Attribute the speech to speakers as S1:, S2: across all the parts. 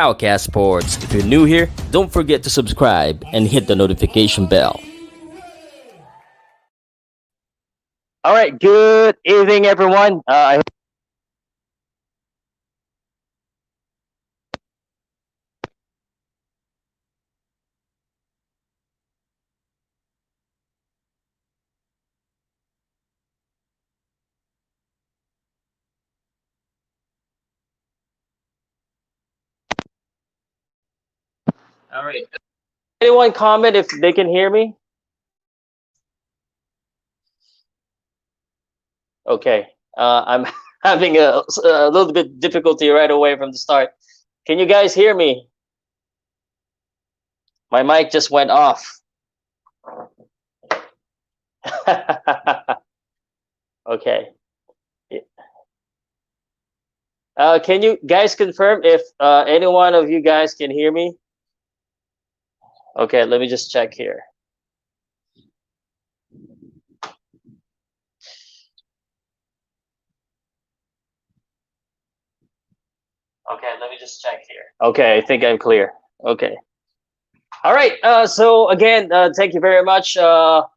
S1: POWCAST Sports. If you're new here, don't forget to subscribe and hit the notification bell.
S2: All right, good evening, everyone. All right. Anyone comment if they can hear me? Okay. I'm having a little bit difficulty right away from the start. Can you guys hear me? My mic just went off. Okay. Can you guys confirm if any one of you guys can hear me? Okay, let me just check here. Okay, let me just check here. Okay, I think I'm clear. Okay. All right. So again, thank you very much for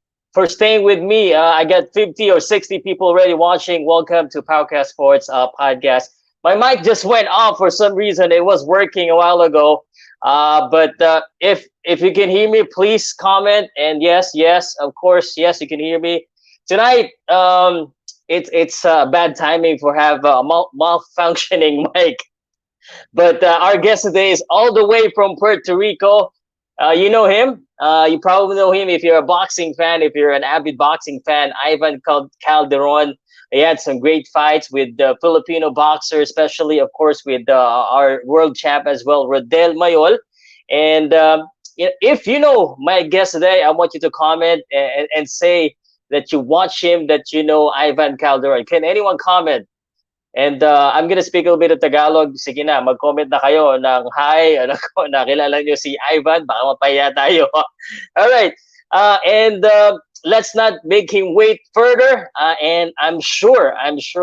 S2: staying with me. I got 50 or 60 people already watching. Welcome to POWCAST Sports podcast. My mic just went off for some reason. It was working a while ago. But if you can hear me, please comment. And yes, of course, yes, you can hear me tonight. It's bad timing for have a malfunctioning mic. But our guest today is all the way from Puerto Rico. You know him. You probably know him if you're a boxing fan, if you're an avid boxing fan. Ivan Calderon. He had some great fights with the Filipino boxer, especially, of course, with our world champ as well, Rodel Mayol. And if you know my guest today, I want you to comment and say that you watch him, that you know Ivan Calderon. Can anyone comment? And I'm gonna speak a little bit of Tagalog. Sige na, mag-comment na kayo ng hi, nakilala nyo si Ivan, baka mapaya tayo. All right, and let's not make him wait further. And I'm sure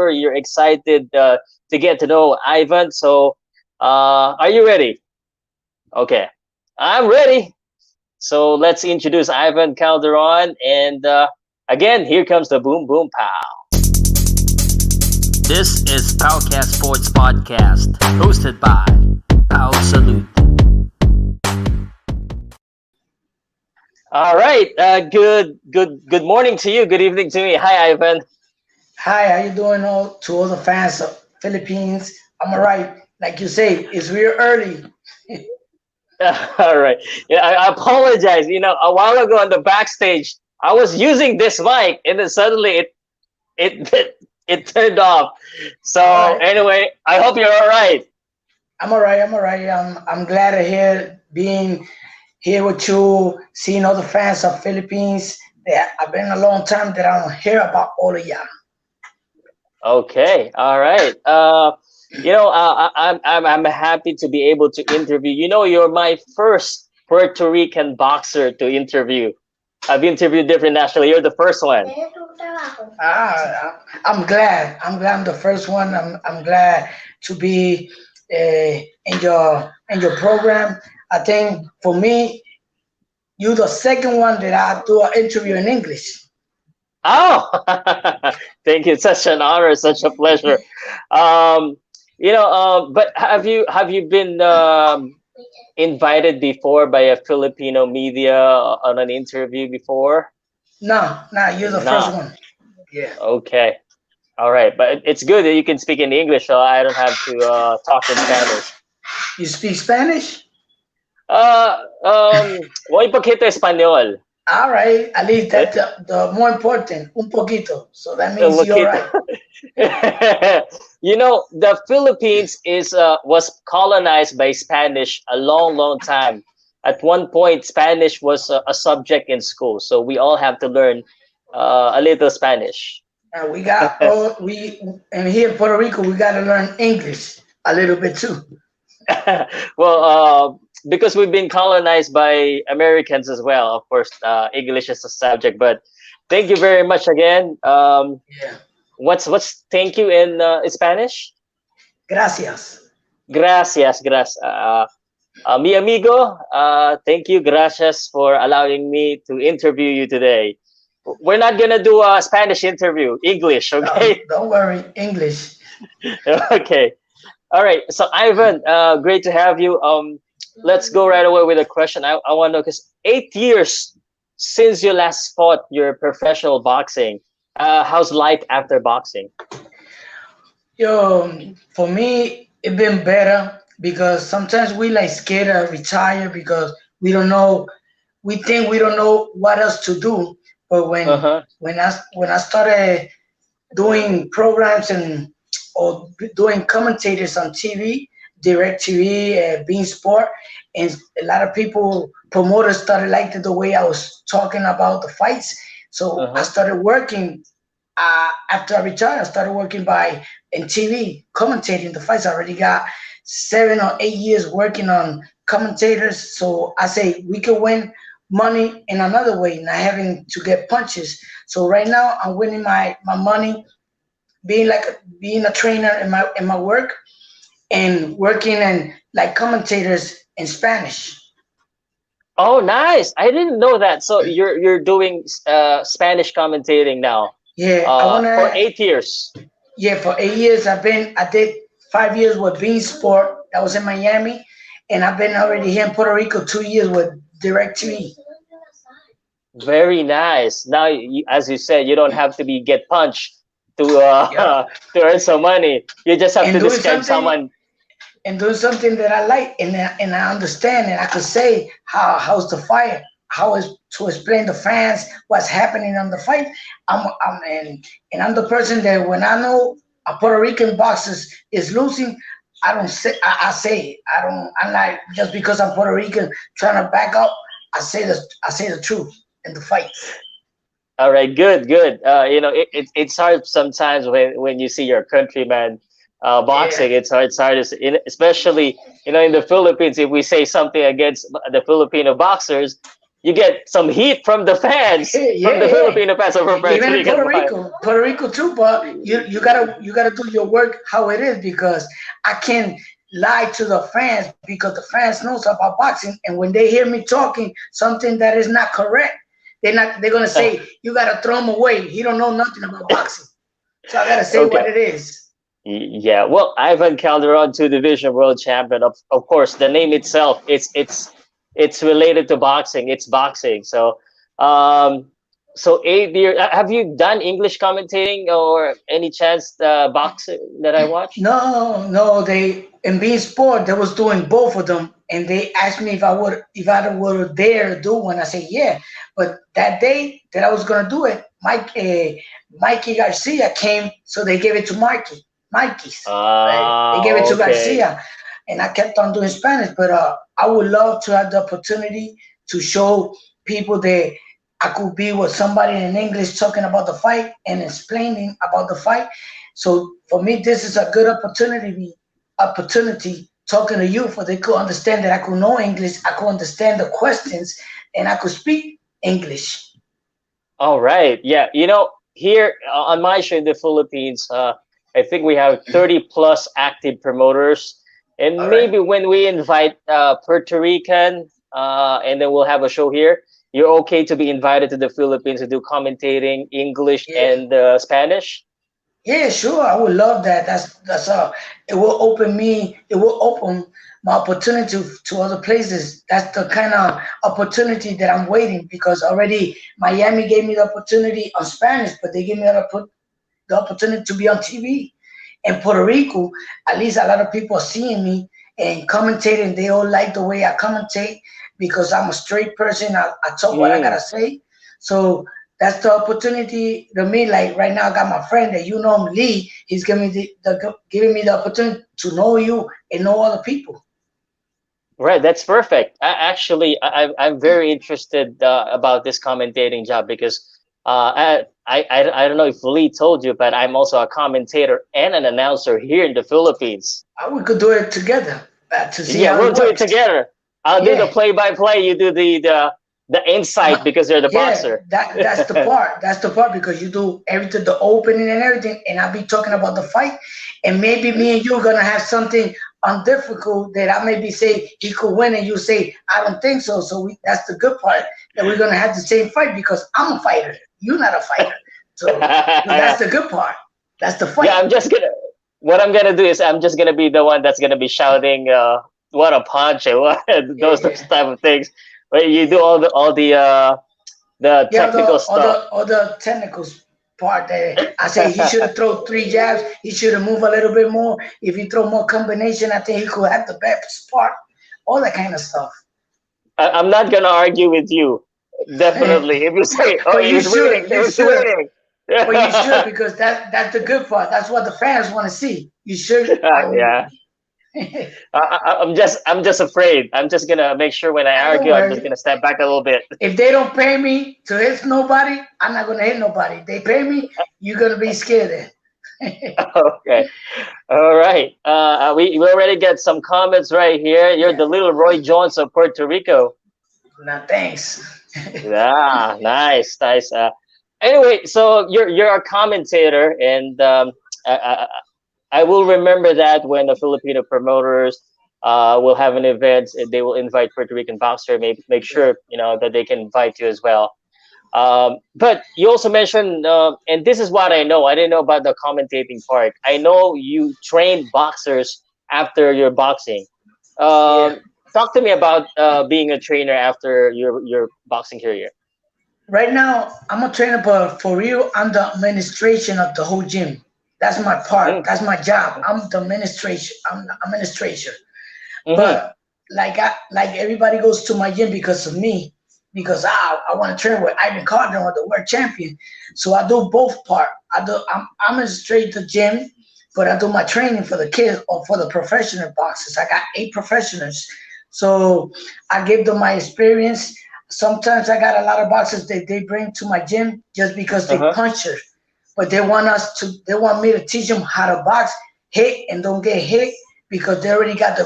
S2: you're excited to get to know Ivan. So, are you ready? Okay, I'm ready. So let's introduce Ivan Calderon. And again, here comes the boom, boom, pow.
S1: This is POWCAST Sports Podcast, hosted by Pow Salute.
S2: All right. Good morning to you. Good evening to me. Hi, Ivan.
S3: Hi, how you doing to all the fans of Philippines? I'm all right. Like you say, it's real early.
S2: All right. Yeah, I apologize. You know, a while ago on the backstage, I was using this mic, and then suddenly it turned off. So anyway, I hope you're all right.
S3: I'm all right. I'm glad to hear being here with you, seeing all the fans of Philippines. I've been a long time that I don't hear about all of y'all.
S2: Okay. All right. I'm happy to be able to interview. You know, you're my first Puerto Rican boxer to interview. I've interviewed different nationals. You're the first one.
S3: I'm glad. I'm the first one. I'm glad to be in your program. I think for me, you're the second one that I do an interview in English.
S2: Oh, thank you. It's such an honor, such a pleasure. But have you been invited before by a Filipino media on an interview before?
S3: No, you're the first one. Yeah.
S2: Okay. All right. But it's good that you can speak in English, so I don't have to talk in Spanish.
S3: You speak Spanish?
S2: Muy poquito español.
S3: All right. At least that's the more important. Un poquito. So that means you're right.
S2: You know, the Philippines was colonized by Spanish a long time. At one point, Spanish was a subject in school, so we all have to learn a little Spanish.
S3: And and here in Puerto Rico, we got to learn English a little bit too.
S2: Well, because we've been colonized by Americans as well. Of course, English is a subject. But thank you very much again.
S3: Yeah.
S2: What's thank you in Spanish?
S3: Gracias.
S2: Gracias, gracias. Mi amigo, thank you, gracias for allowing me to interview you today. We're not gonna do a Spanish interview, English, okay?
S3: Don't worry, English.
S2: Okay. All right. So Ivan, great to have you. Let's go right away with a question. I want to know because 8 years since you last fought your professional boxing. How's life after boxing?
S3: Yo, for me, it been better because sometimes we like scared to retire because we don't know. We think we don't know what else to do. But
S2: Uh huh.
S3: when I started doing programs and or doing commentators on TV, direct TV, being sport, and a lot of people promoters started liking the way I was talking about the fights.
S2: Uh
S3: So I
S2: huh.
S3: started working after I retired. I started working by in TV commentating the fights. I already got 7 or 8 years working on commentators. So I say we can win money in another way, not having to get punches. So right now I'm winning my money being a trainer in my work and working in like commentators in Spanish.
S2: Oh, nice. I didn't know that. So you're doing Spanish commentating now.
S3: Yeah, I
S2: For
S3: wanna.
S2: 8 years.
S3: Yeah, for 8 years I did 5 years with Bean Sport. That was in Miami, and I've been already here in Puerto Rico 2 years with Direct TV.
S2: Very nice. Now, as you said, you don't have to be get punched to
S3: Yeah,
S2: to earn some money. You just have
S3: and
S2: to
S3: doing
S2: describe
S3: something
S2: someone.
S3: that I like and I understand and I could say how's the fight, how is to explain the fans what's happening on the fight. And I'm the person that when I know a Puerto Rican boxer is losing, I don't say I say it. I'm not just because I'm Puerto Rican trying to back up. I say the truth in the fights.
S2: All right, good, good. It's hard sometimes when you see your countryman
S3: Yeah.
S2: boxing. It's hard, especially in the Philippines. If we say something against the Filipino boxers, you get some heat from the fans, from
S3: Yeah,
S2: the
S3: yeah.
S2: Filipino fans of Puerto
S3: Even in
S2: Rican.
S3: Puerto Rico too. But you gotta do your work how it is because I can't lie to the fans because the fans knows about boxing, and when they hear me talking something that is not correct, they're gonna say you gotta throw him away. He don't know nothing about boxing. So I gotta say what
S2: Okay.
S3: it is.
S2: Yeah, well, Ivan Calderon, two-division world champion. Of course, the name itself, it's related to boxing. It's boxing. So 8 years. Have you done English commentating or any chance boxing that I watched?
S3: No, no, they in being sport they was doing both of them, and they asked me if I would dare do one. I said yeah, but that day that I was gonna do it, Mikey Garcia came, so they gave it to Mikey's. Right? They
S2: Ah,
S3: gave it to
S2: okay.
S3: Garcia, and I kept on doing Spanish. But I would love to have the opportunity to show people that I could be with somebody in English talking about the fight and explaining about the fight. So for me, this is a good opportunity talking to you for they could understand that I could know English, I could understand the questions, and I could speak English.
S2: All right. Yeah. Here on my show in the Philippines, I think we have 30 plus active promoters.
S3: All
S2: And
S3: right.
S2: maybe when we invite Puerto Rican, and then we'll have a show here, you're okay to be invited to the Philippines to do commentating English
S3: Yeah.
S2: and Spanish?
S3: Yeah, sure. I would love that. That's it will open me. It will open my opportunity to other places. That's the kind of opportunity that I'm waiting because already Miami gave me the opportunity on Spanish, but they gave me the opportunity to be on TV. In Puerto Rico, at least a lot of people are seeing me and commentating. They all like the way I commentate because I'm a straight person. I talk what I
S2: Mm,
S3: gotta say. So that's the opportunity to me. Like right now, I got my friend that you know him, Lee. He's giving me the opportunity to know you and know other people.
S2: right. That's perfect. Actually, I'm very interested about this commentating job because I don't know if Lee told you, but I'm also a commentator and an announcer here in the Philippines.
S3: We could do it together to see
S2: Yeah,
S3: how
S2: we'll
S3: it
S2: do it
S3: works.
S2: together. I'll do the
S3: Yeah.
S2: play-by-play. You do the insight because you're the
S3: Yeah,
S2: boxer.
S3: that's the part. That's the part because you do everything, the opening and everything, and I'll be talking about the fight, and maybe me and you are gonna have something undifficult that I maybe say he could win, and you say I don't think so. So that's the good part, that we're gonna have the same fight because I'm a fighter. You're not a fighter. So that's the good part. That's the fight.
S2: Yeah, what I'm gonna do is I'm just gonna be the one that's gonna be shouting, "What a punch!" and what those type of things. But you do the technical stuff.
S3: All the technicals part that I say he should have thrown 3 jabs. He should have moved a little bit more. If he throw more combination, I think he could have the best part. All that kind of stuff.
S2: I'm not gonna argue with you. Definitely, if you say, "Oh,
S3: But
S2: he was winning," he was winning.
S3: But you should, because that's the good part. That's what the fans want to see. You should.
S2: Yeah. I'm just afraid. I'm just gonna make sure when I argue, I'm just gonna step back a little bit.
S3: If they don't pay me to hit nobody, I'm not gonna hit nobody. If they pay me, you're gonna be scared.
S2: Okay, all right. We already get some comments right here. You're the little Roy Jones of Puerto Rico.
S3: Nah, thanks.
S2: Yeah, nice. Anyway, so you're a commentator, and I will remember that when the Filipino promoters will have an event, they will invite Puerto Rican boxer. Make sure that they can invite you as well. But you also mentioned, and this is what I know. I didn't know about the commentating part. I know you train boxers after your boxing. Talk to me about being a trainer after your boxing career.
S3: Right now, I'm a trainer, but for real, I'm the administration of the whole gym. That's my part. That's my job. I'm the administration. I'm the administration. But like everybody goes to my gym because of me, because I want to train with Ivan Calderon, the world champion. So I do both part. I'm administrate the gym, but I do my training for the kids or for the professional boxers. I got 8 professionals, so I give them my experience. Sometimes I got a lot of boxers that they bring to my gym just because they punchers, but they want me to teach them how to box, hit, and don't get hit, because they already got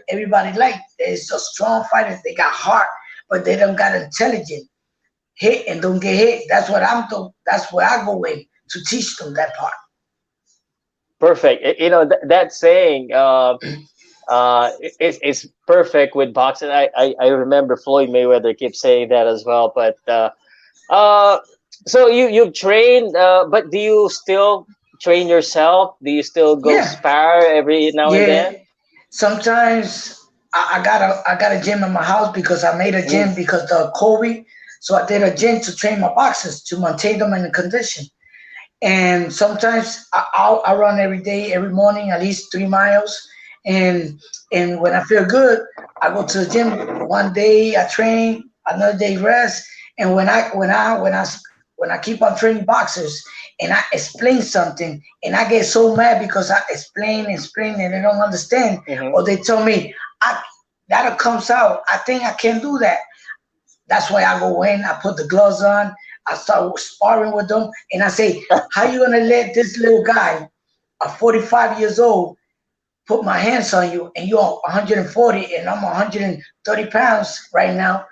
S3: everybody like. They're so strong fighters. They got heart, but they don't got intelligence. Hit and don't get hit. That's what I'm doing. That's where I go in to teach them that part.
S2: Perfect. That saying it's perfect with boxing. I remember Floyd Mayweather keeps saying that as well. But so you've trained, but do you still train yourself? Do you still go spar every now and then?
S3: Sometimes I got a gym in my house because I made a gym because of COVID. So I did a gym to train my boxers to maintain them in the condition. And sometimes I run every day, every morning, at least 3 miles. And when I feel good, I go to the gym. One day I train, another day rest. And when I keep on training boxers and I explain something and I get so mad because I explain and they don't understand, or they tell me that comes out, I think I can't do that. That's why I go in, I put the gloves on, I start sparring with them, and I say, how you gonna let this little guy, 45 years old, put my hands on you, and you're 140 and I'm 130 pounds right now,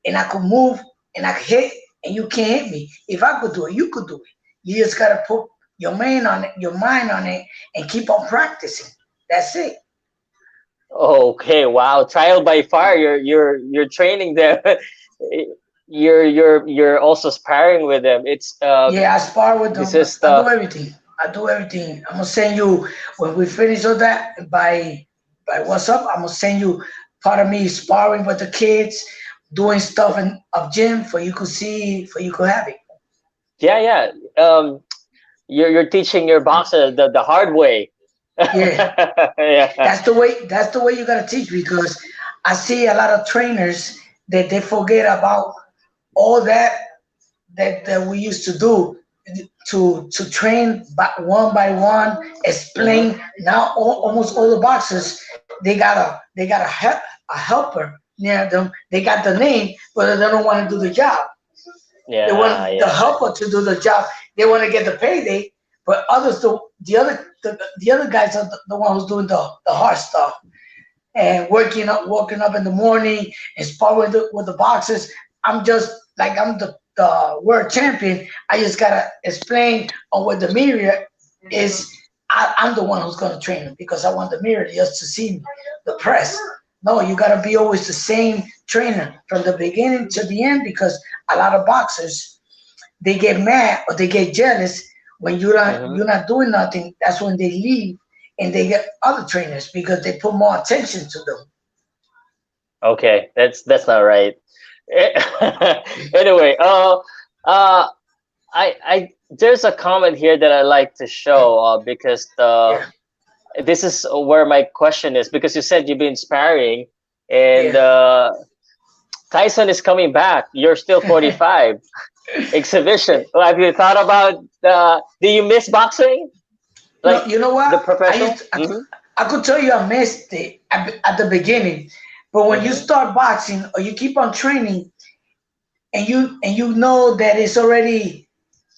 S3: and I could move and I could hit and you can't hit me. If I could do it, you could do it. You just gotta put your mind on it, and keep on practicing. That's it.
S2: Okay, wow. Trial by fire. You're training them. You're also sparring with them. It's
S3: I spar with them. I do everything. I'm gonna send you, when we finish all that, by WhatsApp, I'm gonna send you part of me sparring with the kids, doing stuff of gym for you could see, for you could have it.
S2: Yeah. You're teaching your boxer the hard way.
S3: Yeah. That's the way you gotta teach, because I see a lot of trainers that they forget about all that we used to do to train by one, explain. Now almost all the boxers, they got a helper near them. They got the name, but they don't want to do the job. They want the helper to do the job. They want to get the payday, but the other guys are the one who's doing the hard stuff and waking up in the morning and sparring with the boxers. I'm just like, I'm the world champion. I just gotta explain on what the media is. I'm the one who's gonna train them because I want the mirror just to see me, the press. No, you gotta be always the same trainer from the beginning to the end because a lot of boxers they get mad or they get jealous when you're not doing nothing. That's when they leave and they get other trainers because they put more attention to them.
S2: Okay, that's not right. Anyway, uh, I there's a comment here that I like to show because
S3: Yeah,
S2: this is where my question is because you said you've been sparring and
S3: yeah.
S2: Tyson is coming back. You're still 45. Exhibition. Well, have you thought about do you miss boxing?
S3: No,
S2: Like
S3: you know
S2: the
S3: what?
S2: professional?
S3: I could tell you I missed it at the beginning, but when you
S2: Mm-hmm.
S3: start boxing or you keep on training and you know that it's already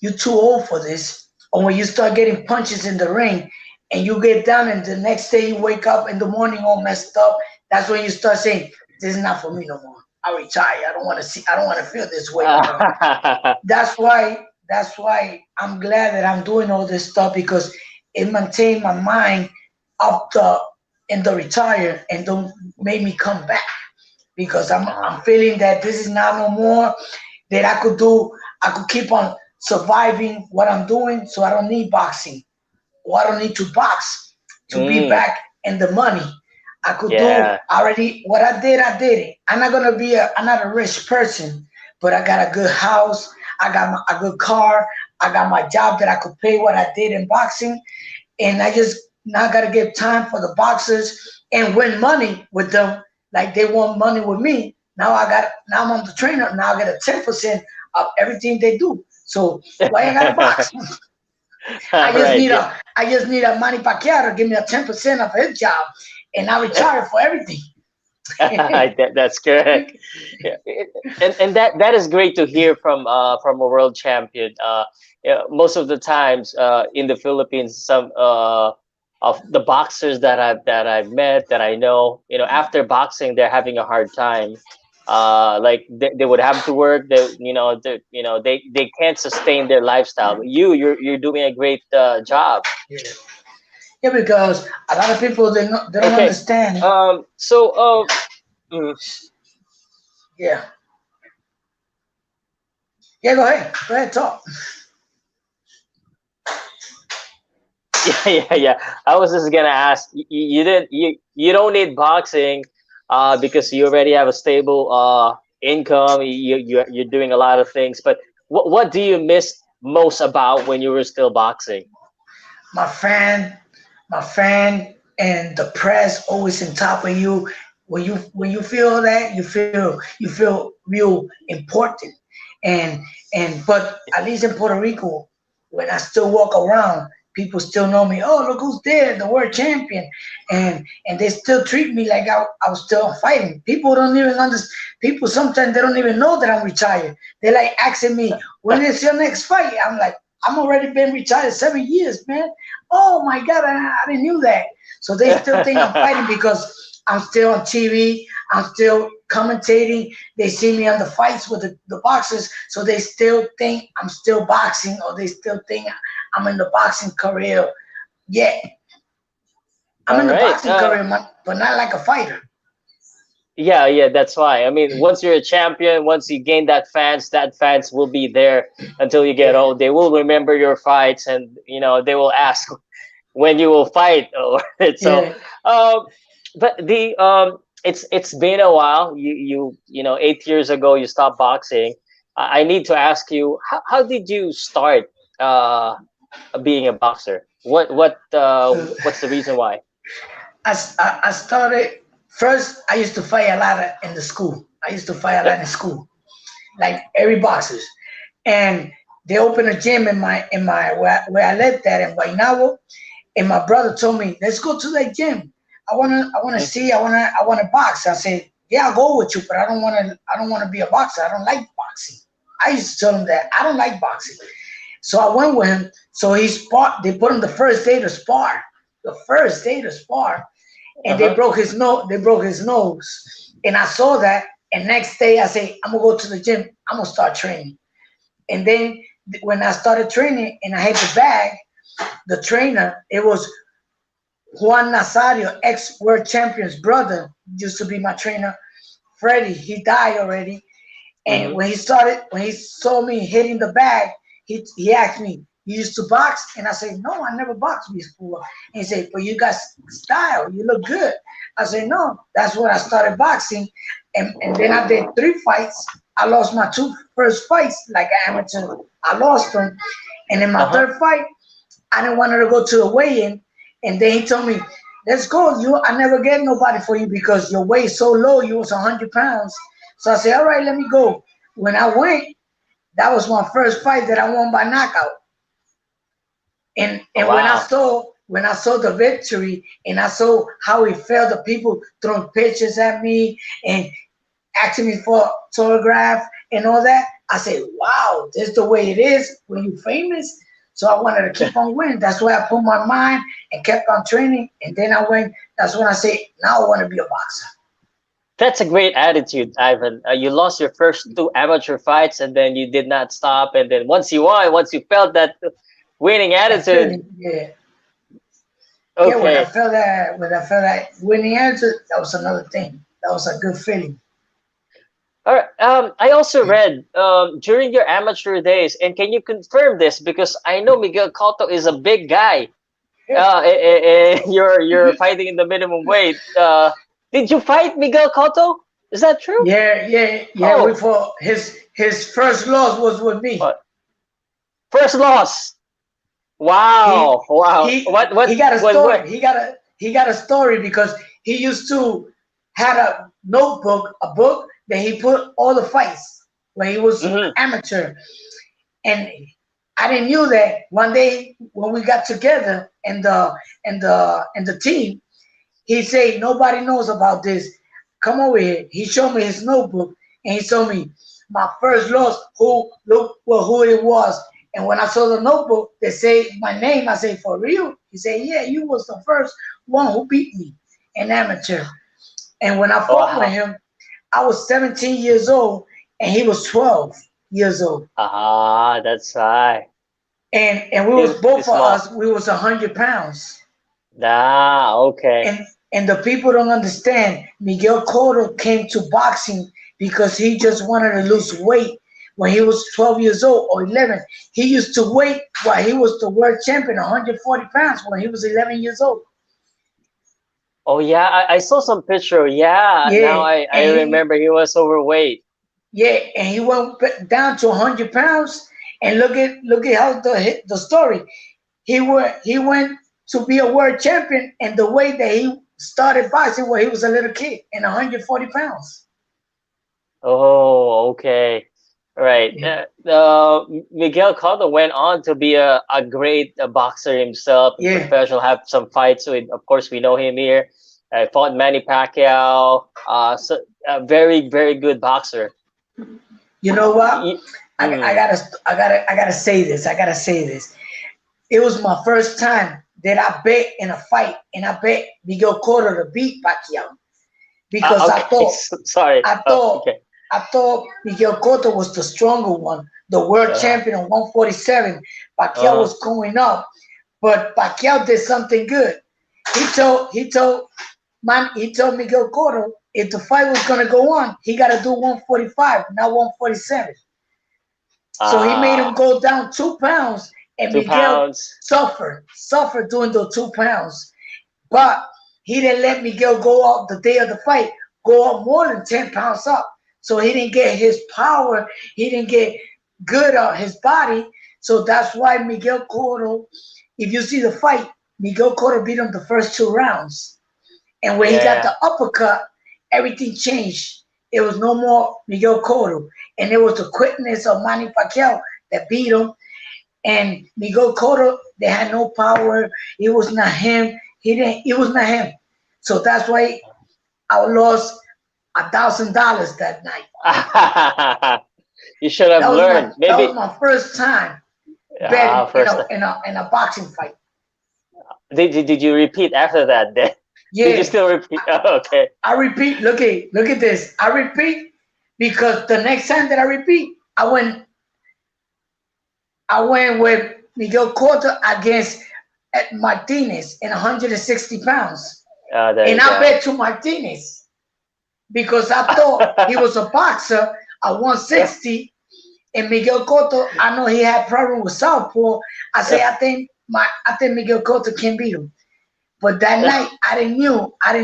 S3: you're too old for this, or when you start getting punches in the ring and you get down and the next day you wake up in the morning all messed up, that's when you start saying, "This is not for me no more. I retire. I don't want to feel this way no more." That's why I'm glad that I'm doing all this stuff because it maintained my mind up the in the retire and don't make me come back because I'm feeling that this is not no more that I could do. I could keep on surviving what I'm doing, so I don't need boxing or I don't need to box to be
S2: Mm,
S3: back in the money. I could do
S2: yeah.
S3: already what I did. I did it. I'm not a rich person, but I got a good house. I got a good car. I got my job that I could pay what I did in boxing, and I just now got to give time for the boxers and win money with them like they want money with me. Now I'm on the trainer. Now I get a 10% of everything they do. So why I gotta box?
S2: All right. Yeah.
S3: I just need a Manny Pacquiao to give me a 10% of his job, and I retire for everything.
S2: That's correct. Yeah. And that is great to hear from a world champion. Yeah, most of the times in the Philippines, some of the boxers that I've met that I know, after boxing, they're having a hard time. Like they would have to work. They can't sustain their lifestyle. But you're doing a great job.
S3: Yeah. Yeah, because a lot of people they don't
S2: Okay.
S3: understand.
S2: So mm,
S3: Yeah, yeah. Go ahead, talk.
S2: yeah, yeah, yeah. I was just gonna ask. You didn't. You don't need boxing, because you already have a stable income. You're doing a lot of things. But what do you miss most about when you were still boxing?
S3: My fan, my fan, and the press always on top of you. When you feel that, you feel real important. And but at least in Puerto Rico, when I still walk around, people still know me. Oh, look who's there, the world champion, and they still treat me like I was still fighting. People don't even understand. People sometimes they don't even know that I'm retired. They like asking me, when is your next fight? I'm like, I'm already been retired 7 years, man. Oh my God, I didn't knew that. So they still think I'm fighting because I'm still on TV. I'm still commentating. They see me on the fights with the boxers, so they still think I'm still boxing, or they still think I'm in the boxing career. Yeah, I'm
S2: All
S3: in the
S2: right.
S3: boxing career, but not like a fighter.
S2: Yeah, yeah, that's why. I mean, once you're a champion, once you gain that fans will be there until you get
S3: Yeah,
S2: old. They will remember your fights, and they will ask when you will fight. Or so.
S3: yeah.
S2: Um, but it's been a while. You know 8 years ago you stopped boxing. I need to ask you, how did you start being a boxer? What's the reason why?
S3: I started first. I used to fight a lot in the school. I used to fight a lot in school, like every boxers. And they opened a gym in my where I lived at in Guaynabo. And my brother told me, let's go to that gym. I wanna see, I wanna box. I said, yeah, I'll go with you, but I don't wanna be a boxer. I don't like boxing. I used to tell him that I don't like boxing. So I went with him. So they put him the first day to spar. The first day to spar. And they
S2: Uh-huh.
S3: broke his nose. They broke his nose. And I saw that. And next day I say, I'm gonna go to the gym. I'm gonna start training. And then when I started training and I had the bag, the trainer, it was Juan Nazario, ex-world champion's brother, used to be my trainer. Freddie, he died already. And when he saw me hitting the bag, he asked me, "You used to box?" And I said, "No, I never boxed before." And he said, "But you got style. You look good." I said, "No." That's when I started boxing. And then I did 3 fights. I lost my 2 first fights like an amateur. I lost them. And in my 3rd fight, I didn't want to go to the weigh-in. And then he told me, "Let's go. I never get nobody for you because your weight is so low. You was 100 pounds." So I said, "All right, let me go." When I went, that was my first fight that I won by knockout. And when I saw the victory and I saw how it felt, the people throwing pictures at me and asking me for autograph and all that, I said, "Wow, this is the way it is when you're famous." So I wanted to keep on winning. That's why I put my mind and kept on training. And then I went. That's when I said, "Now I want to be a boxer."
S2: That's a great attitude, Ivan. You lost your first 2 amateur fights, and then you did not stop. And then once you won, once you felt that winning attitude,
S3: Yeah.
S2: okay.
S3: Yeah, when I felt that winning attitude, that was another thing. That was a good feeling.
S2: All right. I also read during your amateur days, and can you confirm this? Because I know Miguel Cotto is a big guy. You're fighting in the minimum weight. Did you fight Miguel Cotto? Is that true?
S3: Yeah.
S2: Oh.
S3: We fought. His first loss was with me.
S2: What? First loss. Wow. Wow.
S3: He got a story.
S2: What?
S3: He got a story because he used to had a notebook, a book that he put all the fights when he was amateur. And I didn't knew that one day when we got together and the team, he said, "Nobody knows about this. Come over here." He showed me his notebook and he told me my first loss, who it was. And when I saw the notebook, they say my name. I say, "For real?" He said, "Yeah, you was the first one who beat me in amateur." And when I fought with him, I was 17 years old and he was 12 years old.
S2: That's right.
S3: And we was both of us, we was 100 pounds.
S2: Okay.
S3: And the people don't understand. Miguel Cotto came to boxing because he just wanted to lose weight when he was 12 years old or 11. He used to wait while he was the world champion, 140 pounds when he was 11 years old.
S2: Oh yeah, I saw some picture. Yeah, now I remember he was overweight.
S3: Yeah, and he went down to 100 pounds. And look at how the story. He went to be a world champion, and the way that he started boxing when he was a little kid and 140 pounds.
S2: Oh, okay. Right. Miguel Cotto went on to be a great boxer himself, professional, have some fights with, of course, we know him here. Fought Manny Pacquiao. So a very, very good boxer.
S3: You know what? I gotta say this. I gotta say this. It was my first time that I bet in a fight, and I bet Miguel Cotto to beat Pacquiao because I thought Miguel Cotto was the stronger one, the world champion on 147. Pacquiao was going up, but Pacquiao did something good. He told Miguel Cotto if the fight was gonna go on, he got to do 145, not 147. So he made him go down 2 pounds, and Miguel suffered doing those 2 pounds. But he didn't let Miguel go up the day of the fight, go up more than 10 pounds up. So he didn't get his power. He didn't get good on his body. So that's why Miguel Cotto, if you see the fight, Miguel Cotto beat him the first 2 rounds. And when he got the uppercut, everything changed. It was no more Miguel Cotto. And it was the quickness of Manny Pacquiao that beat him. And Miguel Cotto, they had no power. It was not him. It was not him. So that's why I lost $1,000 that night.
S2: You should have learned.
S3: That was my first time betting in a boxing fight.
S2: Did you repeat after that then?
S3: Yeah.
S2: Did you still repeat? Oh, okay.
S3: I repeat. Look at this. I repeat because the next time that I repeat, I went with Miguel Cotto against Martinez in 160 pounds. And I bet to Martinez because I thought he was a boxer at 160. And Miguel Cotto, I know he had problem with southpaw. I say I think Miguel Cotto can beat him. But that night I didn't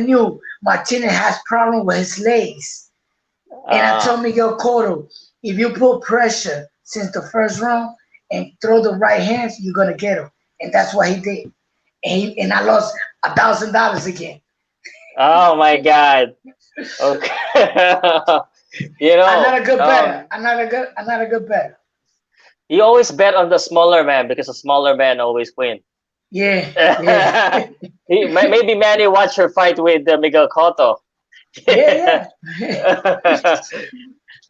S3: knew Martinez has problem with his legs. And I told Miguel Cotto, if you put pressure since the first round and throw the right hands, you're gonna get him. And that's what he did. And I lost $1,000 again.
S2: Oh my God. Okay. You know,
S3: I'm not a good bettor. I'm not a good bettor.
S2: You always bet on the smaller man because the smaller man always win.
S3: Yeah.
S2: Maybe Manny watched your fight with Miguel Cotto.
S3: Yeah.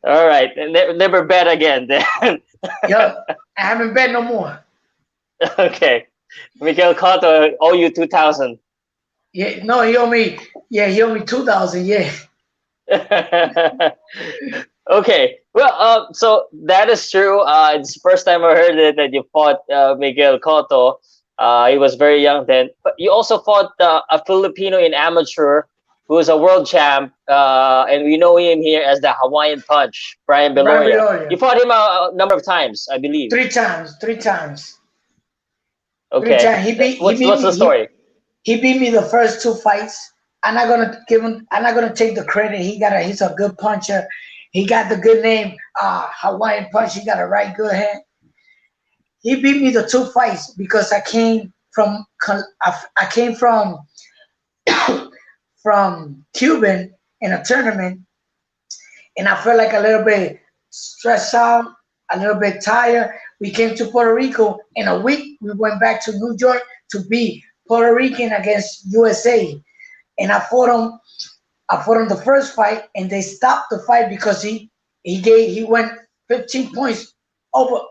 S2: All right. Never bet again then.
S3: Yo, I haven't bet no more.
S2: Okay. Miguel Cotto owe you 2,000.
S3: Yeah, no, he owe me 2,000, yeah.
S2: Okay. Well, so that is true. It's the first time I heard it that you fought Miguel Cotto. He was very young then. But you also fought a Filipino in amateur who is a world champ, and we know him here as the Hawaiian Punch, Brian Beloria. You fought him a number of times, I believe.
S3: Three times.
S2: Okay.
S3: 3 times.
S2: What's the story?
S3: He beat me the first 2 fights. I'm not gonna take the credit. He's a good puncher. He got the good name, Hawaiian Punch. He got a right good hand. He beat me the 2 fights because I came from from Cuban in a tournament, and I felt like a little bit stressed out, a little bit tired. We came to Puerto Rico in a week. We went back to New York to be Puerto Rican against USA, and I fought him the first fight, and they stopped the fight because he went 15 points over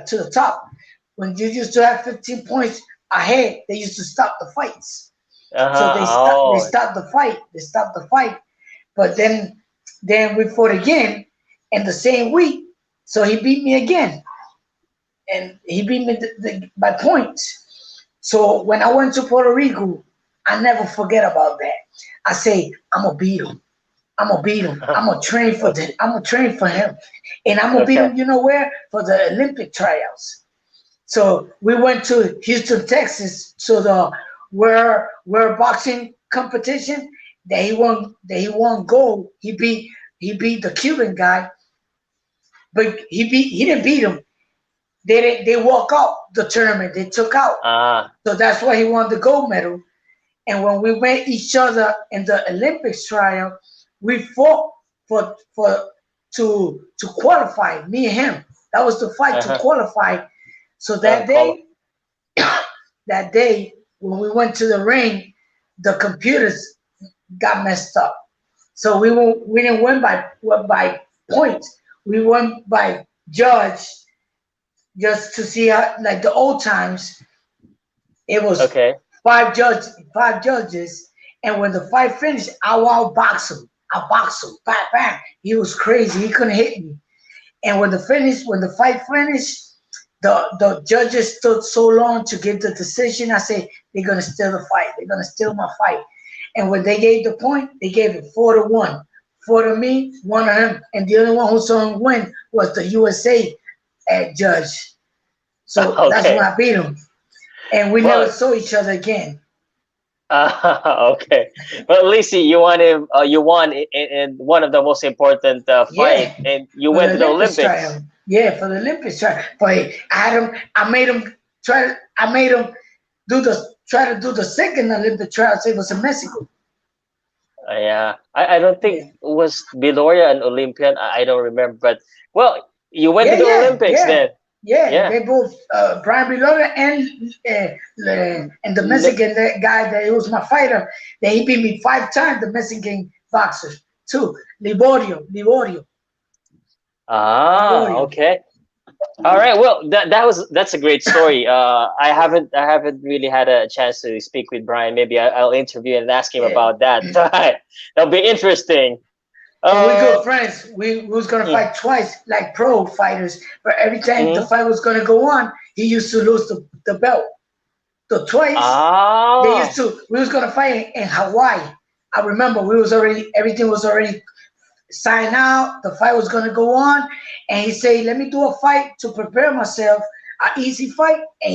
S3: to the top. When you used to have 15 points ahead, they used to stop the fights. So they stopped the fight. They stopped the fight. But then we fought again in the same week. So he beat me again. And he beat me by points. So when I went to Puerto Rico, I never forget about that. I say, I'm going to beat him. I'm going to beat him. I'm going to train for him. And I'm going to beat him, you know where? For the Olympic tryouts. So we went to Houston, Texas. So the world boxing competition that he won gold. He beat the Cuban guy, but he didn't beat him. They walk out the tournament. They took out. So that's why he won the gold medal. And when we met each other in the Olympics trial, we fought to qualify. Me and him. That was the fight to qualify. So that day when we went to the ring, the computers got messed up. So we didn't win by points. We won by judge, just to see how, like the old times. It was 5 judges, and when the fight finished, I outboxed him. Bang, bang. He was crazy. He couldn't hit me. And when the fight finished, the judges stood so long to give the decision. I said, they're gonna steal the fight. They're gonna steal my fight. And when they gave the point, they gave it 4-1. 4 to me, 1 to him, and the only one who saw him win was the USA judge. So that's when I beat him. And we never saw each other again.
S2: Okay, but at least you won him. You won in one of the most important fight, and you went to the Olympics.
S3: Trial. Yeah, for the Olympics trial. But I made him try to do the second Olympic trials. It was in Mexico.
S2: Yeah, I don't think it was Beloria an Olympian. I don't remember, but well, you went to the Olympics then.
S3: Yeah, they both Brian Beloria and the Mexican guy that was my fighter. That he beat me 5 times. The Mexican boxer too, Liborio.
S2: Okay. All right. Well, that's a great story. I haven't really had a chance to speak with Brian. Maybe I'll interview and ask him about that. That'll be interesting.
S3: We're good friends. We was gonna fight twice, like pro fighters. But every time the fight was gonna go on, he used to lose the belt. The twice
S2: Oh.
S3: we was gonna fight in Hawaii. I remember everything was already signed out. The fight was gonna go on, and he said, "Let me do a fight to prepare myself, an easy fight," and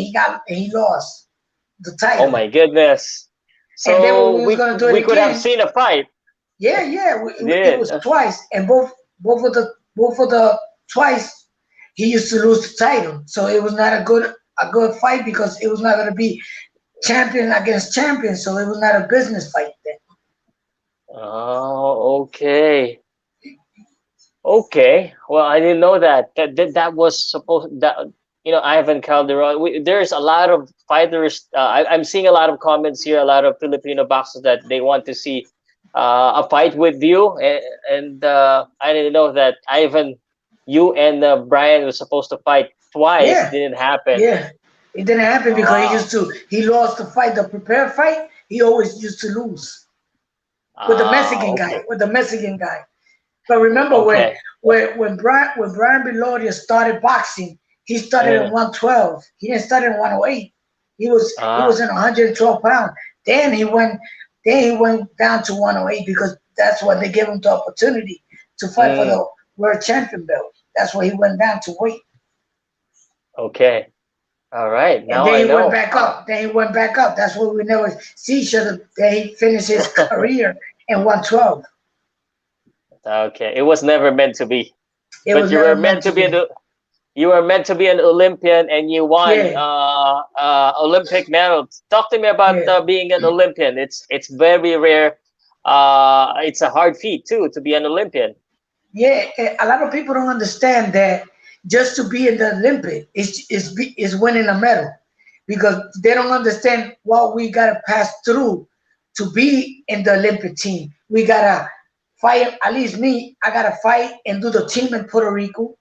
S3: he lost the title.
S2: Oh my goodness!
S3: And then
S2: So
S3: we was gonna do it
S2: we could have
S3: again.
S2: seen a fight.
S3: Yeah, it was
S2: Yeah.
S3: twice, and both of the twice he used to lose the title. So it was not a good fight because it was not gonna be champion against champion. So it was not a business fight then.
S2: Oh, okay. Okay. Well, I didn't know that. That was supposed that Ivan Calderon. There's a lot of fighters. I'm seeing a lot of comments here. A lot of Filipino boxers that they want to see a fight with you, and I didn't know that Ivan, you and Brian was supposed to fight twice.
S3: Yeah,
S2: Didn't happen.
S3: yeah. It didn't happen because
S2: Wow.
S3: he lost the fight, the prepared fight. He always used to lose with the Mexican guy,
S2: Okay.
S3: But remember
S2: Okay.
S3: when Brian Beloria started boxing, he started in
S2: Mm.
S3: 112. He didn't start in 108. He was
S2: Ah.
S3: in 112 pounds. Then he went down to 108 because that's when they gave him the opportunity to fight for
S2: Mm.
S3: the world champion belt. That's why he went down to weight.
S2: Okay. All right.
S3: And
S2: Now
S3: then
S2: I
S3: he went
S2: know.
S3: back up. That's why we never see each other. Then he finished his career in 112.
S2: Okay. It was never meant to be.
S3: It
S2: But
S3: was never meant to be.
S2: you were meant to be an Olympian, and you won
S3: Yeah,
S2: Olympic medal. Talk to me about
S3: yeah.
S2: being an Olympian. It's very rare. It's a hard feat too to be an Olympian.
S3: Yeah, a lot of people don't understand that just to be in the Olympic is winning a medal because they don't understand what we gotta pass through to be in the Olympic team. We gotta fight. At least me, I gotta fight and do the team in Puerto Rico.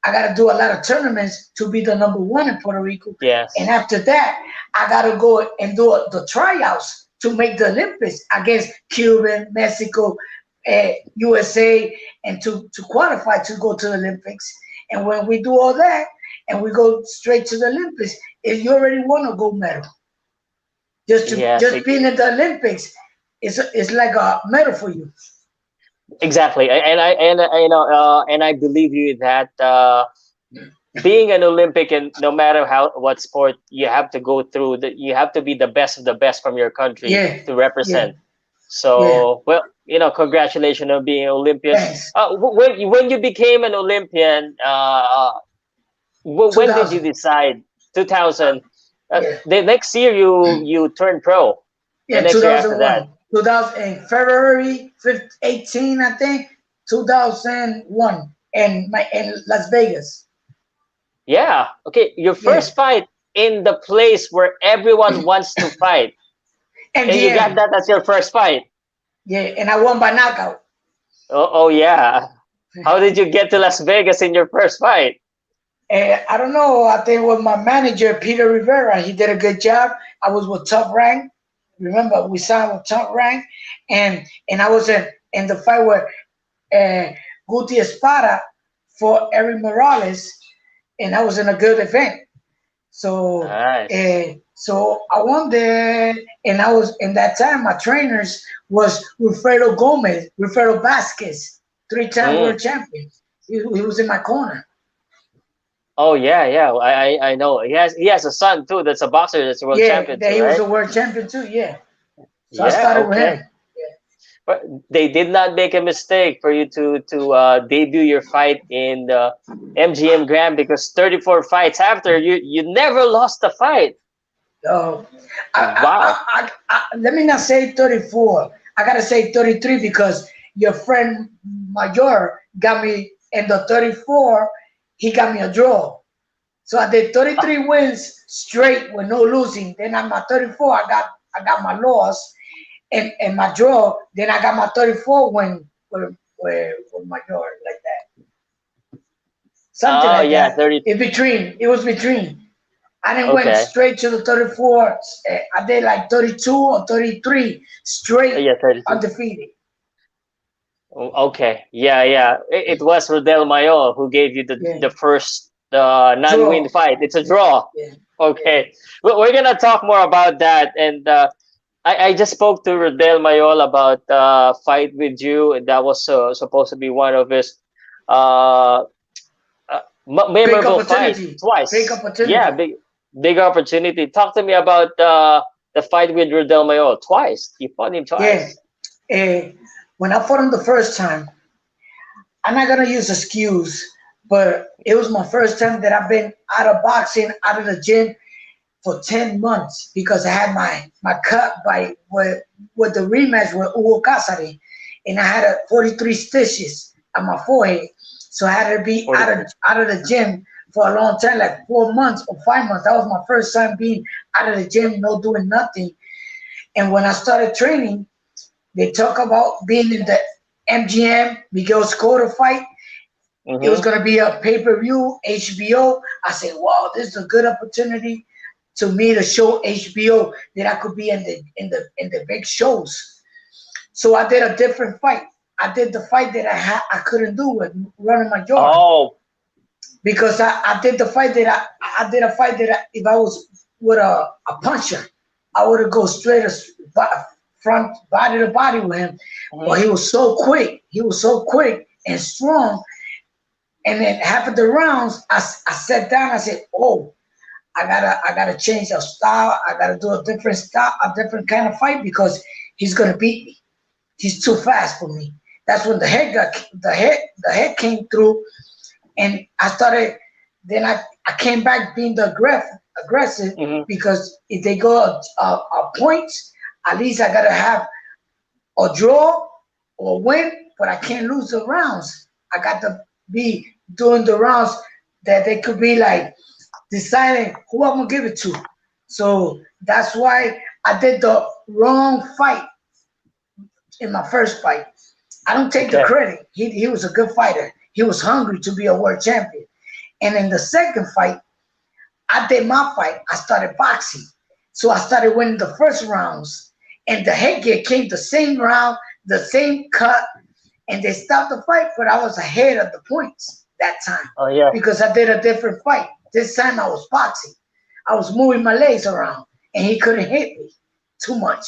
S3: I gotta do a lot of tournaments to be the number one in Puerto Rico, and
S2: Yes.
S3: after that, I gotta go and do the tryouts to make the Olympics against Cuba, Mexico, USA, and to qualify to go to the Olympics. And when we do all that and we go straight to the Olympics, if you already won a gold medal,
S2: Yes.
S3: just being in the Olympics is like a medal for you.
S2: Exactly. And I believe you that being an Olympic, and no matter what sport you have to go through, that you have to be the best of the best from your country
S3: Yeah,
S2: to
S3: yeah,
S2: represent.
S3: yeah.
S2: So, well, congratulations on being an Olympian.
S3: Thanks.
S2: When you became an Olympian, when did you
S3: 2000.
S2: decide? 2000.
S3: Yeah.
S2: The next year you turned pro. The
S3: Yeah,
S2: next year after that.
S3: 2001. 2000 in February 18, I think, 2001 in Las Vegas.
S2: Yeah. Okay. Your
S3: Yeah.
S2: first fight in the place where everyone wants to fight, and you got
S3: MGM.
S2: that as your first fight.
S3: Yeah, and I won by knockout.
S2: Oh yeah. How did you get to Las Vegas in your first fight?
S3: I don't know. I think with my manager, Peter Rivera, he did a good job. I was with Top Rank. Remember, we signed with Top Rank, and I was in the fight with Guti Espada for Eric Morales, and I was in a good event. So,
S2: Nice.
S3: so I won there, and I was in that time. My trainers was Wilfredo Vasquez, three-time
S2: Mm.
S3: world champion. He was in my corner.
S2: Oh yeah, yeah. I know. He has a son too. That's a boxer. That's a world
S3: Yeah,
S2: champion
S3: that
S2: too,
S3: he was
S2: right?
S3: a world champion too. Yeah, so I
S2: Yeah.
S3: started with him.
S2: Okay. But they did not make a mistake for you to debut your fight in the MGM Grand, because 34 fights after you never lost a fight.
S3: So,
S2: Wow.
S3: let me not say 34. I gotta say 33 because your friend Major got me in the 34. He got me a draw. So I did 33 wins straight with no losing. Then at my 34, I got my loss and my draw. Then I got my 34 win with Major like that. Something
S2: Oh
S3: like
S2: yeah,
S3: that.
S2: 30.
S3: It was between. I didn't went
S2: Okay.
S3: straight to the 34. I did like 32 or 33 straight
S2: Yeah, 32.
S3: undefeated.
S2: Okay. Yeah, yeah. It was Rodel Mayol who gave you
S3: Yeah,
S2: the first non-win
S3: Draw.
S2: fight. It's a draw.
S3: Yeah.
S2: Okay. We're gonna talk more about that. And I just spoke to Rodel Mayol about fight with you, and that was supposed to be one of his uh,
S3: Big
S2: memorable fight
S3: opportunity. Big
S2: twice. Yeah,
S3: opportunity.
S2: big opportunity. Talk to me about the fight with Rodel Mayol twice. You fought him
S3: Yeah.
S2: twice.
S3: When I fought him the first time, I'm not gonna use excuse, but it was my first time that I've been out of boxing, out of the gym for 10 months because I had my cut by with the rematch with Hugo Casares, and I had 43 stitches on my forehead, so I had to be
S2: 43.
S3: out of the gym for a long time, like 4 months or 5 months. That was my first time being out of the gym, no doing nothing. And when I started training, they talk about being in the MGM Miguel Cotto fight. It was
S2: Mm-hmm.
S3: gonna be a pay-per-view, HBO. I said, wow, this is a good opportunity to me to show HBO that I could be in the big shows. So I did a different fight. I did the fight that I couldn't do with running my yard
S2: Oh,
S3: because I did the fight that I did a fight that if I was with a puncher, I would have go straight front body to body with him. But
S2: mhm.
S3: he was so quick. He was so quick and strong. And then half of the rounds, I sat down. I said, "Oh, I gotta change the style. I gotta do a different style, a different kind of fight because he's gonna beat me. He's too fast for me." That's when the head came through, and I started. Then I came back being the aggressive
S2: Mhm.
S3: because if they go a points, at least I gotta have a draw or win, but I can't lose the rounds. I got to be doing the rounds that they could be like deciding who I'm gonna give it to. So that's why I did the wrong fight in my first fight. I don't take the
S2: Okay.
S3: credit. He was a good fighter. He was hungry to be a world champion. And in the second fight, I did my fight. I started boxing. So I started winning the first rounds. And the headgear came the same round, the same cut, and they stopped the fight, but I was ahead of the points that time
S2: Oh yeah.
S3: because I did a different fight. This time I was boxing. I was moving my legs around, and he couldn't hit me too much.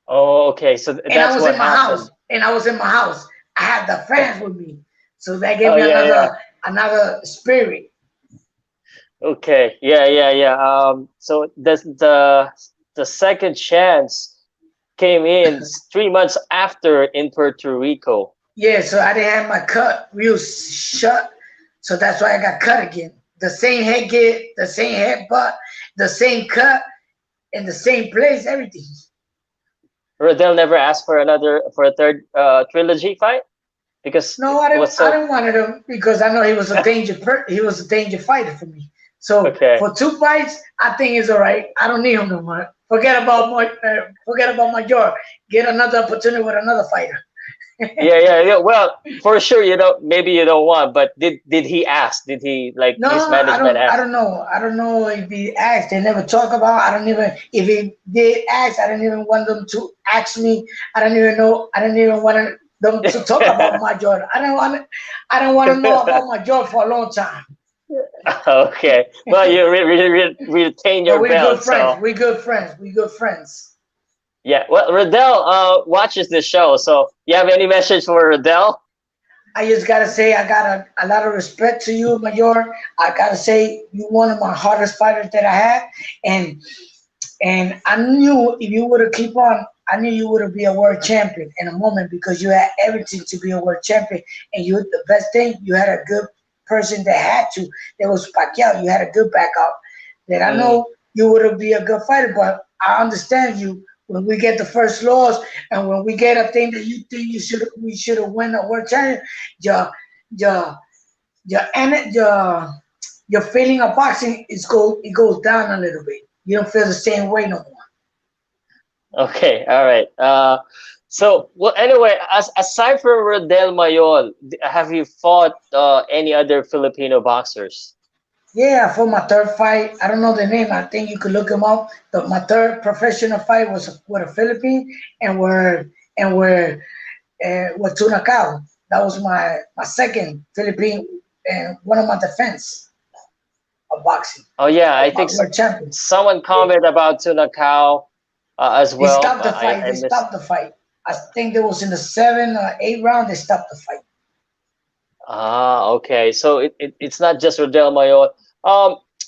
S2: Oh, okay. So
S3: And I
S2: that's
S3: was
S2: what
S3: in my house.
S2: happened.
S3: And I was in my house. I had the fans with me, so that gave
S2: Oh
S3: me
S2: yeah, yeah.
S3: another spirit.
S2: Okay. Yeah, yeah, yeah. So the second chance came in 3 months after in Puerto Rico.
S3: Yeah, so I didn't have my cut real shut, so that's why I got cut again. The same headgear, the same headbutt, the same cut, in the same place, everything.
S2: Rodel never asked for a third trilogy fight because
S3: No,
S2: it was
S3: I
S2: so
S3: didn't want him because I know he was a he was a danger fighter for me. So
S2: okay.
S3: for two fights, I think it's all right. I don't need him no more. Forget about my jaw. Get another opportunity with another fighter.
S2: Yeah, yeah, yeah. Well, for sure, maybe you don't want, but did he ask? Did he like
S3: No,
S2: his management
S3: I
S2: ask?
S3: don't know. I don't know if he asked. They never talk about. I don't even if he did ask. I didn't even want them to ask me. I don't even know. I didn't even want them to talk about my job. I don't want to know about my job for a long time.
S2: Okay. Well, you retain
S3: But
S2: your
S3: we're good
S2: belt,
S3: friends.
S2: so
S3: We're good friends. We're good friends.
S2: yeah. Well, Rodel watches the show, so you have any message for Rodel?
S3: I just gotta say I got a lot of respect to you, Mayor. I gotta say you one of my hardest fighters that I had, and I knew if you would have keep on, I knew you would have be a world champion in a moment because you had everything to be a world champion. And you, the best thing, you had a good person that had to. There was Pacquiao. You had a good backup. That I
S2: Mm,
S3: know you would have be a good fighter, but I understand you when we get the first loss and when we get a thing that you think we should have won a world champion. Your your your your feeling of boxing it goes down a little bit. You don't feel the same way no more.
S2: okay. All right. So well, anyway, aside from Rodel Mayol, have you fought any other Filipino boxers?
S3: Yeah, for my third fight, I don't know the name. I think you could look him up. My third professional fight was with a Philippine, and we're with Tunacao. That was my second Philippine and one of my defense of boxing.
S2: Oh yeah, I think
S3: World champion.
S2: someone
S3: Yeah.
S2: commented about Tunacao as
S3: They
S2: well.
S3: stopped the fight.
S2: I
S3: They
S2: missed.
S3: stopped the fight. I think there was in the 7 or 8 round. They stopped the fight.
S2: Ah, okay. So it's not just Rodel Mayol.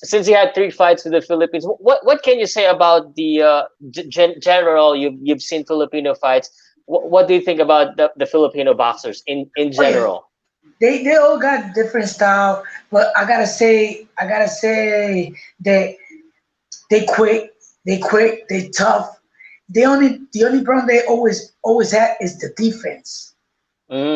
S2: Since you had 3 fights with the Philippines, what can you say about the general? You've seen Filipino fights. What do you think about the Filipino boxers in
S3: Oh yeah,
S2: general?
S3: they all got different style, but I gotta say that they quick, they tough. The only problem they always have is the defense.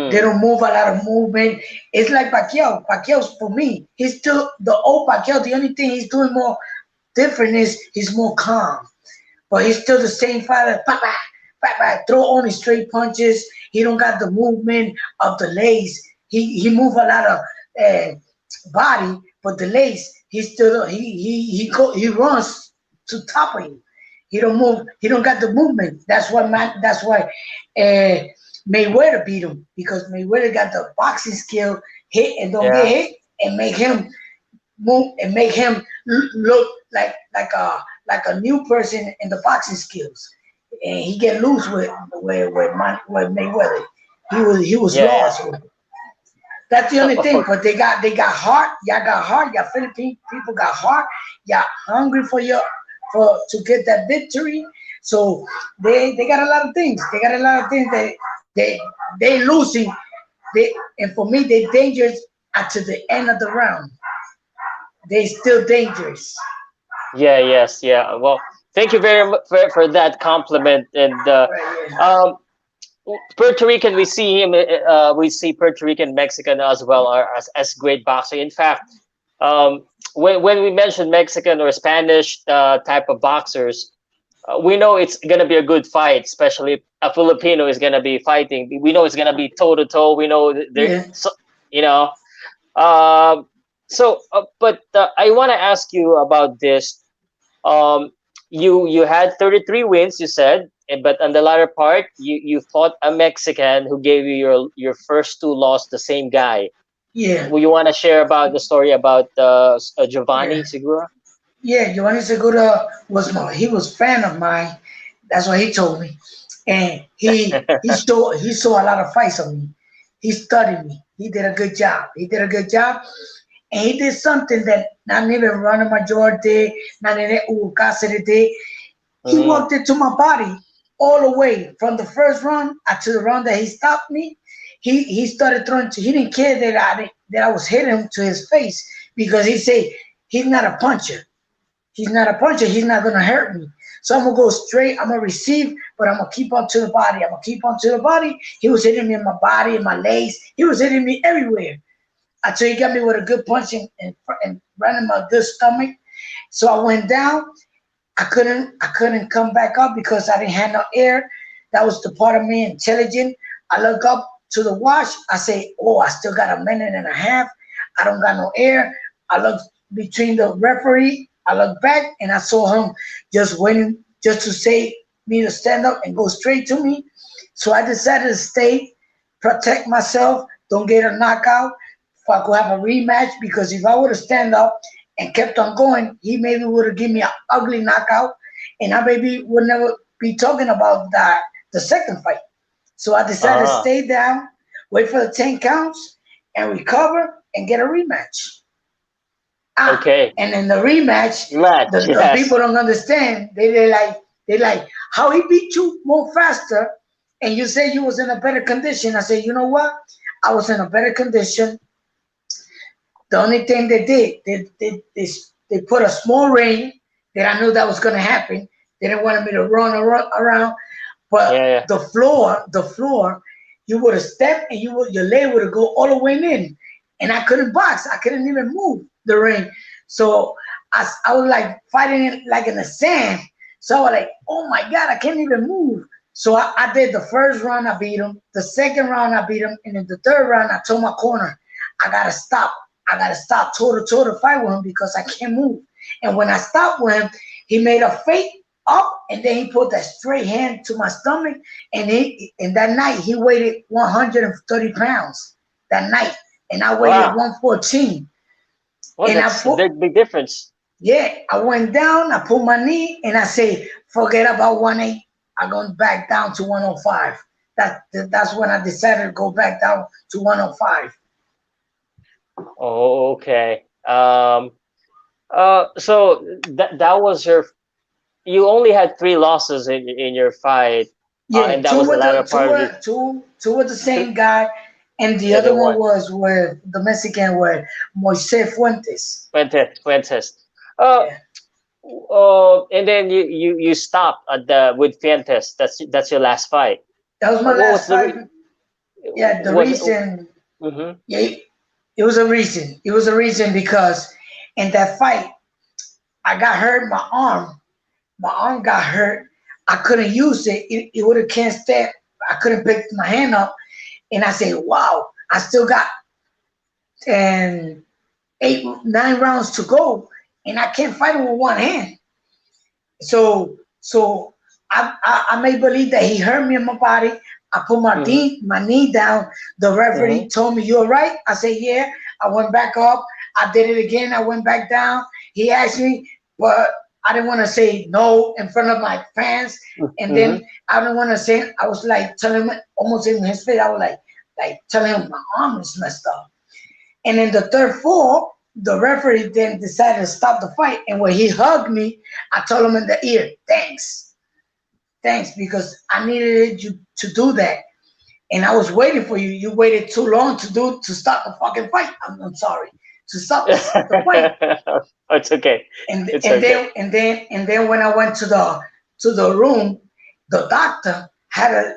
S3: They
S2: Mm,
S3: don't move a lot of movement. It's like Pacquiao. Pacquiao's for me. He's still the old Pacquiao. The only thing he's doing more different is he's more calm. But he's still the same fighter. Bah, bah, bah, bah, throw only straight punches. He don't got the movement of the legs. He move a lot of uh, body, but the legs he still he runs to top of you. He don't move. He don't got the movement. That's why uh, Mayweather beat him because Mayweather got the boxing skill, hit and don't get
S2: yeah.
S3: hit, and make him move and make him look like a new person in the boxing skills. And he get loose with Mayweather. He was
S2: Yeah, yeah.
S3: lost. That's the only thing.
S2: Oh,
S3: But they got heart. Y'all got heart. Y'all Philippine people got heart. Y'all hungry for to get that victory. So they got a lot of things. They got a lot of things that they losing. And for me they dangerous at to the end of the round. They still dangerous.
S2: yeah, yes, yeah. Well, thank you very much for that compliment. And
S3: Right, yeah.
S2: um, Puerto Rican, we see him. We see Puerto Rican, Mexican as well are as great boxer. In fact, when we mention Mexican or Spanish type of boxers, we know it's gonna be a good fight, especially if a Filipino is gonna be fighting. We know it's gonna be toe to toe. We know there,
S3: Yeah.
S2: so, you know. Um, but I want to ask you about this. Um, you had 33 wins, you said, but on the latter part, you fought a Mexican who gave you your first two loss, the same guy.
S3: Yeah.
S2: Will you want to share about the story about Giovanni
S3: Yeah.
S2: Segura?
S3: Yeah. Giovanni Segura he was fan of mine. That's what he told me. And he saw a lot of fights on me. He studied me. He did a good job. He did a good job. And he did something that not even Runner Majority, not even POWCAST did. He
S2: Mm,
S3: walked into my body all the way from the first round to the round that he stopped me. He started throwing. He didn't care that I was hitting him to his face because he said he's not a puncher. He's not a puncher. He's not gonna hurt me. So I'm gonna go straight. I'm gonna receive, but I'm gonna keep on to the body. I'm gonna keep on to the body. He was hitting me in my body, in my legs. He was hitting me everywhere until he got me with a good punch and running my good stomach. So I went down. I couldn't come back up because I didn't have no air. That was the part of me intelligent. I look up to the watch. I say, oh, I still got a minute and a half. I don't got no air. I look between the referee. I look back and I saw him just waiting just to say me to stand up and go straight to me. So I decided to stay, protect myself, don't get a knockout. If I could have a rematch, because if I would have stand up and kept on going, he maybe would have given me an ugly knockout, and I maybe would never be talking about that the second fight. So I decided to
S2: ah,
S3: stay down, wait for the 10 counts, and recover and get a rematch.
S2: okay.
S3: And in the rematch,
S2: Match,
S3: the people
S2: yes.
S3: don't understand. They like how he beat you more faster, and you say you was in a better condition. I say, you know what? I was in a better condition. The only thing they did, they put a small ring that I knew that was going to happen. They didn't want me to run around, but
S2: Yeah, yeah.
S3: the floor, you would have stepped and your leg would have go all the way in, and I couldn't box. I couldn't even move the ring. So I was like fighting it like in the sand. So I was like, oh my God, I can't even move. So I did the first round, I beat him. The second round, I beat him. And in the third round, I told my corner, I got to stop. I got to stop toe to toe to fight with him because I can't move. And when I stopped with him, he made a fake up and then he put that straight hand to my stomach. And that night, he weighed 130 pounds that night. and I weighed
S2: Wow.
S3: 114.
S2: Well,
S3: And
S2: that's a big difference.
S3: yeah, I went down, I put my knee, and I say, forget about 1-8. I'm going back down to 105. That's when I decided to go back down to 105.
S2: Oh, okay. So that was you only had 3 losses in your fight,
S3: Yeah,
S2: and that was the latter part of your
S3: two with the same guy, and the
S2: and
S3: other
S2: then
S3: one
S2: one.
S3: was with the Mexican, with Moises Fuentes.
S2: Fuentes. Uh,
S3: Yeah,
S2: and then you stopped at the with Fuentes. That's your last fight.
S3: that was my
S2: What was
S3: last
S2: the
S3: fight. Yeah, the
S2: was?
S3: reason.
S2: Mm-hmm.
S3: Yeah, it was a reason. It was a reason because in that fight, I got hurt. My arm got hurt. I couldn't use it. It would have can't step. I couldn't pick my hand up, and I said, "Wow, I still got and 8, 9 rounds to go, and I can't fight him with one hand." So I may believe that he hurt me in my body. I put
S2: Mm-hmm.
S3: my knee down. The referee
S2: Mm-hmm.
S3: told me, "You're right." I said, "Yeah." I went back up. I did it again. I went back down. He asked me, but I didn't want to say no in front of my fans. And
S2: Mm-hmm.
S3: then I didn't want to say. I was like telling him almost in his face. I was like telling him my arm is messed up. And in the third fall, the referee then decided to stop the fight. And when he hugged me, I told him in the ear, thanks, because I needed you to do that. And I was waiting for you. You waited too long to stop the fucking fight. I'm sorry. To stop the fight.
S2: It's okay.
S3: And
S2: It's
S3: and
S2: okay.
S3: then and then and then when I went to the room, the doctor had to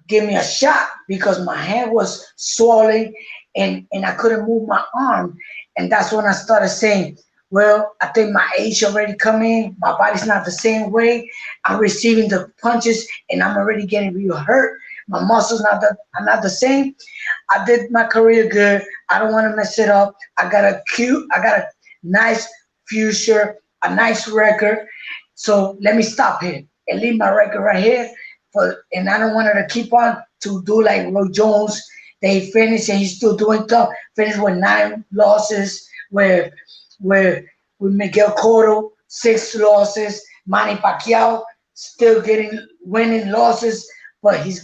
S3: give me a shot because my hand was swollen and I couldn't move my arm. And that's when I started saying, well, I think my age already come in. My body's not the same way. I'm receiving the punches and I'm already getting real hurt. My muscles are not the same. I did my career good. I don't want to mess it up. I got a nice future, a nice record. So let me stop here and leave my record right here. And I don't want her to keep on to do like Roy Jones. They finished and he's still doing stuff. Finished with 9 losses. With Miguel Cotto, 6 losses. Manny Pacquiao still winning losses, but he's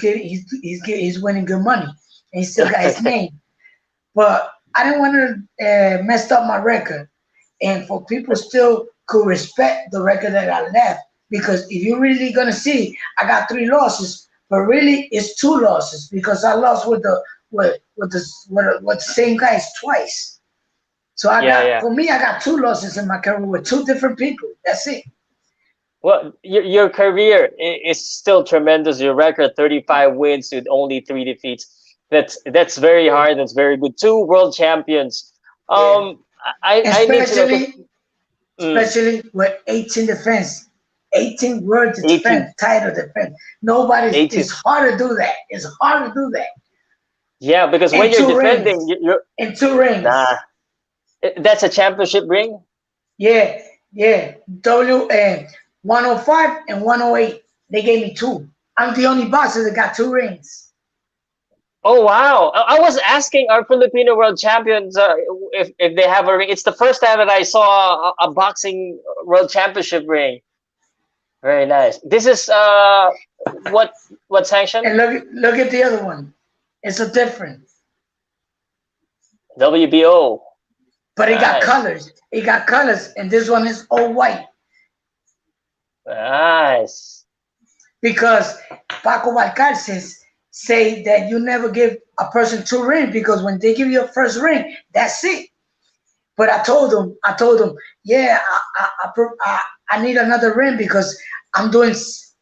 S3: winning good money. And he still got his name. But I didn't want to mess up my record. And for people still could respect the record that I left. Because if you're really gonna see, I got 3 losses, but really it's 2 losses because I lost with the same guys twice. So
S2: Yeah.
S3: for me, I got 2 losses in my career with 2 different people. That's it.
S2: Well, your career is still tremendous. Your record, 35 wins with only 3 defeats. That's very hard. That's very good. 2 world champions.
S3: Yeah.
S2: I need to know. Mm,
S3: Especially with 18 defense, 18 word
S2: 18,
S3: defense, title defense. Nobody's.
S2: 18.
S3: It's hard to do that. It's hard to do that.
S2: Yeah, because when
S3: And
S2: you're
S3: 2
S2: defending,
S3: rings. And 2
S2: nah.
S3: rings.
S2: That's a championship ring.
S3: Yeah, yeah. 105 and 108. They gave me 2. I'm the only boxer that got 2 rings.
S2: Oh wow! I was asking our Filipino world champions if they have a ring. It's the first time that I saw a boxing world championship ring. Very nice. This is what sanction?
S3: And look at the other one. It's a difference.
S2: WBO.
S3: But it got
S2: Nice,
S3: colors. It got colors, and this one is all white.
S2: nice.
S3: Because Paco Valcarces say that you never give a person 2 rings because when they give you a first ring, that's it. But I told him, yeah, I need another ring because I'm doing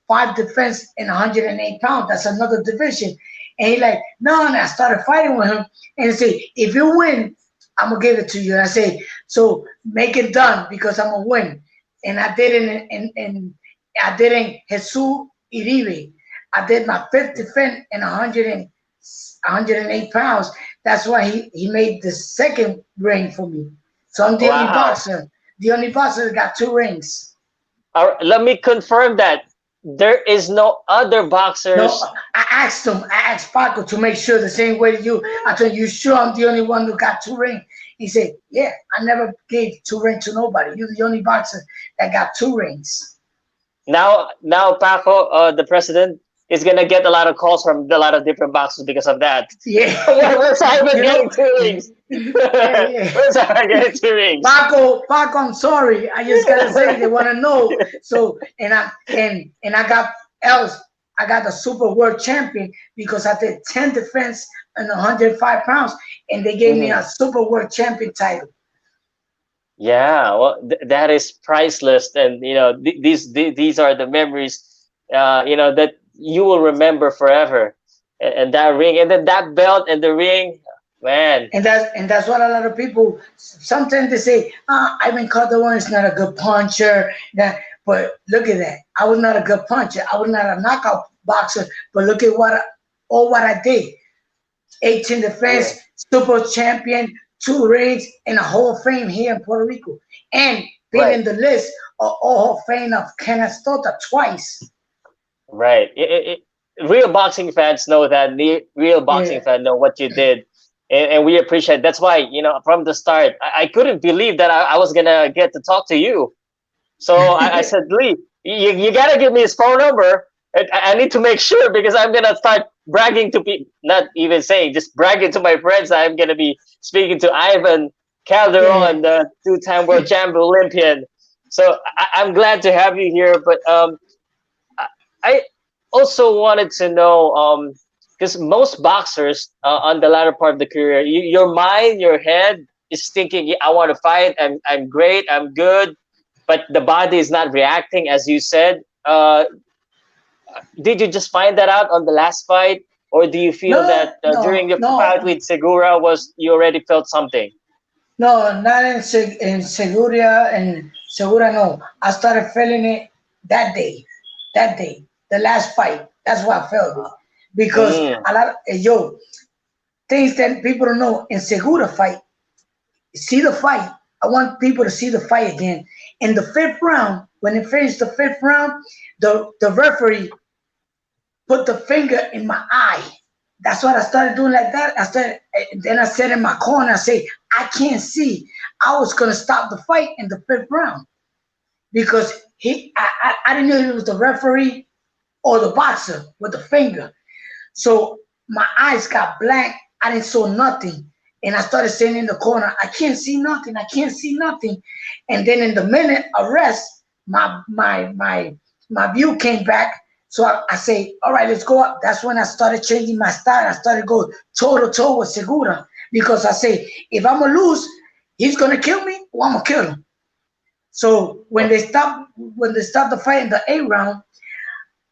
S3: 5 defense in 108 pounds. That's another division. And he like, no, and I started fighting with him. And he said, if you win, I'm gonna give it to you. And I say, so make it done because I'm gonna win. And I did it I did in Jesus Iribe. I did my 5th defense in 108 pounds. That's why he made the second ring for me. So I'm the
S2: Wow.
S3: only boxer that got 2 rings.
S2: Let me confirm that. there is no other
S3: No,
S2: boxers.
S3: I asked him. I asked Paco to make sure the same way you. I told you, sure I'm the only one who got 2 rings? He said, yeah, I never gave 2 rings to nobody. You're the only boxer that got 2 rings.
S2: Now Paco, the president, is gonna get a lot of calls from a lot of different boxers because of that.
S3: Yeah,
S2: Where's Ivan
S3: you
S2: getting
S3: know.
S2: 2 rings?
S3: Yeah, yeah.
S2: Where's Ivan getting 2 rings?
S3: Paco, I'm sorry. I just gotta say they want to know. So and I got else. I got the super world champion because I did 10 defense and 105 pounds, and they gave me
S2: Mhm.
S3: a super world champion title.
S2: Yeah, well, that is priceless, and these are the memories, that you will remember forever, and that ring, and then that belt and the ring, man.
S3: And that's what a lot of people sometimes they say. Ivan Calderon is not a good puncher. But look at that. I was not a good puncher. I was not a knockout boxer. But look at what I did. 18
S2: Yeah,
S3: defense, super champion, 2 rings, and a Hall of Fame here in Puerto Rico, and been
S2: right,
S3: in the list of Hall of Fame of Canastota twice.
S2: right. Real boxing fans know that. Real boxing
S3: Yeah,
S2: fans know what you did, and we appreciate. That's why from the start, I couldn't believe that I was gonna get to talk to you. So I said, Lee, you gotta give me his phone number. I need to make sure because I'm gonna start bragging to people, not even saying, just bragging to my friends. I'm gonna be speaking to Ivan
S3: yeah.
S2: Calderon, the two-time world champion Olympian. So I'm glad to have you here. But I I also wanted to know, because most boxers on the latter part of the career, your mind, your head is thinking, yeah, I want to fight. I'm great. I'm good, but the body is not reacting as you said. Did you just find that out on the last fight, or do you feel
S3: No,
S2: that during
S3: no,
S2: your fight
S3: no,
S2: with Segura was you already felt something?
S3: no, not in Seguria and Segura. No, I started feeling it that day, the last fight. That's why I felt it because
S2: Mm,
S3: a lot of yo things that people don't know in Segura fight. See the fight. I want people to see the fight again. In the 5th round, when it finished the 5th round, the referee put the finger in my eye. That's what I started doing like that. Then I said in my corner, I say, I can't see. I was gonna stop the fight in the 5th round because I didn't know if it was the referee or the boxer with the finger. So my eyes got blank. I didn't saw nothing. And I started saying in the corner, I can't see nothing. I can't see nothing. And then in the minute of rest, my view came back. So I say, all right, let's go up. That's when I started changing my style. I started going toe to toe with Segura because I say, if I'm gonna lose, he's gonna kill me or I'm gonna kill him. So when they stopped the fight in the 8th round,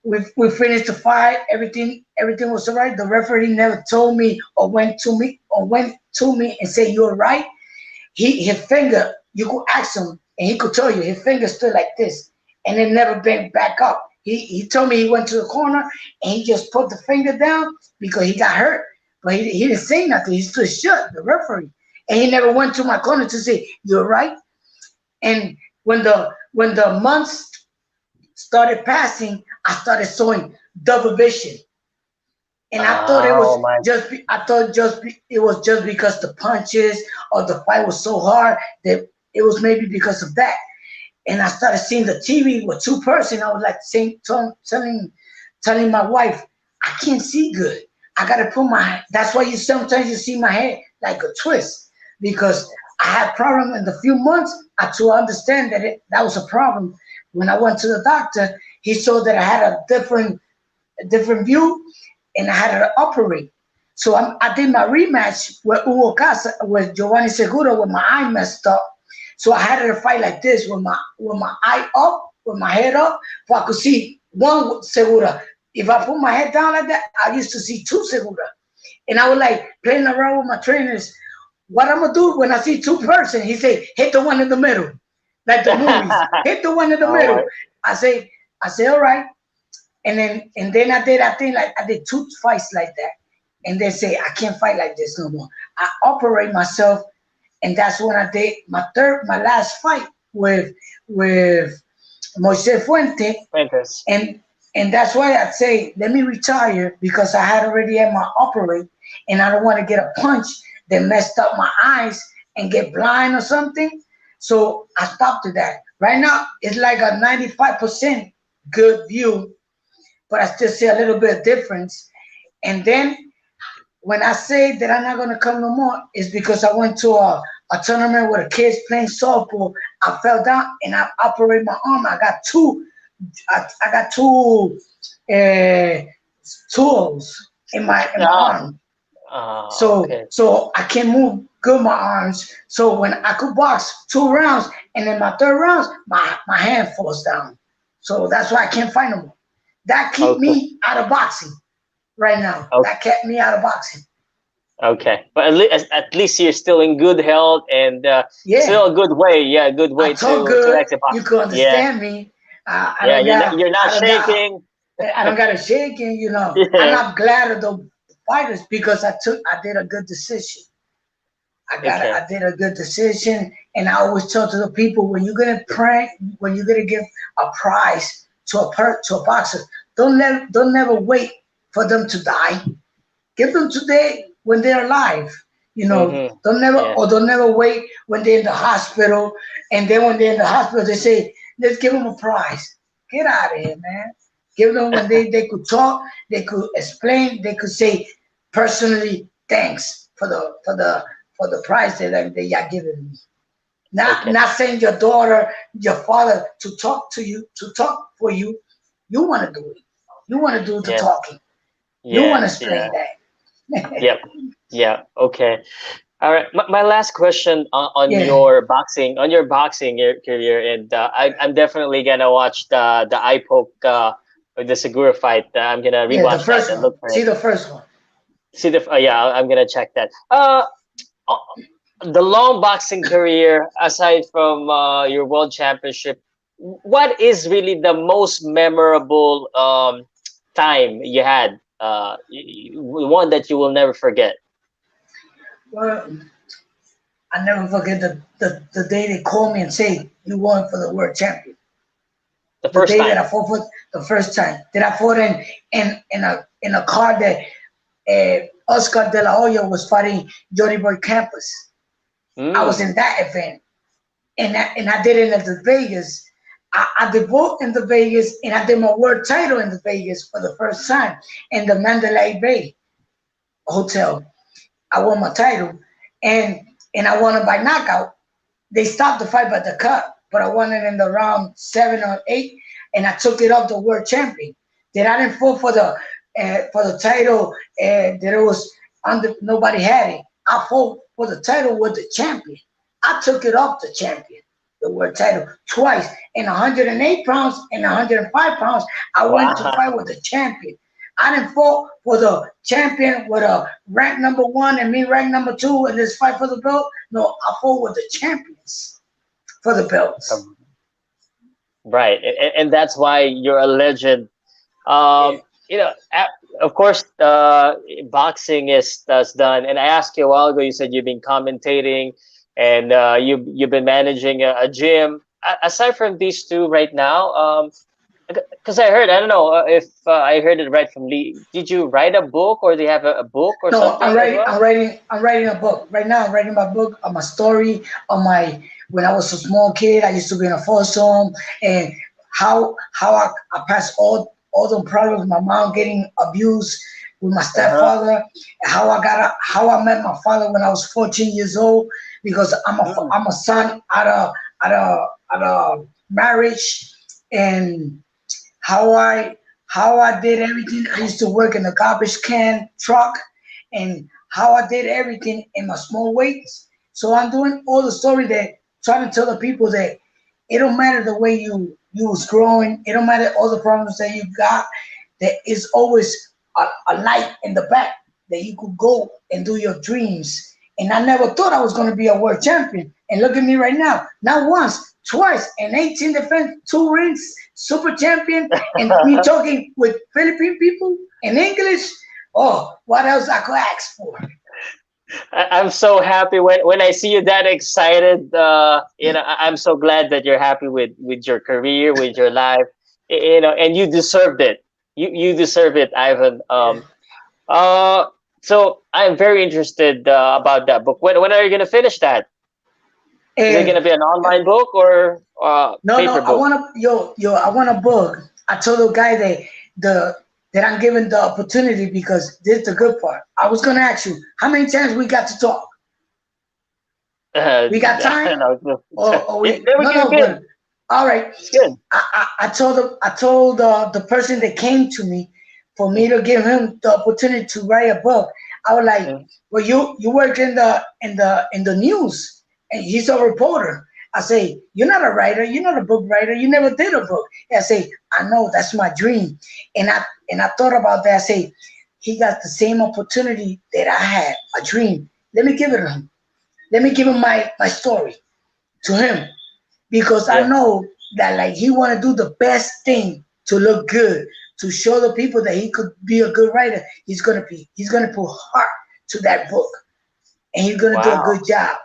S3: we finished the fight. Everything was all right. The referee never told me or went to me and said you're right. His finger, you could ask him and he could tell you his finger stood like this and it never bent back up. He told me he went to the corner and he just put the finger down because he got hurt. But he didn't say nothing. He stood shut, the referee. And he never went to my corner to say, you're right. And when the months started passing, I started showing double vision. And I thought it was
S2: oh my.
S3: it was just because the punches or the fight was so hard that it was maybe because of that. And I started seeing the TV with 2 person. I was like telling my wife, I can't see good. I gotta put my. That's why sometimes you see my head like a twist because I had problem in the few months. To understand that was a problem. When I went to the doctor, he saw that I had a different view, and I had to operate. So I did my rematch with Hugo Casa with Giovanni Segura with my eye messed up. So I had to fight like this with my eye up, with my head up, so I could see one Segura. If I put my head down like that, I used to see 2 Segura. And I was like playing around with my trainers. What I'm gonna do when I see 2 person? He say, hit the one in the middle, like the movies. Hit the one in the
S2: Oh my.
S3: middle. I say, all right. And then I did 2 fights like that. And they say I can't fight like this no more. I operate myself, and that's when I did my last fight with Moise Fuente,
S2: Fuentes.
S3: and And that's why I'd say, let me retire because I had already had my operate and I don't want to get a punch that messed up my eyes and get blind or something. So I stopped at that. Right now, it's like a 95% good view, but I still see a little bit of difference. And then when I say that I'm not going to come no more, it's because I went to a tournament with the kids playing softball. I fell down and I operated my arm. I got two tools in my arm.
S2: Okay.
S3: So I can move good my arms. So when I could box 2 rounds, and then my third rounds, my hand falls down. So that's why I can't find them. That kept me out of boxing right now. That kept me out of boxing.
S2: Okay, but at least you're still in good health and still a good way. Yeah, a good way
S3: I talk
S2: to
S3: good.
S2: exit boxing.
S3: You can understand me.
S2: Yeah, you're not shaking.
S3: I don't got a shaking. You know,
S2: Yeah.
S3: I'm not glad of the fighters because I did a good decision. I did a good decision, and I always tell to the people when you're gonna give a prize to a boxer, don't never wait for them to die. Give them today when they're alive. You know, don't never wait when they're in the hospital, and then when they're in the hospital they say, let's give them a prize. Get out of here, man. Give them when they could talk, they could explain, they could say personally thanks for the prize that they are giving me. Not saying your daughter, your father to talk to you, to talk for you. You want to do it. You want to do the talking. You want to explain that.
S2: Yep. Yeah. Okay. All right. My last question on your boxing career, and I'm definitely gonna watch the IPOC or the Segura fight. I'm gonna rewatch
S3: the first
S2: that and
S3: one.
S2: look for
S3: See
S2: it.
S3: the first one.
S2: See the I'm gonna check that. Uh, the long boxing career, aside from your world championship, what is really the most memorable time you had? One that you will never forget.
S3: Well, I never forget the day they called me and say you won for the world champion.
S2: The
S3: The
S2: first
S3: day that
S2: time.
S3: I fought for the first time. That I fought in a car that Oscar De La Hoya was fighting Johnny Boy Campos. I was in that event, and I did it at the Vegas. I did both in the Vegas, and I did my world title in the Vegas for the first time in the Mandalay Bay Hotel. I won my title, and I won it by knockout. They stopped the fight by the cut, but I won it in the round 7 or 8, and I took it up to world champion. Then I didn't fall for the title that it was under. Nobody had it. I fought for the title with the champion. I took it up to champion, the world title twice in 108 pounds and 105 pounds. I went to fight with the champion. I didn't fall for the champion with a rank number 1 and me rank number 2 in this fight for the belt. No, I fought with the champions for the belts.
S2: Right, and that's why you're a legend. You know, of course, boxing is done. And I asked you a while ago. You said you've been commentating, and you've been managing a gym. Aside from these two, right now, because I don't know if I heard it right from Lee. Did you write a book, or do you have a book or
S3: No,
S2: something?
S3: I'm writing a book right now. I'm writing my book on my story on my when I was a small kid. I used to be in a foster home, and how I passed all the problems. My mom getting abused with my stepfather. How I met my father when I was 14 years old because I'm a son out of marriage, and how I did everything. I used to work in a garbage can truck, and how I did everything in my small weights. So I'm doing all the story that trying to tell the people that it don't matter the way you was growing. It don't matter all the problems that you got. There is always a light in the back that you could go and do your dreams. And I never thought I was going to be a world champion. And look at me right now. Not once, twice, in 18 defense, 2 rings, super champion, and me talking with Philippine people in English. Oh, what else I could ask for?
S2: I'm so happy when I see you that excited. You know, I'm so glad that you're happy with your career, with your life. and you deserved it. You deserve it, Ivan. So I'm very interested about that book. When are you gonna finish that? Is it
S3: And
S2: gonna be an online book or
S3: no,
S2: paper
S3: I
S2: book?
S3: want to I want a book. I told the guy that I'm giving the opportunity because this is the good part. I was gonna ask you how many times we got to talk. We got time,
S2: No,
S3: or
S2: yeah,
S3: we
S2: we're good.
S3: but all right.
S2: It's good.
S3: I told him, I told the person that came to me for me to give him the opportunity to write a book. I was like,
S2: Mm.
S3: well, you work in the news, and he's a reporter. I say, you're not a writer, you're not a book writer, you never did a book. And I say, I know that's my dream, and I thought about that. I say, he got the same opportunity that I had, a dream. Let me give it to him. Let me give him my story to him because I
S2: Yeah.
S3: know that like he want to do the best thing to look good, to show the people that he could be a good writer. He's gonna put heart to that book, and he's gonna do a
S2: Wow.
S3: good job.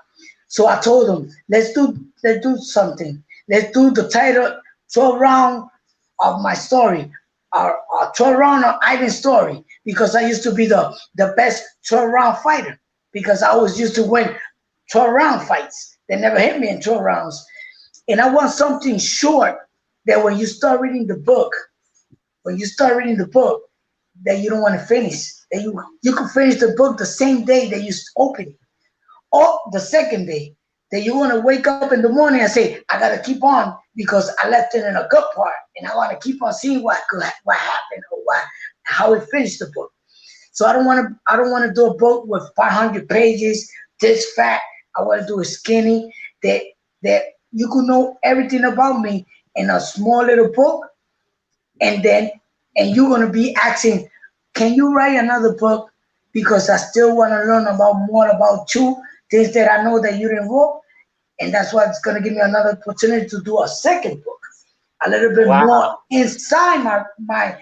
S3: So I told him, let's do something. Let's do the title 12 round of my story, or 12 round of Ivan's story, because I used to be the best 12 round fighter because I always used to win 12 round fights. They never hit me in 12 rounds. And I want something short that when you start reading the book, that you don't want to finish. That you can finish the book the same day that you open it, or the second day. That you want to wake up in the morning and say, I gotta keep on because I left it in a good part, and I want to keep on seeing what happened or how it finished the book. So I don't want to do a book with 500 pages, this fat. I want to do a skinny that you could know everything about me in a small little book, and then and you're gonna be asking, can you write another book? Because I still want to learn about more about you, things that I know that you didn't wrote, and that's why it's gonna give me another opportunity to do a second book, a little bit more
S2: Wow.
S3: inside my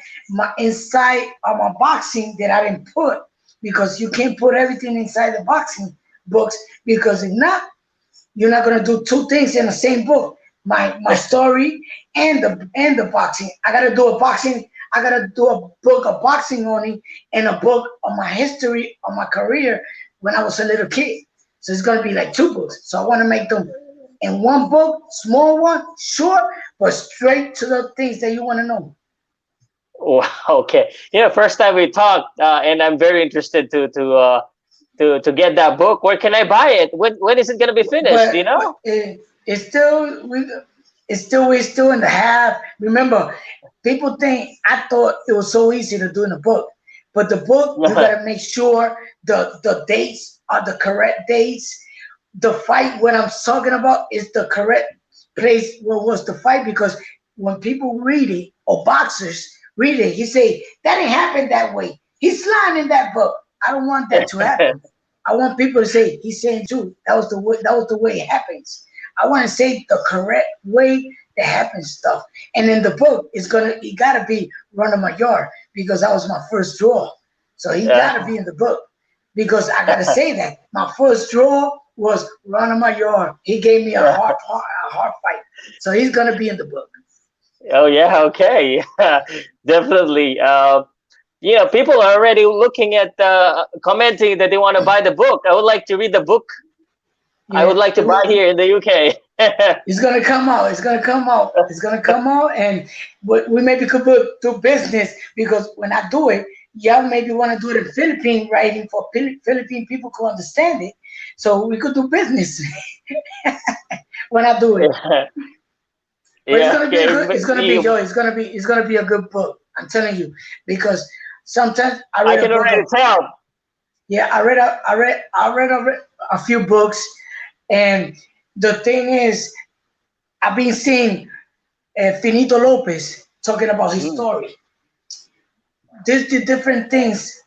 S3: inside of my boxing that I didn't put, because you can't put everything inside the boxing books, because if not, you're not gonna do two things in the same book. My story and the boxing. I gotta do a boxing. I gotta do a book of boxing only, and a book of my history of my career when I was a little kid. So it's gonna be like two books. So I want to make them in one book, small one, short, but straight to the things that you want to know.
S2: Wow. Okay. First time we talked, and I'm very interested to get that book. Where can I buy it? When is it gonna be finished? Do you
S3: But
S2: know?
S3: it's still we're still in the half. Remember, people think I thought it was so easy to do in a book, but the book you gotta make sure the dates are the correct dates. The fight what I'm talking about is the correct place where was the fight, because when people read it or boxers read it, he say that didn't happen that way. He's lying in that book. I don't want that to happen. I want people to say he's saying truth. That was the way. That was the way it happens. I want to say the correct way that happens stuff. And in the book, it gotta be running my yard because that was my first draw. So he gotta be in the book because I gotta say that my first draw was running my yard. He gave me a hard fight. So he's gonna be in the book.
S2: Oh yeah. Okay. Definitely. People are already looking at commenting that they want to buy the book. I would like to read the book. I would
S3: Yeah,
S2: like to buy here in the UK.
S3: it's gonna come out. It's gonna come out. It's gonna come out, and we maybe could do business because when I do it, y'all maybe want to do it in Philippine writing for Philippine people to understand it. So we could do business when I do it. But it's
S2: Yeah.
S3: gonna be a
S2: Okay.
S3: good. It's gonna be Joe. It's gonna be a good book. I'm telling you because sometimes I
S2: I
S3: read a
S2: can
S3: book
S2: already
S3: of
S2: tell.
S3: yeah. I read a few books, and the thing is, I've been seeing Finito Lopez talking about his
S2: Mm,
S3: story. There's the different things,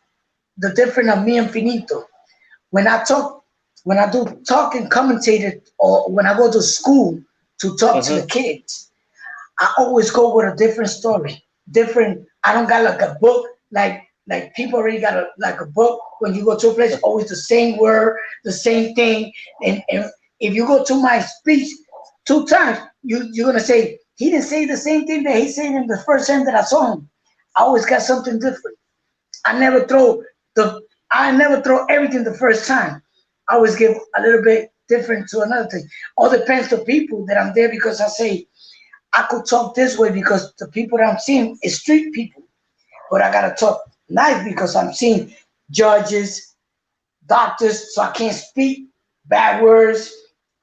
S3: the different of me and Finito. When I talk, when I do talk and commentated, or when I go to school to talk to the
S2: mm-hmm.
S3: kids, I always go with a different story. Different. I don't got like a book like people already got a book. When you go to a place, always the same word, the same thing. And if you go to my speech 2 times, you're gonna say he didn't say the same thing that he said in the first time that I saw him. I always got something different. I never throw everything the first time. I always give a little bit different to another thing. All depends on people that I'm there, because I say I could talk this way because the people that I'm seeing is street people. But I gotta talk nice because I'm seeing judges, doctors, so I can't speak bad words.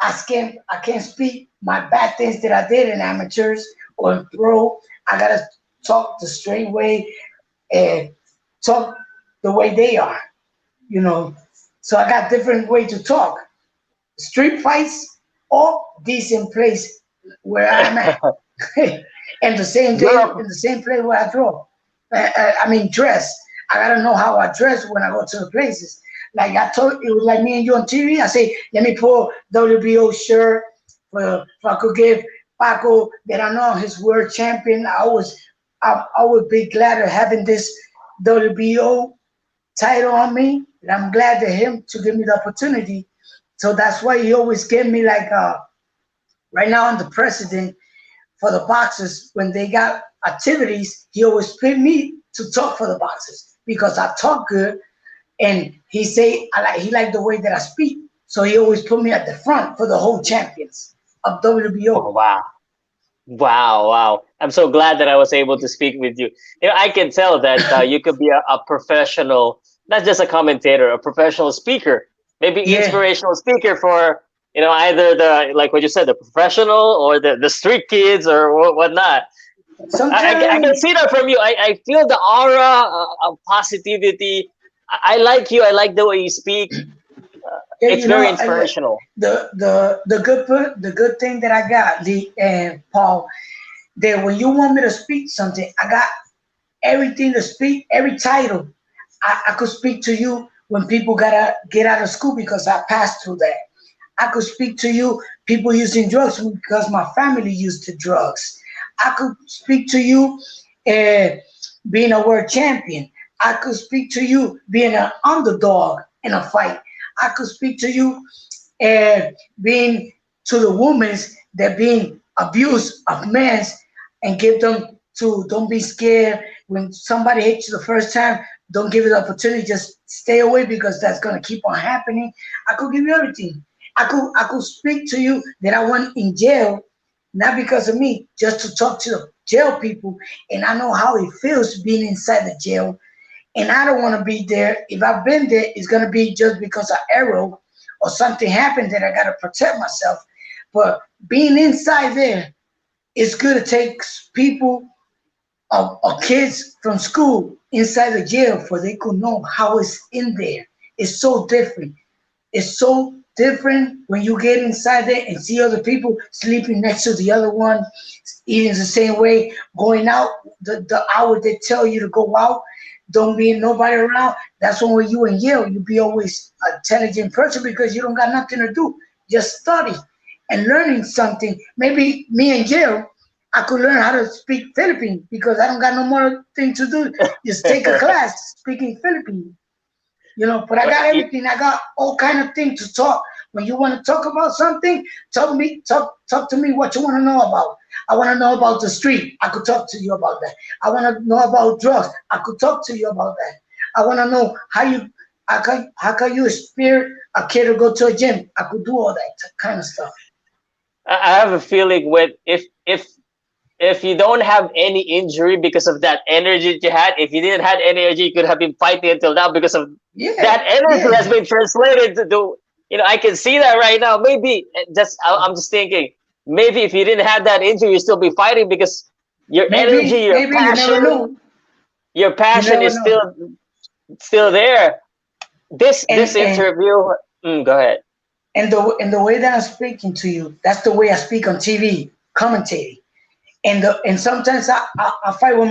S3: I can't speak my bad things that I did in amateurs or in pro. I gotta talk the straight way and talk the way they are, you know. So I got different way to talk. Street fights or decent place where I'm at. And the same day,
S2: You're
S3: in the same place where I draw. I mean, dress. I gotta know how I dress when I go to the places. Like I told, it was like me and you on TV. I say, let me pull WBO shirt for if I could give Paco that I know his world champion. I would be glad of having this WBO title on me. And I'm glad to him to give me the opportunity. So that's why he always gave me like right now I'm the president for the boxers. When they got activities, he always picked me to talk for the boxers because I talk good. And he liked the way that I speak. So he always put me at the front for the whole champions of
S2: oh,
S3: WBO.
S2: wow. Wow, wow. I'm so glad that I was able to speak with you. You know, I can tell that you could be a professional, not just a commentator, a professional speaker, maybe
S3: Yeah.
S2: inspirational speaker for, either like what you said, the professional or the street kids or whatnot. I can
S3: Sometimes,
S2: see that from you. I feel the aura of positivity. I like you. I like the way you speak.
S3: yeah,
S2: It's
S3: you
S2: very
S3: know,
S2: inspirational.
S3: the good thing that I got, Lee and Paul, that when you want me to speak something, I got everything to speak, every title. I could speak to you when people gotta get out of school because I passed through that. I could speak to you, people using drugs because my family used the drugs. I could speak to you uh, being a world champion. I could speak to you being an underdog in a fight. I could speak to you being to the women that being abused of men and give them to don't be scared when somebody hits you the first time. Don't give it the opportunity. Just stay away because that's gonna keep on happening. I could give you everything. I could speak to you that I went in jail, not because of me, just to talk to the jail people, and I know how it feels being inside the jail, and I don't want to be there. If I've been there, it's gonna be just because of arrow or something happened that I gotta protect myself. But being inside there, it's good to take people or kids from school inside the jail for they could know how it's in there. It's so different. It's so different when you get inside there and see other people sleeping next to the other one, eating the same way, going out the hour they tell you to go out, don't be nobody around. That's when you in Yale, you be always an intelligent person because you don't got nothing to do. Just study and learning something. Maybe me in Yale, I could learn how to speak Philippine because I don't got no more thing to do. Just take a class speaking Philippine. But I
S2: But
S3: got everything. I got all kind of things to talk. When you want to talk about something, talk to me what you want to know about. I want to know about the street. I could talk to you about that. I want to know about drugs. I could talk to you about that. I want to know how can you spirit a kid to go to a gym. I could do all that kind of stuff.
S2: I have a feeling with if you don't have any injury because of that energy that you had, if you didn't have any energy, you could have been fighting until now because of
S3: Yeah,
S2: that energy has
S3: yeah.
S2: been translated to do. I can see that right now. Maybe I'm just thinking, maybe if you didn't have that injury, you still be fighting because your energy,
S3: Maybe you never know.
S2: your
S3: You
S2: passion
S3: never
S2: is
S3: know.
S2: still there. This
S3: And and
S2: interview, go ahead.
S3: and the way that I'm speaking to you, that's the way I speak on TV, commentating. And sometimes I fight with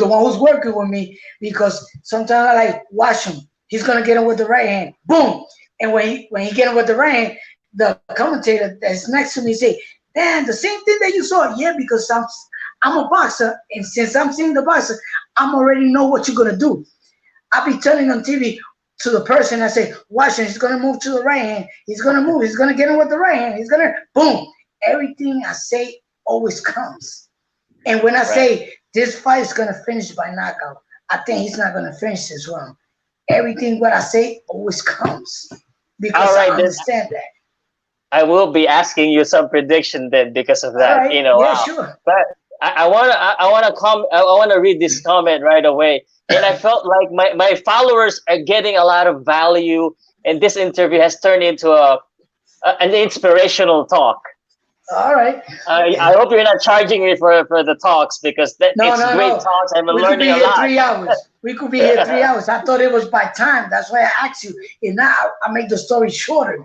S3: the one who's working with me because sometimes I like watch him. He's gonna get him with the right hand, boom. And when he get him with the right hand, the commentator that's next to me say, "Damn, the same thing that you saw." Yeah, because I'm a boxer, and since I'm seeing the boxer, I'm already know what you're gonna do. I be telling on TV to the person, I say, watch him, he's gonna move to the right hand. He's gonna move. He's gonna get him with the right hand. He's gonna boom. everything I say always comes. And when I say this fight is gonna finish by knockout, I think he's not gonna finish this round. Everything what I say always comes because I understand that.
S2: I will be asking you some prediction then because of that.
S3: Right.
S2: You know,
S3: yeah,
S2: wow.
S3: sure.
S2: But I wanna read this comment right away. And I felt like my followers are getting a lot of value, and this interview has turned into an inspirational talk.
S3: All right.
S2: I hope you're not charging me for the talks because it's great
S3: No.
S2: talks. I'm
S3: We could be
S2: learning a
S3: here
S2: lot.
S3: 3 hours. We could be here 3 hours. I thought it was by time. That's why I asked you. And now I make the story shorter.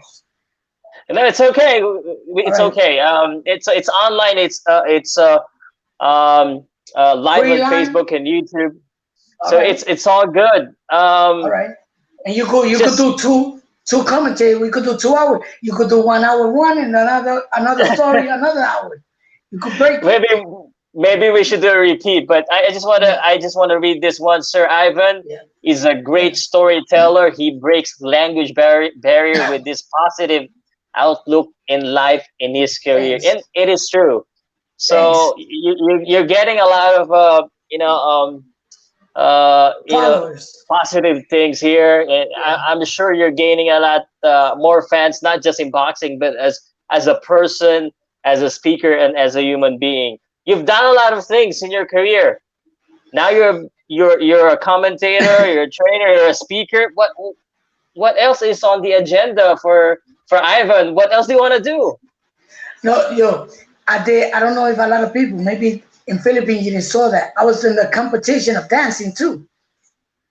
S2: No, it's okay. It's okay. It's online. It's live
S3: Free
S2: on
S3: line?
S2: Facebook and YouTube.
S3: All
S2: So
S3: right.
S2: it's all good.
S3: All right. And you could do two commentators. We could do 2 hours. You could do 1 hour one and another story another hour. You could break it.
S2: Maybe we should do a repeat. But I just wanna read this one. Sir Ivan is a great storyteller. He breaks language barrier with this positive outlook in life in his career,
S3: Thanks.
S2: and it is true. So you're getting a lot of
S3: Followers.
S2: positive things here, and I'm sure you're gaining a lot more fans, not just in boxing, but as a person, as a speaker, and as a human being. You've done a lot of things in your career. Now you're a commentator, you're a trainer, you're a speaker. What else is on the agenda for Ivan? What else do you want to do?
S3: No, I don't know if a lot of people, maybe in Philippines, you didn't saw that. I was in the competition of dancing too.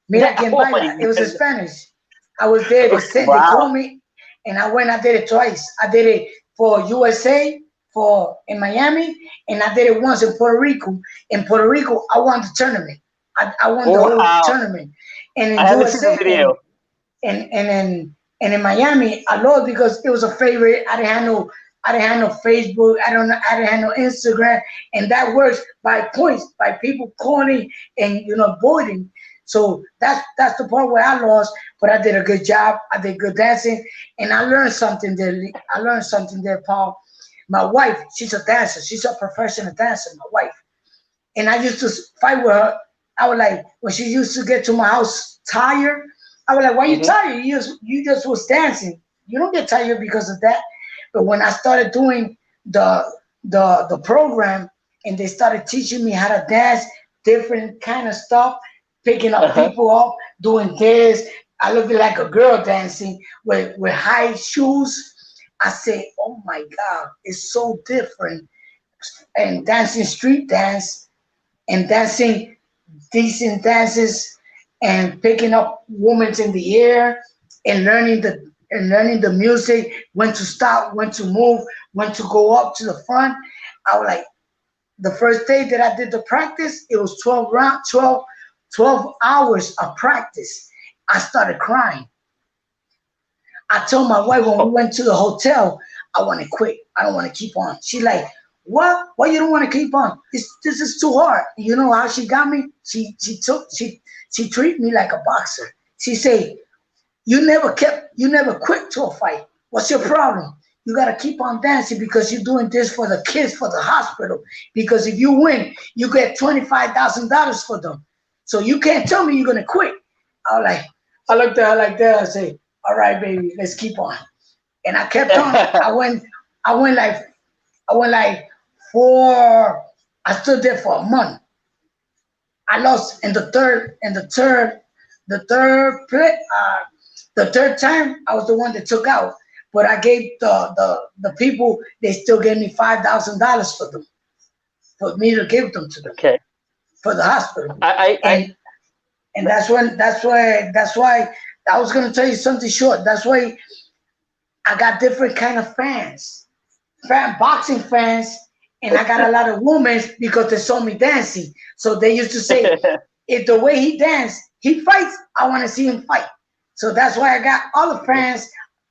S3: Mira quien baila. It was in Spanish. I was there. They called me, and I did it twice. I did it for USA, in Miami, and I did it once in Puerto Rico. In Puerto Rico, I won the tournament. I won the whole tournament. And in USA, and in Miami, I lost because it was a favorite. I didn't have no Facebook. I didn't have no Instagram, and that works by points, by people calling and voting. So that's the part where I lost, but I did a good job. I did good dancing, and I learned something there. Paul. My wife, she's a dancer. She's a professional dancer. My wife, and I used to fight with her. I was like, when she used to get to my house tired, I was like, why you tired? You just was dancing. You don't get tired because of that. But when I started doing the program and they started teaching me how to dance, different kind of stuff, picking up people up, doing this, I looked like a girl dancing with high shoes. I say, oh my God, it's so different. And dancing street dance and dancing decent dances and picking up women in the air and learning the music, when to stop, when to move, when to go up to the front. I was like, the first day that I did the practice, it was 12 hours of practice. I started crying. I told my wife when we went to the hotel, I want to quit. I don't want to keep on. She's like, what? Why you don't want to keep on? This is too hard. You know how she got me? She treated me like a boxer. She said, you never quit to a fight. What's your problem? You got to keep on dancing because you're doing this for the kids, for the hospital. Because if you win, you get $25,000 for them. So you can't tell me you're going to quit. I looked at her like that. I say, all right, baby, let's keep on. And I kept on. I went like I stood there for a month. I lost in the third time. I was the one that took out, but I gave the people. They still gave me $5,000 for them, for me to give them to them.
S2: Okay.
S3: For the hospital. And that's why I was gonna tell you something short. That's why I got different kind of fans, boxing fans. And I got a lot of women because they saw me dancing. So they used to say, if the way he dance, he fights, I want to see him fight. So that's why I got all the fans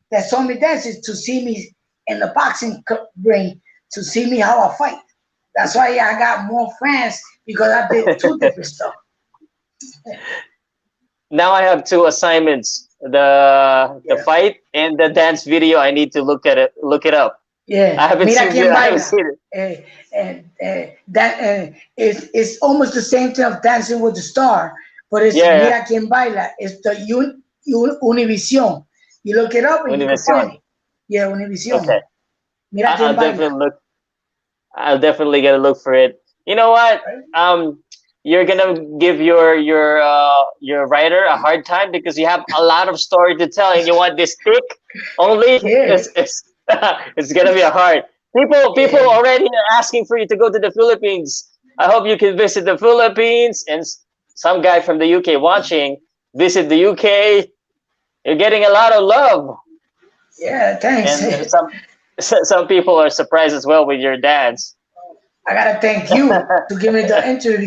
S3: that saw me dancing to see me in the boxing ring, to see me how I fight. That's why I got more fans, because I did two different stuff.
S2: Now I have two assignments: the fight and the dance video. I need to look it up.
S3: Yeah,
S2: I haven't
S3: mira
S2: seen
S3: quién
S2: it. I haven't
S3: baila.
S2: seen it.
S3: That it's almost the same thing of Dancing with the Star, but it's
S2: Yeah,
S3: Mira quién baila. It's the Univision. You look it up and you can find
S2: Univision.
S3: it. Yeah, Univision.
S2: Okay,
S3: Mira quién
S2: I'll
S3: baila.
S2: definitely look. I'll definitely get a look for it. You know what?
S3: Right?
S2: You're gonna give your writer a hard time because you have a lot of story to tell, and you want this thick only.
S3: Yeah,
S2: It's it's gonna be a hard. People
S3: yeah.
S2: already are asking for you to go to the Philippines. I hope you can visit the Philippines, and some guy from the UK watching visit the UK. You're getting a lot of love,
S3: Yeah, thanks.
S2: and some people are surprised as well with your dance.
S3: I gotta thank you to give me the interview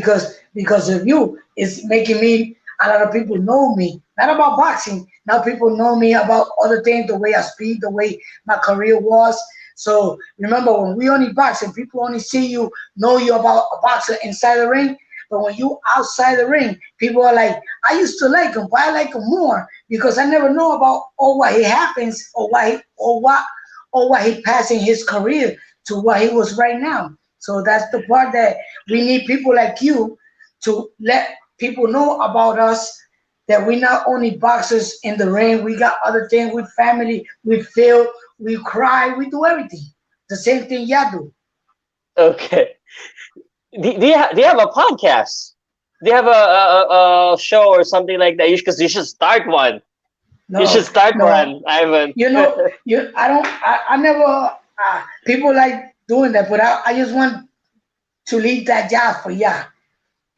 S3: because of you, it's making me a lot of people know me. Not about boxing. Now people know me about other things, the way I speak, the way my career was. So remember when we only box and people only see you, know you about a boxer inside the ring. But when you outside the ring, people are like, I used to like him, but I like him more because I never know about all what he happens or what he passing his career to what he was right now. So that's the part that we need people like you to let people know about us. That we not only boxers in the ring, we got other things. We family, we feel, we cry, we do everything. The same thing y'all do.
S2: Okay. Do you have a podcast? Do you have a show or something like that? Because you should start one. You should
S3: No,
S2: start
S3: no.
S2: one, Ivan.
S3: You know, I don't. I never. People like doing that, but I just want to leave that job for y'all.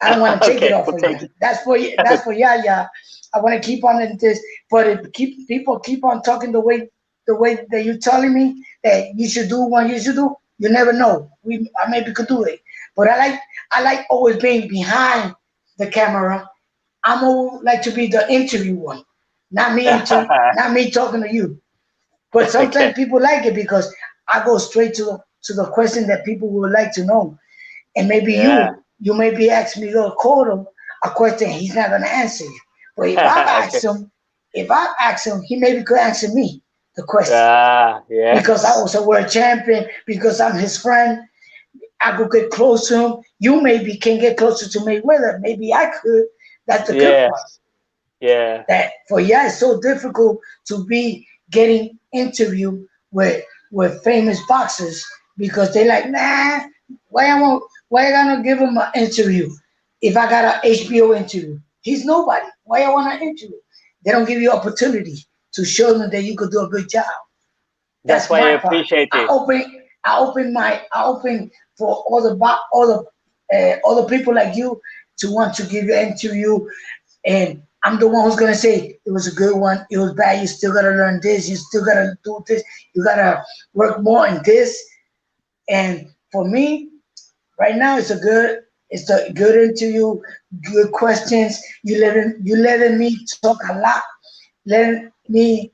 S3: I don't want to take it
S2: Okay,
S3: off
S2: we'll
S3: for
S2: take
S3: you.
S2: it.
S3: That's for you. That's for y'all, y'all. I want to keep on in this, but if people keep on talking the way that you're telling me that you should do what you should do, you never know. I maybe could do it, but I like always being behind the camera. I'm always like to be the interview one, not me talking to you. But sometimes
S2: Okay.
S3: people like it because I go straight to the question that people would like to know. And maybe
S2: Yeah.
S3: you may be asking Miguel Cotto a question he's not gonna answer you. But
S2: Okay.
S3: if I ask him, he maybe could answer me the question.
S2: Ah,
S3: Because I
S2: yes.
S3: was a world champion, because I'm his friend, I could get close to him. You maybe can get closer to Mayweather. Maybe I could. That's the good part.
S2: Yes. Yeah.
S3: That for yeah, it's so difficult to be getting interviewed with famous boxers because they like, nah, why I gonna give him an interview if I got an HBO interview? He's nobody. Why I want to interview? They don't give you opportunity to show them that you could do a good job.
S2: That's
S3: That's
S2: why I
S3: my part.
S2: appreciate
S3: I
S2: it.
S3: open I open for all the people like you to want to give you an interview, and I'm the one who's gonna say it was a good one, it was bad. You still gotta learn this. You still gotta do this. You gotta work more in this. And for me, right now, it's a good interview, good questions. You letting me talk a lot, letting me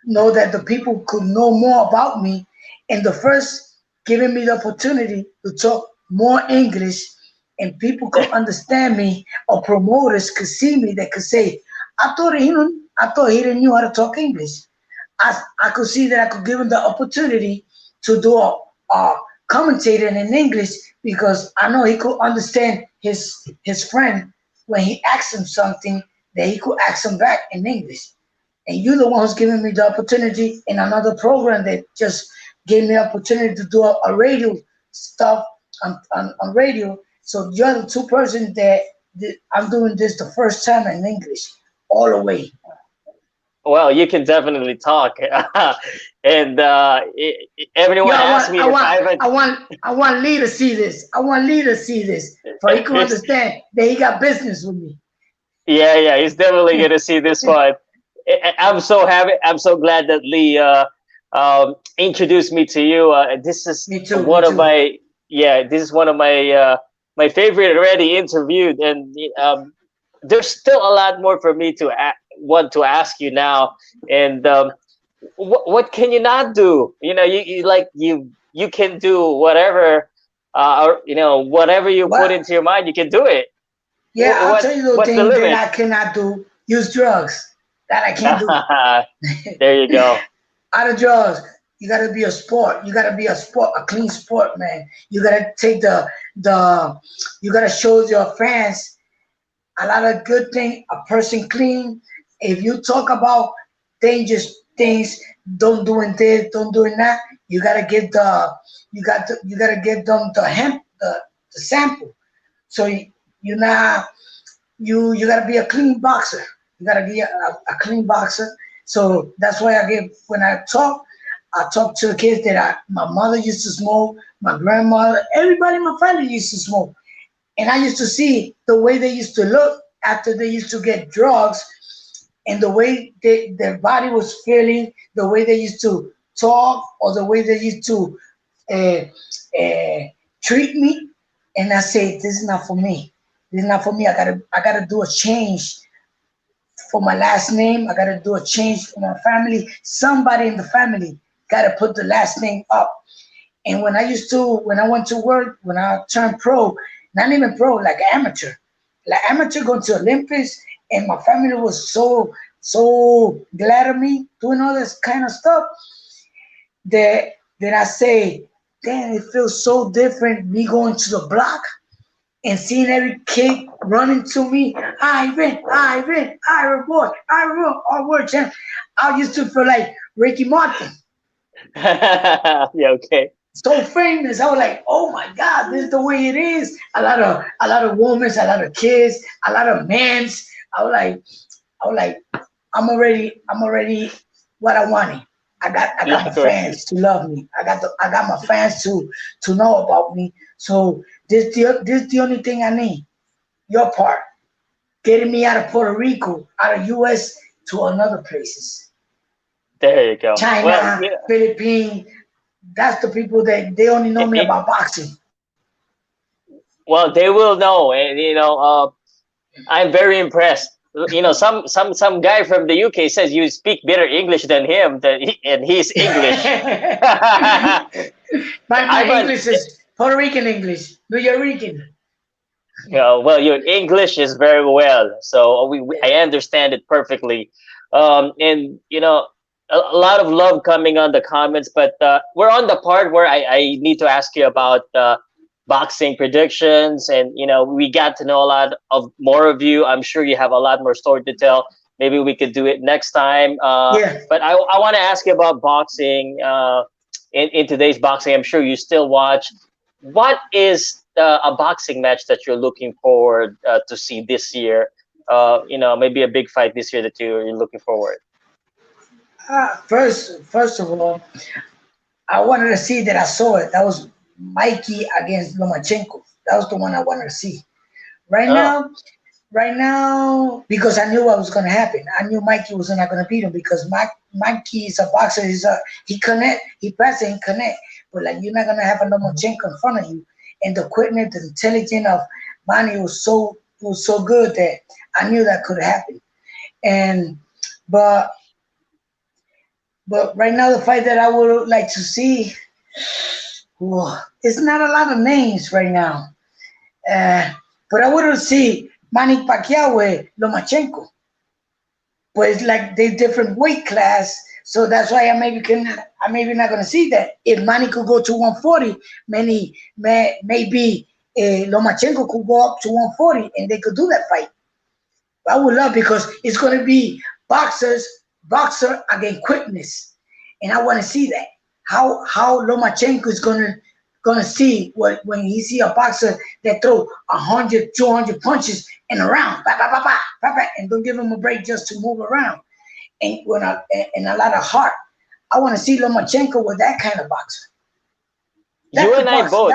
S3: know that the people could know more about me. And the first giving me the opportunity to talk more English and people could understand me or promoters could see me that could say, I thought he didn't know how to talk English. I could see that I could give him the opportunity to do a commentating in English because I know he could understand his friend when he asked him something that he could ask him back in English. And you're the one who's giving me the opportunity in another program that just gave me the opportunity to do a radio stuff on radio. So you're the two person that I'm doing this the first time in English all the way.
S2: Well, you can definitely talk. And
S3: Yo,
S2: everyone asks me if Ivan.
S3: I want Lee to see this. I want Lee to see this, for he can understand that he got business with me.
S2: Yeah, yeah, he's definitely gonna see this one. I'm so happy. I'm so glad that Lee introduced me to you. This is
S3: Me too. Me
S2: one of
S3: too.
S2: my this is one of my favorite already interviewed, and there's still a lot more for me to want to ask you now. And what can you not do? You know, you can do whatever, or whatever you put
S3: What?
S2: into your mind, you can do it.
S3: Yeah, I'll tell you the
S2: What's the
S3: thing that
S2: limit?
S3: I cannot do. Use drugs. That I can't do.
S2: There you go.
S3: Out of drugs. You gotta be a sport. You gotta be a sport, a clean sport, man. You gotta take the. You gotta show your fans a lot of good thing. A person clean. If you talk about dangerous things, don't doing this, don't doing that. You gotta get the. You gotta give them the hemp, the sample. So you not you gotta be a clean boxer. You gotta be a clean boxer. So that's why I give when I talk to the kids that my mother used to smoke, my grandmother, everybody in my family used to smoke. And I used to see the way they used to look after they used to get drugs and the way their body was feeling, the way they used to talk or the way they used to uh, uh, treat me. And I say, this is not for me. This is not for me. I gotta do a change for my last name. I gotta do a change for my family. Somebody in the family gotta put the last name up. And when I went to work, when I turned pro, not even pro, like amateur going to Olympics, and my family was so glad of me doing all this kind of stuff that I say, damn, it feels so different me going to the block and seeing every kid running to me, Ivan, boy, our world champ. I used to feel like Ricky Martin,
S2: Yeah, okay.
S3: so famous. I was like, oh my God, this is the way it is. A lot of women, a lot of kids, a lot of men's. I was like, I'm already what I wanted. I got
S2: Yeah,
S3: my
S2: correct.
S3: fans to love me. I got my fans to know about me. So this the only thing I need. Your part, getting me out of Puerto Rico, out of US to another places.
S2: There you go. Well,
S3: China,
S2: yeah,
S3: Philippine. That's the people that they only know
S2: it,
S3: me
S2: it,
S3: about boxing.
S2: well, they will know, and I'm very impressed. Some guy from the UK says you speak better English than him, and he's English.
S3: My
S2: Ivan,
S3: English is Puerto Rican English, New York Rican.
S2: well, your English is very well, so I understand it perfectly. And a lot of love coming on the comments, but we're on the part where I need to ask you about boxing predictions, and we got to know a lot of more of you. I'm sure you have a lot more story to tell. Maybe we could do it next time.
S3: Yeah.
S2: But I want to ask you about boxing. In today's boxing, I'm sure you still watch. What is a boxing match that you're looking forward to see this year? Maybe a big fight this year that you're looking forward.
S3: First of all, I wanted to see that I saw it. That was Mikey against Lomachenko. That was the one I wanted to see. Right
S2: Oh,
S3: now, right now, because I knew what was going to happen. I knew Mikey was not going to beat him because Mikey is a boxer. He connect, he pass and connect. But like you're not going to have a Lomachenko in front of you. And the quickness, the intelligence of Manny was so good that I knew that could happen. And but but right now the fight that I would like to see, it's not a lot of names right now. Uh, but I want to see Manny Pacquiao with Lomachenko. But it's like they different weight class, so that's why I maybe not gonna see that. If Manny could go to 140, maybe Lomachenko could go up to 140, and they could do that fight. I would love because it's gonna be boxer against quickness, and I want to see that how Lomachenko is gonna see what when he see a boxer that throw 100, 200 punches in a round, bah, bah, bah, bah, bah, bah, and don't give him a break just to move around, and a lot of heart. I want to see Lomachenko with that kind of boxer.
S2: you
S3: That's the
S2: and I
S3: box.
S2: both.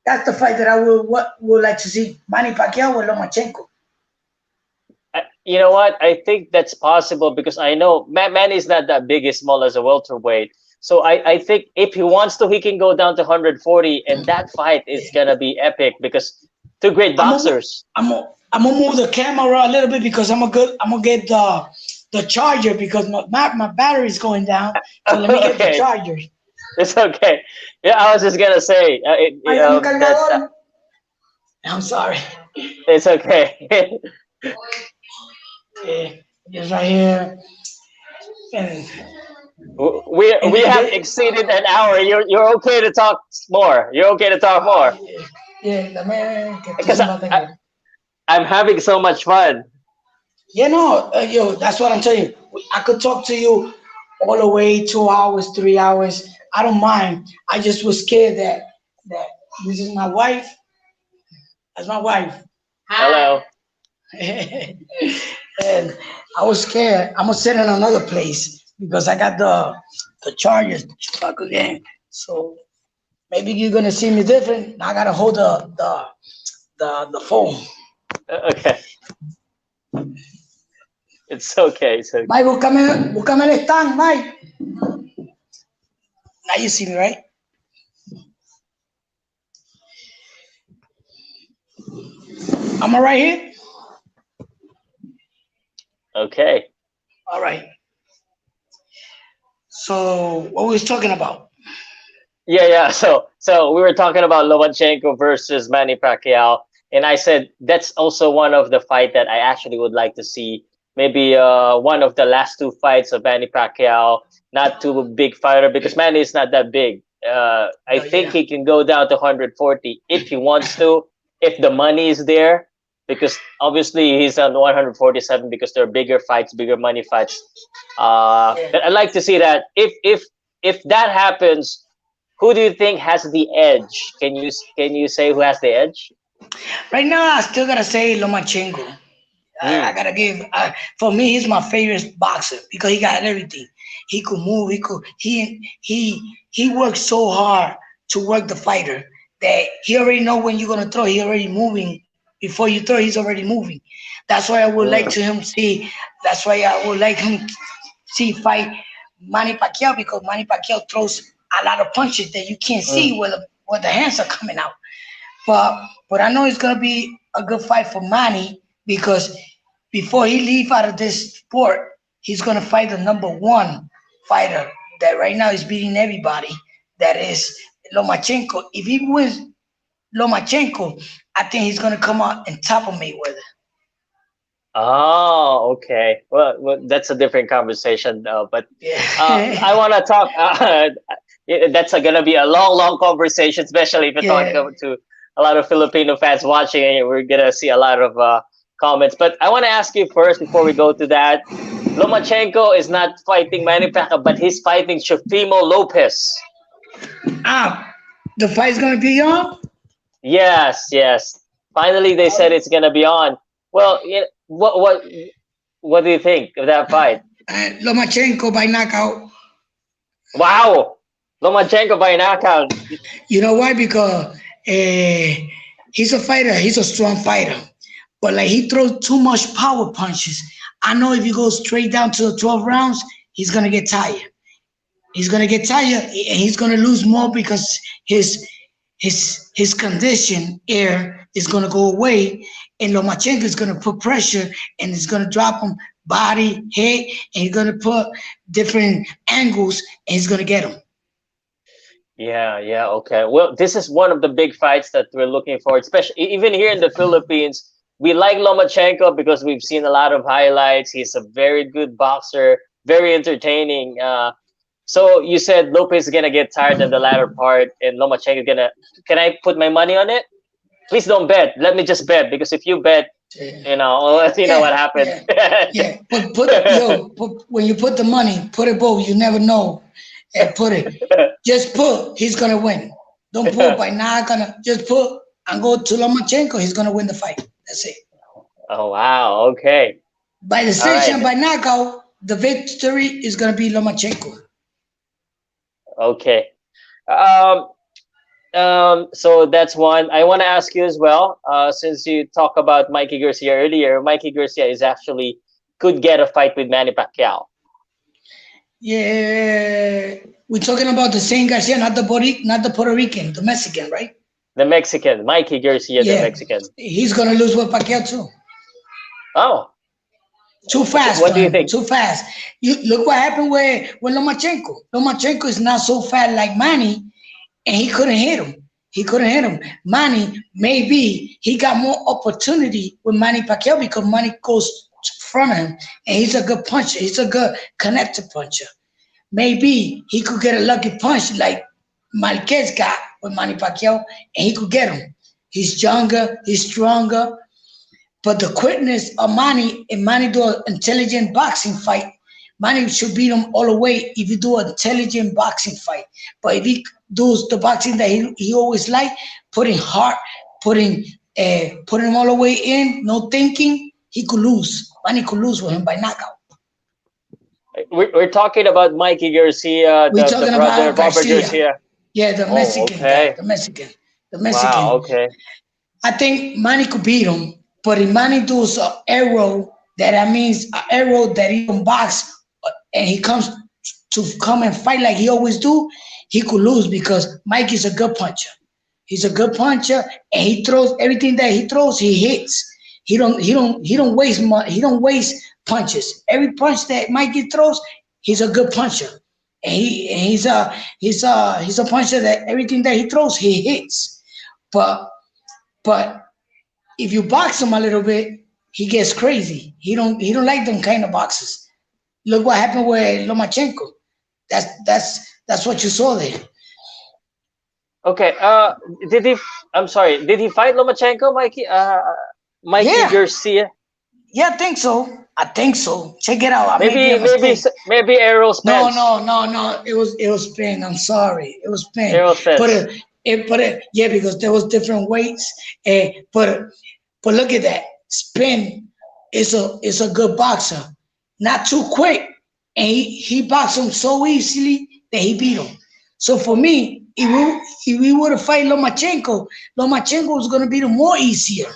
S3: That's the fight that I would like to see Manny Pacquiao with Lomachenko.
S2: You know what? I think that's possible because I know Man is not that big, is small as a welterweight. So I think if he wants to, he can go down to 140, and that fight is gonna be epic because two great
S3: I'm gonna
S2: boxers.
S3: I'm gonna move the camera a little bit because I'm gonna get the charger because my battery is going down. So let me get the
S2: Okay,
S3: charger.
S2: it's okay. Yeah, I was just gonna say
S3: Ay, dame un
S2: that
S3: cargador. I'm sorry.
S2: it's okay.
S3: Just right here. And
S2: We have exceeded an hour. You're okay to talk more. You're okay to talk more. Because I'm having so much fun.
S3: Yeah, no, yo, that's what I'm telling you. I could talk to you all the way 2 hours, 3 hours. I don't mind. I just was scared that this is my wife. That's my wife.
S2: Hello.
S3: And I was scared. I'm gonna sit in another place because I got the chargers stuck again. So maybe you're gonna see me different. I gotta hold the phone.
S2: Okay. It's okay. So
S3: Mike, búscame el stand, Mike. Now you see me, right? Am I right here?
S2: okay.
S3: All right. So what we was talking about?
S2: Yeah. So we were talking about Lomachenko versus Manny Pacquiao, and I said that's also one of the fight that I actually would like to see. Maybe one of the last two fights of Manny Pacquiao. Not too big fighter because Manny is not that big. I think he can go down to 140 if he wants to, if the money is there. Because obviously he's on 147 because they're bigger fights, bigger money fights. But I'd like to see that. If that happens, who do you think has the edge? Can you say who has the edge?
S3: Right now, I still gotta say Lomachenko. I gotta give. For me, he's my favorite boxer because he got everything. He could move. He works so hard to work the fighter that he already know when you're gonna throw. He already moving before you throw. He's already moving. That's why I would like to him see. That's why I would like him see fight Manny Pacquiao because Manny Pacquiao throws a lot of punches that you can't see where the hands are coming out. But I know it's gonna be a good fight for Manny because before he leave out of this sport, he's gonna fight the #1 fighter that right now is beating everybody. That is Lomachenko. If he wins Lomachenko, I think he's gonna come out and top of Mayweather.
S2: Oh, okay. Well, that's a different conversation, but I want to talk. That's going to be a long conversation, especially if you're talking to a lot of Filipino fans watching, and we're going to see a lot of comments. But I want to ask you first, before we go to that, Lomachenko is not fighting Manny Pacquiao, but he's fighting Teofimo Lopez.
S3: The fight's going to be on?
S2: Yes. Finally, they said it's going to be on. Well, what do you think of that fight?
S3: Lomachenko by knockout.
S2: Wow, Lomachenko by knockout.
S3: You know why? Because he's a fighter. He's a strong fighter, but like he throws too much power punches. I know if you go straight down to the 12 rounds, he's gonna get tired. He's gonna get tired, and he's gonna lose more because his condition air is gonna go away. And Lomachenko is going to put pressure and it's going to drop him body, head, and he's going to put different angles and he's going to get him.
S2: Yeah, okay. Well, this is one of the big fights that we're looking for, especially even here in the Philippines. We like Lomachenko because we've seen a lot of highlights. He's a very good boxer, very entertaining. So you said Lopez is going to get tired in the latter part and Lomachenko is going to... Can I put my money on it? Please don't bet. Let me just bet because if you bet, you know what happened.
S3: Yeah. When you put the money, put it both. You never know. And put it. Just put. He's gonna win. Don't put by not gonna. Just put and go to Lomachenko. He's gonna win the fight. That's it.
S2: Oh wow. Okay.
S3: By decision, by knockout, the victory is gonna be Lomachenko.
S2: Okay. So that's one. I want to ask you as well, since you talk about Mikey Garcia earlier, Mikey Garcia is actually could get a fight with Manny Pacquiao.
S3: Yeah, we're talking about the same Garcia, not the Puerto Rican, the Mexican, right?
S2: The Mexican, Mikey Garcia, the Mexican.
S3: He's gonna lose with Pacquiao too.
S2: Oh.
S3: Too fast.
S2: What do you think?
S3: Too fast. You look what happened with Lomachenko. Lomachenko is not so fat like Manny. And he couldn't hit him. Manny, maybe he got more opportunity with Manny Pacquiao because Manny goes in front of him, and he's a good puncher. He's a good connector puncher. maybe he could get a lucky punch like Marquez got with Manny Pacquiao, and he could get him. He's younger, he's stronger, but the quickness of Manny, if Manny do an intelligent boxing fight, Manny should beat him all the way if you do an intelligent boxing fight. But if he does the boxing that he always liked, putting heart, putting him all the way in, no thinking, he could lose. Manny could lose with him by knockout.
S2: We're talking about Mikey Garcia,
S3: We're talking
S2: the brother
S3: about
S2: Robert Garcia.
S3: Yeah, the Mexican guy, the Mexican.
S2: Wow, okay.
S3: I think Manny could beat him, but if Manny does an arrow, that means an arrow that he can box, and he comes to come and fight like he always do, he could lose because Mike is a good puncher. He's a good puncher, and he throws everything that he throws. He hits. He don't waste punches. Every punch that Mikey throws, he's a good puncher, and he's a puncher that everything that he throws he hits. But if you box him a little bit, he gets crazy. He don't like them kind of boxes. Look what happened with Lomachenko. That's what you saw there.
S2: Okay. Did he fight Lomachenko, Mikey? Mikey Garcia?
S3: Yeah, I think so. Check it out.
S2: Maybe Errol Spence.
S3: No. It was Spence. I'm sorry. It was Spence.
S2: Errol Spence.
S3: Yeah, because there was different weights. But look at that. Spence is a good boxer. Not too quick. And he boxed him so easily that he beat him. So for me, if we were to fight Lomachenko was going to beat him more easier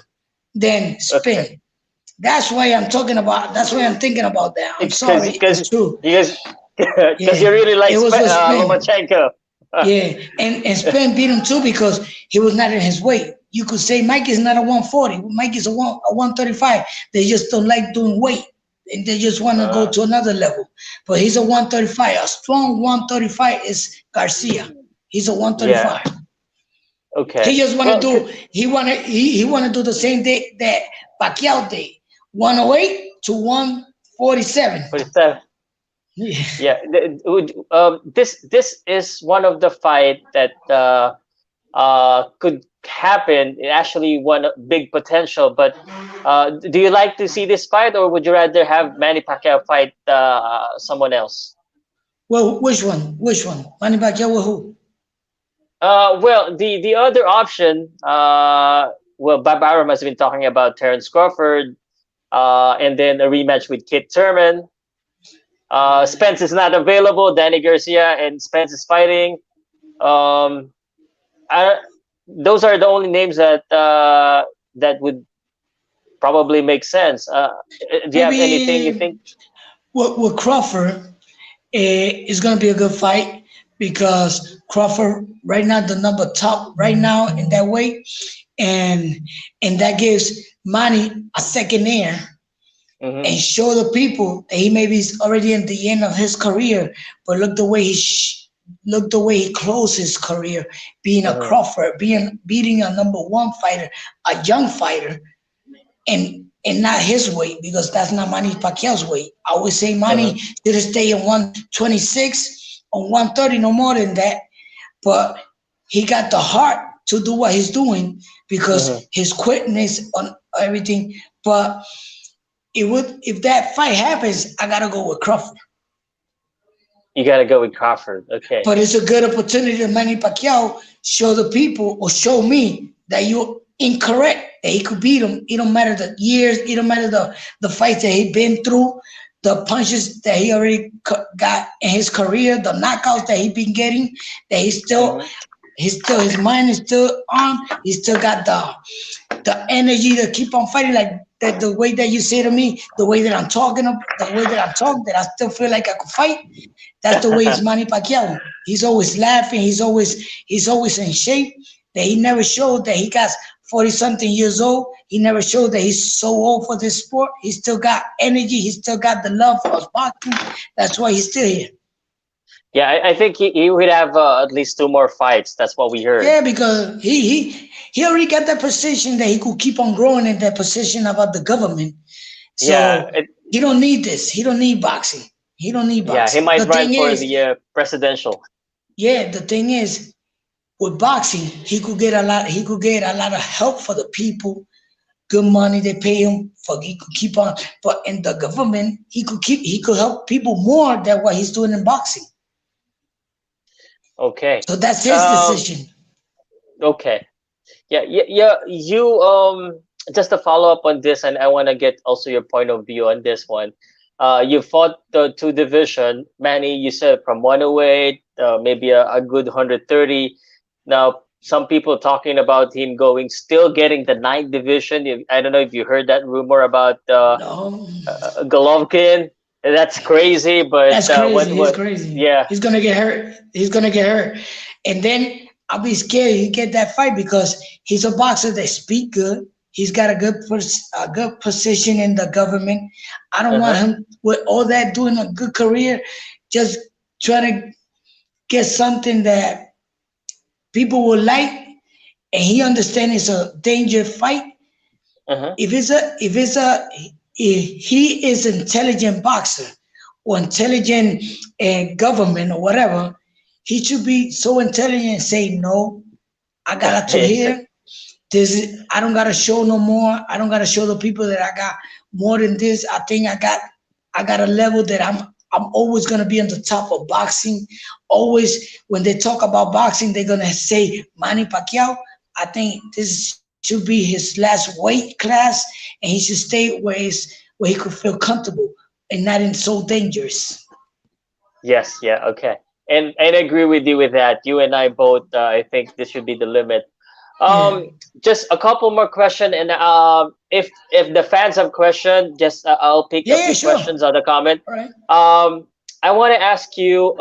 S3: than Spence. Okay. That's why I'm thinking about that. I'm sorry. It's true.
S2: Because you really like Lomachenko.
S3: Yeah, and Spence beat him too because he was not in his weight. You could say Mike is not a 140. Mike is a 135. They just don't like doing weight, and they just want to go to another level. But he's a 135. A strong 135 is Garcia. He's a 135. Yeah.
S2: Okay.
S3: He just want to do. He want to do the same day that Pacquiao did. 108 to 147.
S2: 47. Yeah. This is one of the fight that could happen. It actually one big potential. But do you like to see this fight, or would you rather have Manny Pacquiao fight someone else?
S3: Well, which one? Manny Pacquiao with who?
S2: Well, the other option. Bob Arum has been talking about Terence Crawford. And then a rematch with Kit Thurman. Spence is not available. Danny Garcia and Spence is fighting. Those are the only names that would probably make sense. Do you have anything you think?
S3: With Crawford, it's going to be a good fight because Crawford right now the number top right now in that weight, and that gives Manny a second air, and show the people that he maybe is already in the end of his career. But look the way he closed his career, being a Crawford, beating a number one fighter, a young fighter, and not his weight, because that's not Manny Pacquiao's weight. I always say Manny should stay at 126 or 130, no more than that. But he got the heart to do what he's doing because his quickness on everything. But if that fight happens, I gotta go with Crawford.
S2: You gotta go with Crawford, okay.
S3: But it's a good opportunity to Manny Pacquiao show the people or show me that you're incorrect, that he could beat him. It don't matter the years, it don't matter the fights that he's been through, the punches that he already got in his career, the knockouts that he's been getting, that he's still his mind is still on. He still got the energy to keep on fighting, like that. The way that you say to me, the way that I'm talking, that I still feel like I could fight. That's the way it's Manny Pacquiao. He's always laughing. He's always in shape. That he never showed that he got 40-something years old. He never showed that he's so old for this sport. He still got energy. He still got the love for boxing. That's why he's still here.
S2: Yeah, I think he would have at least 2 more fights. That's what we heard.
S3: Yeah, because he already got that position that he could keep on growing in that position about the government. So he don't need this. He don't need boxing. He don't need
S2: Yeah, he
S3: boxing.
S2: might
S3: The
S2: run
S3: thing
S2: for
S3: is,
S2: the presidential.
S3: yeah, the thing is, with boxing, he could get a lot. He could get a lot of help for the people. Good money they pay him for. He could keep on. But in the government, he could keep. He could help people more than what he's doing in boxing.
S2: Okay.
S3: So that's his
S2: Um.
S3: decision.
S2: Okay. Yeah. Yeah. Yeah. You just to follow up on this, and I want to get also your point of view on this one. You fought the two division. Manny, you said from 108, maybe a good 130. Now, some people talking about him going, still getting the ninth division. I don't know if you heard that rumor about
S3: No,
S2: Golovkin. That's crazy, but
S3: that's crazy. He's
S2: what?
S3: crazy.
S2: Yeah.
S3: He's gonna get hurt. He's gonna get hurt, and then I'll be scared he get that fight because he's a boxer that speak good. He's got a good position in the government. I don't want
S2: Uh-huh.
S3: him with all that doing a good career, just trying to get something that people will like, and he understands it's a dangerous fight.
S2: Uh-huh.
S3: If he is intelligent boxer or intelligent government or whatever, he should be so intelligent and say no. I got to here. I don't gotta show no more. I don't gotta show the people that I got more than this. I think I got a level that I'm always gonna be on the top of boxing. Always when they talk about boxing, they're gonna say Manny Pacquiao. I think this should be his last weight class, and he should stay where he could feel comfortable and not in so dangerous.
S2: Yes, yeah, okay. And I agree with you with that. You and I both, I think this should be the limit.
S3: Yeah,
S2: Just a couple more question, and if the fans have question, just I'll pick a
S3: yeah, yeah,
S2: few
S3: sure.
S2: questions on the comment.
S3: All right.
S2: I want to ask you,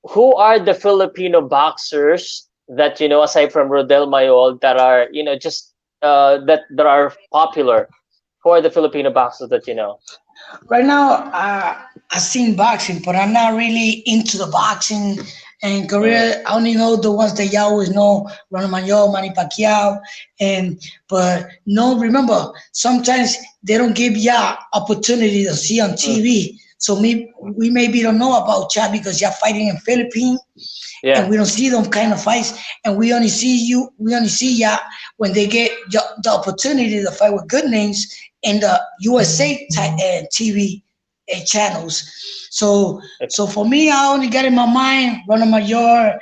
S2: who are the Filipino boxers that you know aside from Rodel Mayol that are just that are popular? Who are the Filipino boxers that you know?
S3: Right now, I've seen boxing, but I'm not really into the boxing and
S2: Mm,
S3: career. I only know the ones that y'all always know, Ronald Mayol, Manny Pacquiao, and but no, remember, sometimes they don't give y'all opportunity to see on
S2: mm,
S3: TV. So we maybe don't know about y'all because y'all fighting in Philippines and
S2: yeah.
S3: we don't see them kind of fights, and we only see ya when they get the opportunity to fight with good names in the USA TV channels. So for me, I only got in my mind Ronald Mayor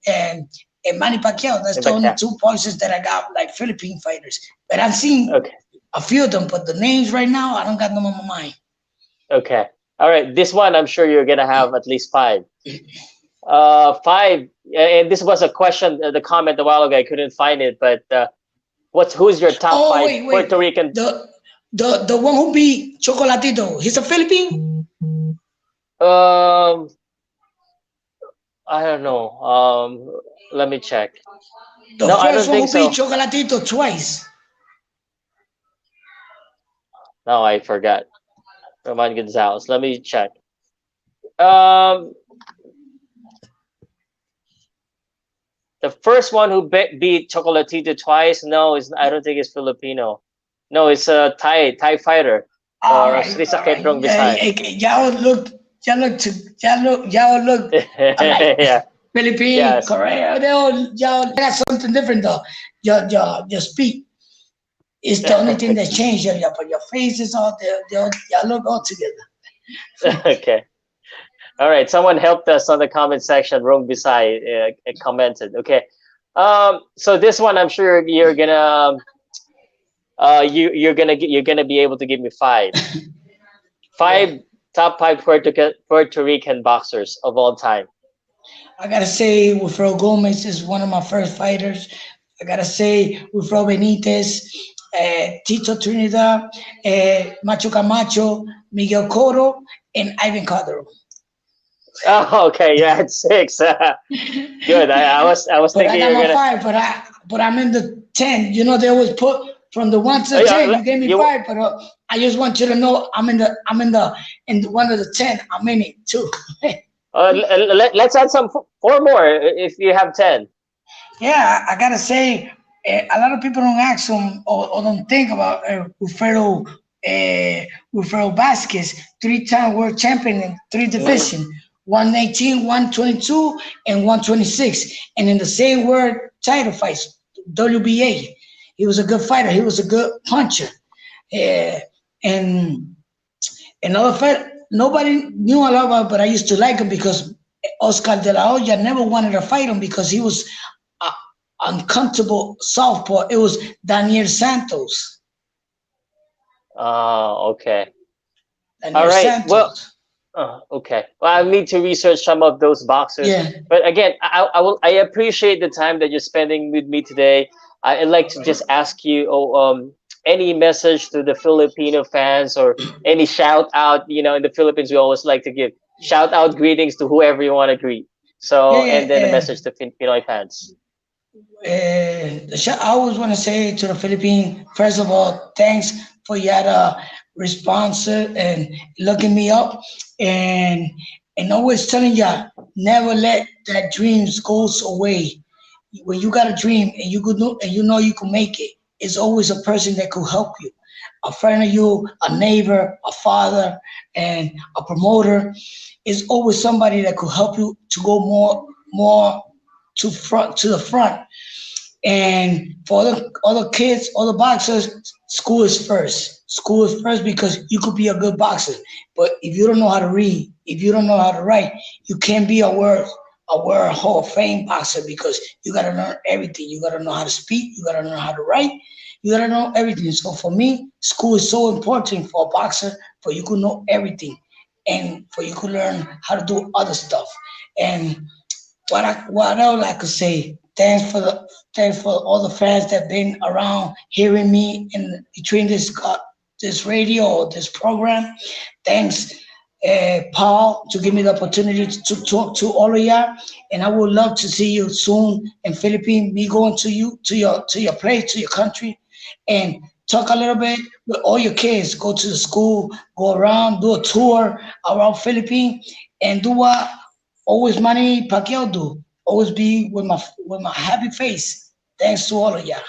S3: and Manny Pacquiao. That's
S2: In
S3: the
S2: the
S3: only
S2: cat.
S3: two boxers that I got like Philippine fighters. But I've seen
S2: Okay.
S3: a few of them, but the names right now I don't got them on my mind.
S2: Okay. All right. This one, I'm sure you're gonna have at least five. Five. And this was a question, the comment a while ago. I couldn't find it, but who's your top
S3: Oh
S2: five
S3: wait,
S2: Puerto Rican?
S3: the one who beat Chocolatito. He's a Philippine.
S2: Um, I don't know. Let me check.
S3: The
S2: No, I
S3: first
S2: don't
S3: one
S2: think
S3: who beat
S2: so.
S3: Chocolatito twice.
S2: No, I forgot. Roman Gonzalez. Let me check. Um, the first one who beat Chocolatito twice. No, I don't think it's Filipino. No, it's a Thai fighter. Sri
S3: All right.
S2: Saketrong Visay.
S3: Y'all look alike.
S2: Yeah.
S3: Philippine,
S2: Yes.
S3: Korea, y'all got something different though. Your speak is the only thing that changed. Your faces all there. Y'all look all together.
S2: Okay. All right. Someone helped us on the comment section. Rong Bisay commented. Okay. So this one, I'm sure you're gonna you're gonna be able to give me five.
S3: Yeah.
S2: Five top five Puerto Rican boxers of all time.
S3: I gotta say, Wilfredo Gomez is one of my first fighters. I gotta say, Wilfredo Benitez, Tito Trinidad, Macho Camacho, Miguel Cotto, and Ivan Calderon.
S2: Oh, okay. You had six. Good. I was
S3: But I
S2: thinking
S3: got
S2: you're
S3: my
S2: gonna.
S3: five, but I'm in the 10. You know, they always put from the 1 to
S2: Oh,
S3: the
S2: yeah.
S3: 10. You gave me
S2: You.
S3: five, but I just want you to know in one of the 10. I'm in it too.
S2: Let's add some four more if you have 10.
S3: Yeah, I gotta say, a lot of people don't ask them or don't think about Wilfredo Rafael Vasquez, 3-time world champion in 3 divisions, 119, 122, and 126. And in the same world title fights, WBA. He was a good fighter. He was a good puncher. And another fight, nobody knew a lot about, but I used to like him because Oscar De La Hoya never wanted to fight him because he was uncomfortable southpaw. It was Daniel Santos.
S2: Okay.
S3: Daniel
S2: All right.
S3: Santos.
S2: Well, okay. Well, I need to research some of those boxers.
S3: Yeah.
S2: But again, I appreciate the time that you're spending with me today. I'd like to just ask you, any message to the Filipino fans or any shout out. You know, in the Philippines, we always like to give shout out greetings to whoever you want to greet. So, and then a message to Pinoy fans.
S3: I always want to say to the Philippines, first of all, thanks for your response and looking me up and always telling you never let that dreams goes away. When you got a dream and you could know and you know you can make it, it's always a person that could help you, a friend of you, a neighbor, a father, and a promoter. Is always somebody that could help you to go more to the front. And for other kids, other boxers, school is first. School is first because you could be a good boxer, but if you don't know how to read, if you don't know how to write, you can't be a world Hall of Fame boxer because you gotta learn everything. You gotta know how to speak. You gotta know how to write. You gotta know everything. So for me, school is so important for a boxer, for you could know everything, and for you could learn how to do other stuff. And what I would like to say, thanks for all the fans that been around hearing me in between this radio or this program. Thanks, Paul, to give me the opportunity to talk to all of y'all. And I would love to see you soon in Philippines. Me going to your place, to your country, and talk a little bit with all your kids. Go to the school, go around, do a tour around Philippines, and do what always Manny Pacquiao do. Always be with my happy face. Thanks to all of y'all.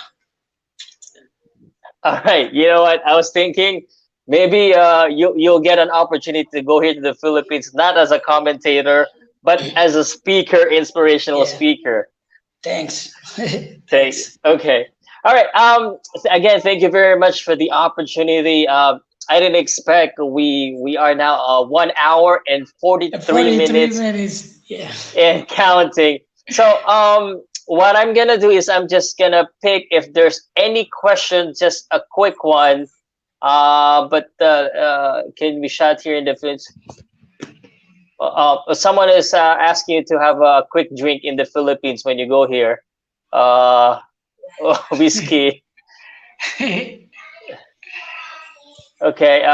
S2: All right. You know what? I was thinking maybe you'll get an opportunity to go here to the Philippines, not as a commentator, but as a speaker, inspirational
S3: Yeah.
S2: speaker.
S3: Thanks.
S2: Thanks. Okay. All right. Again, thank you very much for the opportunity. I didn't expect we are now 1 hour and 43 minutes
S3: minutes. Yeah.
S2: and counting. So what I'm gonna do is I'm just gonna pick if there's any question, just a quick one. But can we shout here in the Philippines? Someone is asking you to have a quick drink in the Philippines when you go here. Whiskey. Okay.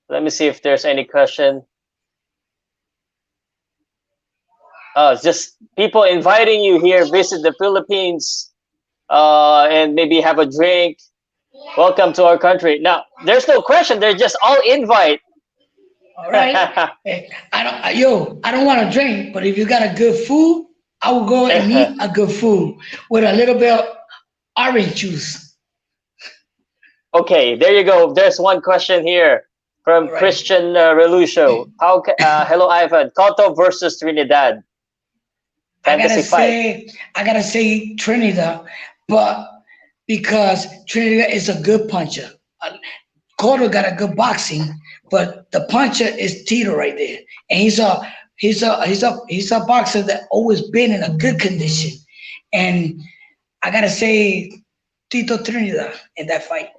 S2: Let me see if there's any question. It's just people inviting you here, visit the Philippines, and maybe have a drink. Welcome to our country. Now, there's no question. They're just all invite.
S3: All right. Hey, I don't want to drink, but if you got a good food, I will go and eat a good food with a little bit of orange juice.
S2: Okay, there you go. There's one question here from
S3: Right.
S2: Christian Relucio. Hello, Ivan. Cotto versus Trinidad. Fantasy fight.
S3: I gotta say Trinidad, but because Trinidad is a good puncher. Cotto got a good boxing, but the puncher is Tito right there, and he's a boxer that always been in a good condition, and I gotta say Tito Trinidad in that fight.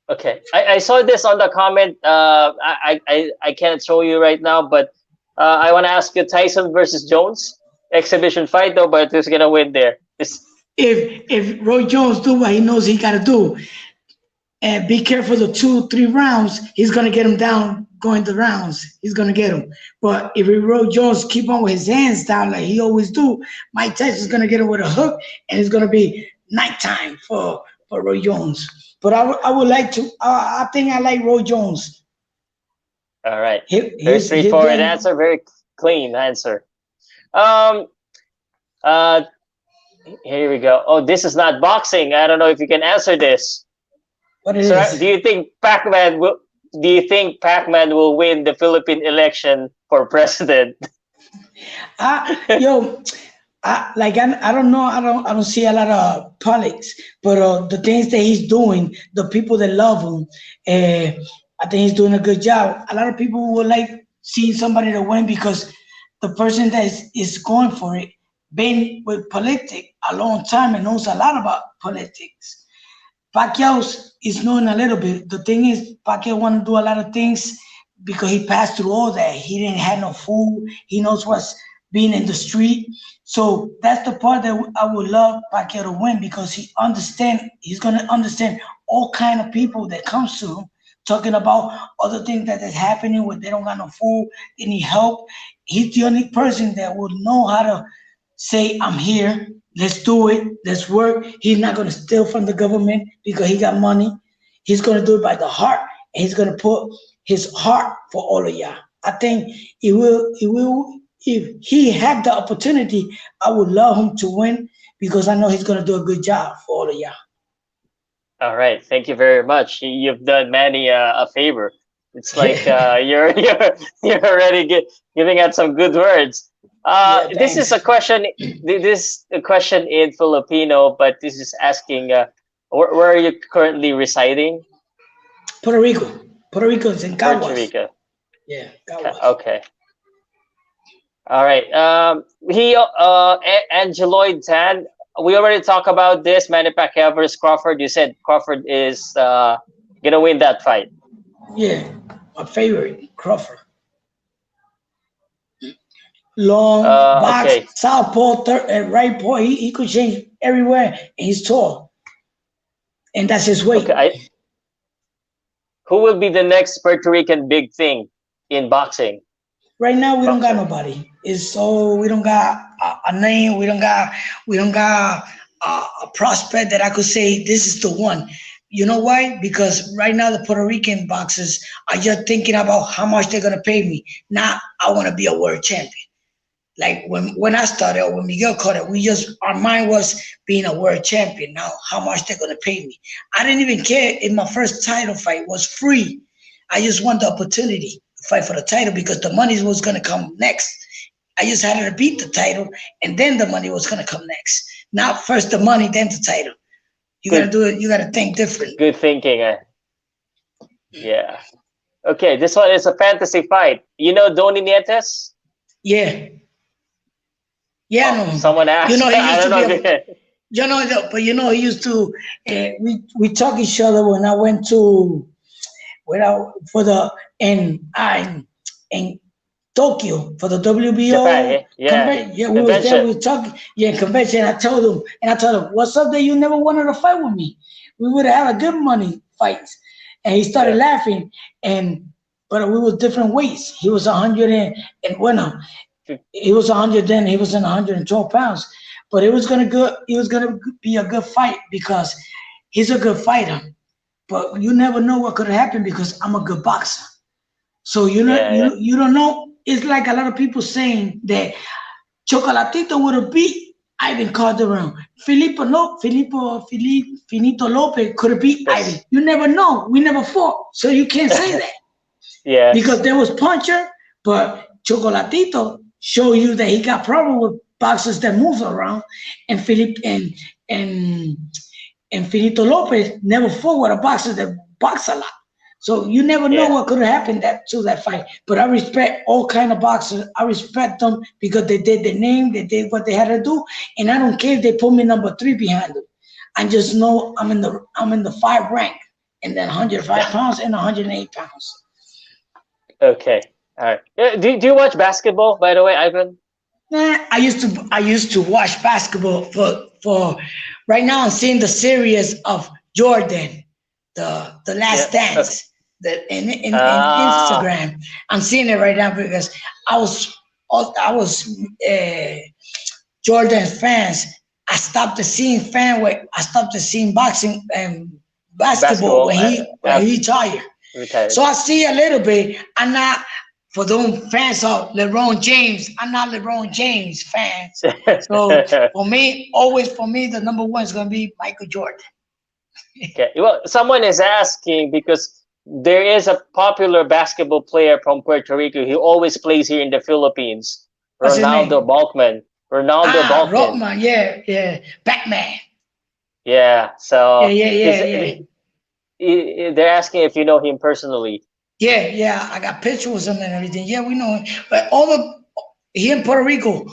S2: Okay, I saw this on the comment. I can't show you right now, but I want to ask you Tyson versus Jones exhibition fight though, but who's gonna win there?
S3: If Roy Jones do what he knows he gotta do, and be careful the 2-3 rounds, he's gonna get him down going the rounds. He's gonna get him. But if Roy Jones keep on with his hands down like he always do, Mike Tyson's gonna get him with a hook, and it's gonna be nighttime for Roy Jones. But I would like to. I think I like Roy Jones.
S2: All right. Very straightforward answer. Very clean answer. Here we go. Oh, this is not boxing. I don't know if you can answer this.
S3: What it
S2: So,
S3: is?
S2: do you think Pac-Man will? Do you think Pac-Man will win the Philippine election for president?
S3: Yo, I don't know. I don't see a lot of politics, but the things that he's doing, the people that love him, I think he's doing a good job. A lot of people would like seeing somebody to win because the person that is going for it been with politics a long time and knows a lot about politics. Pacquiao is knowing a little bit. The thing is, Pacquiao want to do a lot of things because he passed through all that. He didn't have no food. He knows what's being in the street. So that's the part that I would love Pacquiao to win because he's going to understand all kind of people that comes to him, talking about other things that is happening where they don't got no food, they need help. He's the only person that would know how to say, I'm here, let's do it, let's work. He's not going to steal from the government because he got money. He's going to do it by the heart, and he's going to put his heart for all of y'all. I think he will, if he had the opportunity, I would love him to win because I know he's going to do a good job for all of y'all.
S2: All right, thank you very much. You've done Manny a favor. It's like you're already giving out some good words. This is a question. This is a question in Filipino, but this is asking, where are you currently residing?
S3: Puerto Rico. Puerto Rico is in Caguas.
S2: Puerto Rico.
S3: Yeah, Caguas.
S2: Okay. All right. Angeloid Tan. We already talked about this. Manny Pacquiao versus Crawford. You said Crawford is gonna win that fight.
S3: Yeah, my favorite, Crawford. Long box,
S2: okay.
S3: southpaw, and right paw. He could change everywhere, and he's tall, and that's his weight.
S2: Okay. Who will be the next Puerto Rican big thing in boxing?
S3: Right now, we don't got nobody. We don't got a name. We don't got a prospect that I could say this is the one. You know why? Because right now the Puerto Rican boxers are just thinking about how much they're gonna pay me. Now I want to be a world champion. Like when I started, or when Miguel Cotto, our mind was being a world champion. Now how much they're gonna pay me? I didn't even care if my first title fight was free. I just want the opportunity to fight for the title because the money was gonna come next. I just had to beat the title, and then the money was gonna come next. Not first the money, then the title. You gotta do it. You gotta think different.
S2: Good thinking. Yeah. Okay, this one is a fantasy fight. You know Donny Nietes?
S3: Yeah. Yeah, no.
S2: Someone asked.
S3: You know, he used to. We talk each other when I went to, in Tokyo for the WBO.
S2: Japan, yeah.
S3: Yeah, we was there. We were talking. Yeah, convention. I told him, what's up that you never wanted to fight with me? We would have had a good money fights. And he started laughing. But we was different weights. He was 100 he was 100 then. He was in 112 pounds. But it was gonna be a good fight because he's a good fighter. But you never know what could happen because I'm a good boxer. So you don't know. It's like a lot of people saying that Chocolatito would have beat Ivan Calderon. Finito Lopez could have beat Ivan. You never know. We never fought. So you can't say that.
S2: Yeah.
S3: Because there was puncher, but Chocolatito show you that he got problem with boxers that move around, and Finito Lopez never fought with a boxer that box a lot. So you never know what could have happened to that fight. But I respect all kind of boxers. I respect them because they did their name, they did what they had to do, and I don't care if they put me number 3 behind them. I just know I'm in the 5 rank, and then 105 pounds and 108 pounds.
S2: Okay, all right. Do you watch basketball, by the way, Ivan?
S3: Nah, I used to watch basketball for. Right now, I'm seeing the series of Jordan, the Last Dance. In Instagram, I'm seeing it right now because I was Jordan's fans. I stopped seeing boxing and basketball when he retired. So I see a little bit. I'm not for those fans of LeBron James. I'm not LeBron James fans. So for me, the number one is gonna be Michael Jordan.
S2: Okay. Well, someone is asking because there is a popular basketball player from Puerto Rico. He always plays here in the Philippines.
S3: What's his
S2: Ronaldo
S3: name?
S2: Balkman. Ronaldo
S3: Ah,
S2: Balkman.
S3: Rockman. Yeah, yeah. Batman.
S2: Yeah.
S3: Yeah,
S2: So
S3: yeah,
S2: he's,
S3: yeah, yeah.
S2: they're asking if you know him personally.
S3: Yeah, yeah. I got pictures with him and everything. Yeah, we know him. But all the here in Puerto Rico,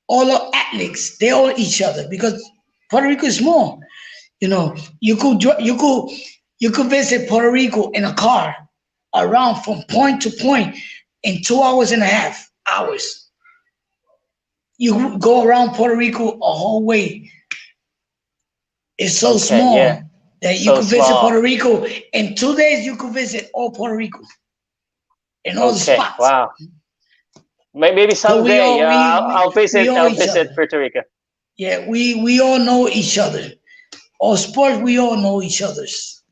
S3: all the athletes, they all each other because Puerto Rico is small. You know, you could visit Puerto Rico in a car around from point to point in 2 hours and a half hours. You go around Puerto Rico a whole way. It's so
S2: Okay. Yeah.
S3: small that you
S2: So
S3: could visit Puerto
S2: small.
S3: Rico in 2 days. You could visit all Puerto Rico and all the
S2: Okay.
S3: spots.
S2: Wow. Maybe
S3: Cause we
S2: someday.
S3: all
S2: I'll
S3: we
S2: visit.
S3: all
S2: I'll
S3: each
S2: visit
S3: other.
S2: Puerto Rico.
S3: Yeah, we all know each other. All sports, we all know each other's.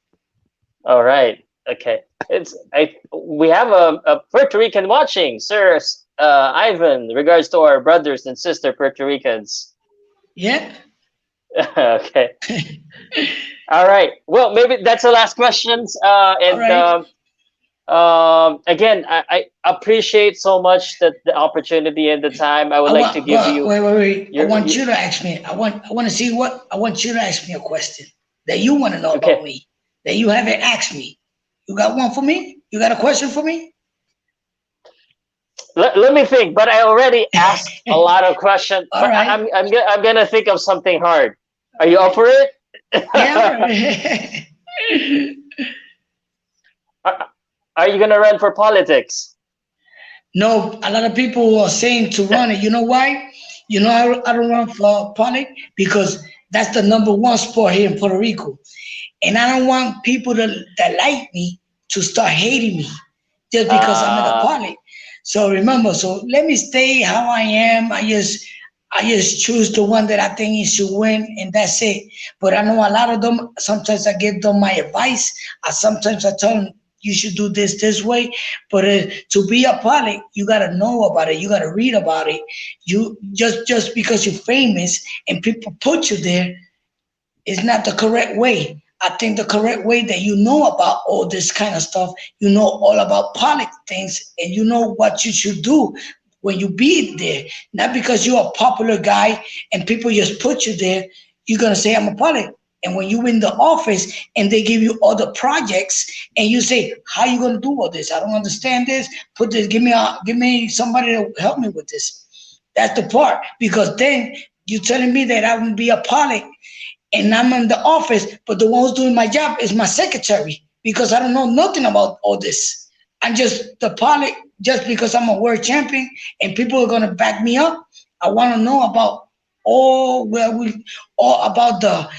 S2: All right. Okay. We have a Puerto Rican watching, sir. Ivan, regards to our brothers and sister Puerto Ricans.
S3: Yeah.
S2: Okay. All right. Well, maybe that's the last questions.
S3: All
S2: And
S3: right.
S2: again, I appreciate so much that the opportunity and the time. I would
S3: I
S2: like to
S3: want,
S2: give
S3: but
S2: you
S3: wait. I want
S2: your
S3: you to ask me. I want to see what I want you to ask me a question that you want to know
S2: okay.
S3: about me that you haven't asked me. You got one for me? You got a question for me?
S2: Let me think. But I already asked a lot of questions.
S3: All
S2: But
S3: right.
S2: I'm gonna think of something hard. Are you up for it?
S3: Yeah.
S2: are, are you gonna run for politics?
S3: No, a lot of people are saying to run it. You know why? You know I don't run for politics because that's the number one sport here in Puerto Rico. And I don't want people that like me to start hating me just because I'm in the
S2: Uh,
S3: party. So remember, so let me stay how I am. I just choose the one that I think he should win, and that's it. But I know a lot of them. Sometimes I give them my advice. Sometimes I tell them you should do this way. But to be a pilot, you gotta know about it. You gotta read about it. You just because you're famous and people put you there is not the correct way. I think the correct way that you know about all this kind of stuff, you know all about politics things, and you know what you should do when you be there. Not because you're a popular guy and people just put you there, you're gonna say I'm a politics. And when you in the office and they give you other projects and you say, how you gonna do all this? I don't understand this. Put this, give me somebody to help me with this. That's the part. Because then you're telling me that I will be a politics and I'm in the office, but the one who's doing my job is my secretary because I don't know nothing about all this. I'm just the pilot just because I'm a world champion and people are gonna back me up. I want to know about all about the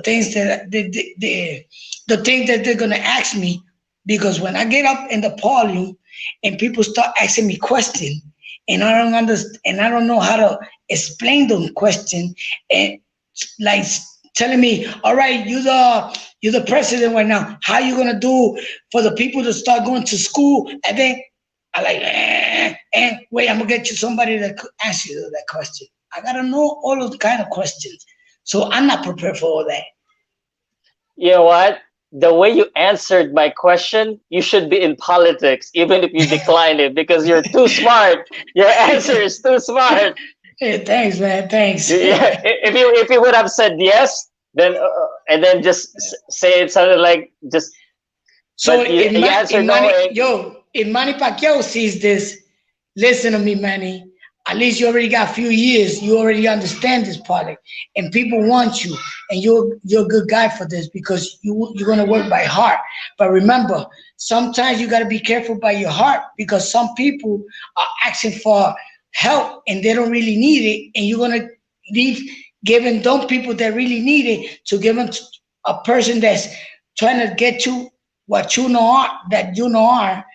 S3: things that the things that they're gonna ask me because when I get up in the podium and people start asking me questions and I don't understand and I don't know how to explain them questions and like telling me, all right, you're the president right now. How you gonna do for the people to start going to school? And then I like, and wait, I'm gonna get you somebody that could answer you that question. I gotta know all of the kind of questions. So I'm not prepared for all that.
S2: you know what? The way you answered my question, you should be in politics, even if you decline it, because you're too smart. Your answer is too smart.
S3: Hey, thanks, man. Thanks.
S2: Yeah, if you would have said yes, then and then just say it something like just,
S3: So
S2: but you answer no.
S3: if Manny Pacquiao sees this, listen to me, Manny. At least you already got a few years. You already understand this product, and people want you, and you're a good guy for this because you're gonna work by heart. But remember, sometimes you gotta be careful by your heart because some people are asking for help and they don't really need it, and you're gonna leave giving those people that really need it to give them to a person that's trying to get you what you know are,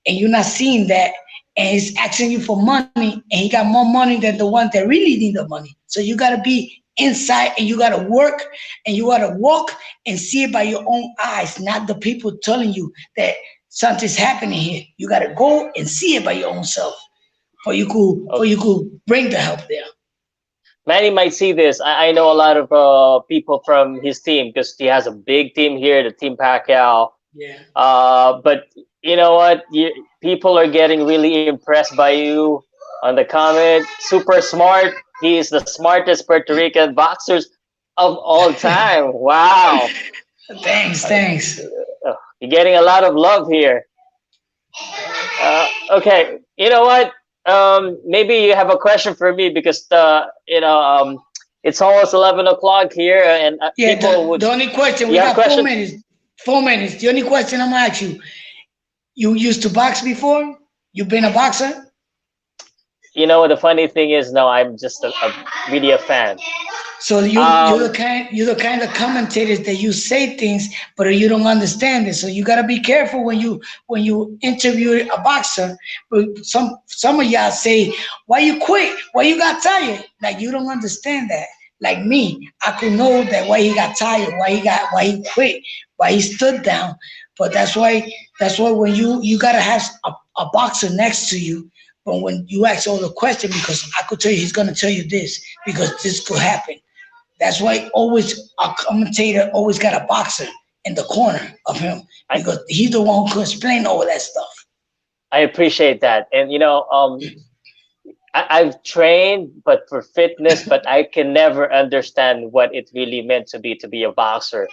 S3: and you're not seeing that, and he's asking you for money, and he got more money than the ones that really need the money. So you gotta be inside, and you gotta work, and you gotta walk and see it by your own eyes, not the people telling you that something's happening here. You gotta go and see it by your own self, for you could bring the help there.
S2: Manny might see this. I know a lot of people from his team because he has a big team here, the Team Pacquiao.
S3: Yeah.
S2: But you know what? People are getting really impressed by you on the comment. Super smart. He is the smartest Puerto Rican boxers of all time. Wow.
S3: Thanks.
S2: You're getting a lot of love here. Okay, you know what? Maybe you have a question for me because it's almost 11 o'clock here, and
S3: Yeah,
S2: people would.
S3: the only question, we
S2: You have a
S3: got
S2: question?
S3: 4 minutes. 4 minutes. The only question I'm gonna ask you, you used to box before? You been a boxer?
S2: You know, the funny thing is, no, I'm just really a fan.
S3: So
S2: Um,
S3: you're the kind of commentators that you say things, but you don't understand it. So you gotta be careful when you interview a boxer. But some of y'all say, "Why you quit? Why you got tired?" Like you don't understand that. Like me, I could know that why he got tired, why he quit, why he stood down. But that's why when you gotta have a boxer next to you. But when you ask all the question, because I could tell you he's gonna tell you this because this could happen. That's why always a commentator always got a boxer in the corner of him
S2: I
S3: because he's the one who can explain all that stuff.
S2: I appreciate that, and I've trained, but for fitness, but I can never understand what it really meant to be a boxer.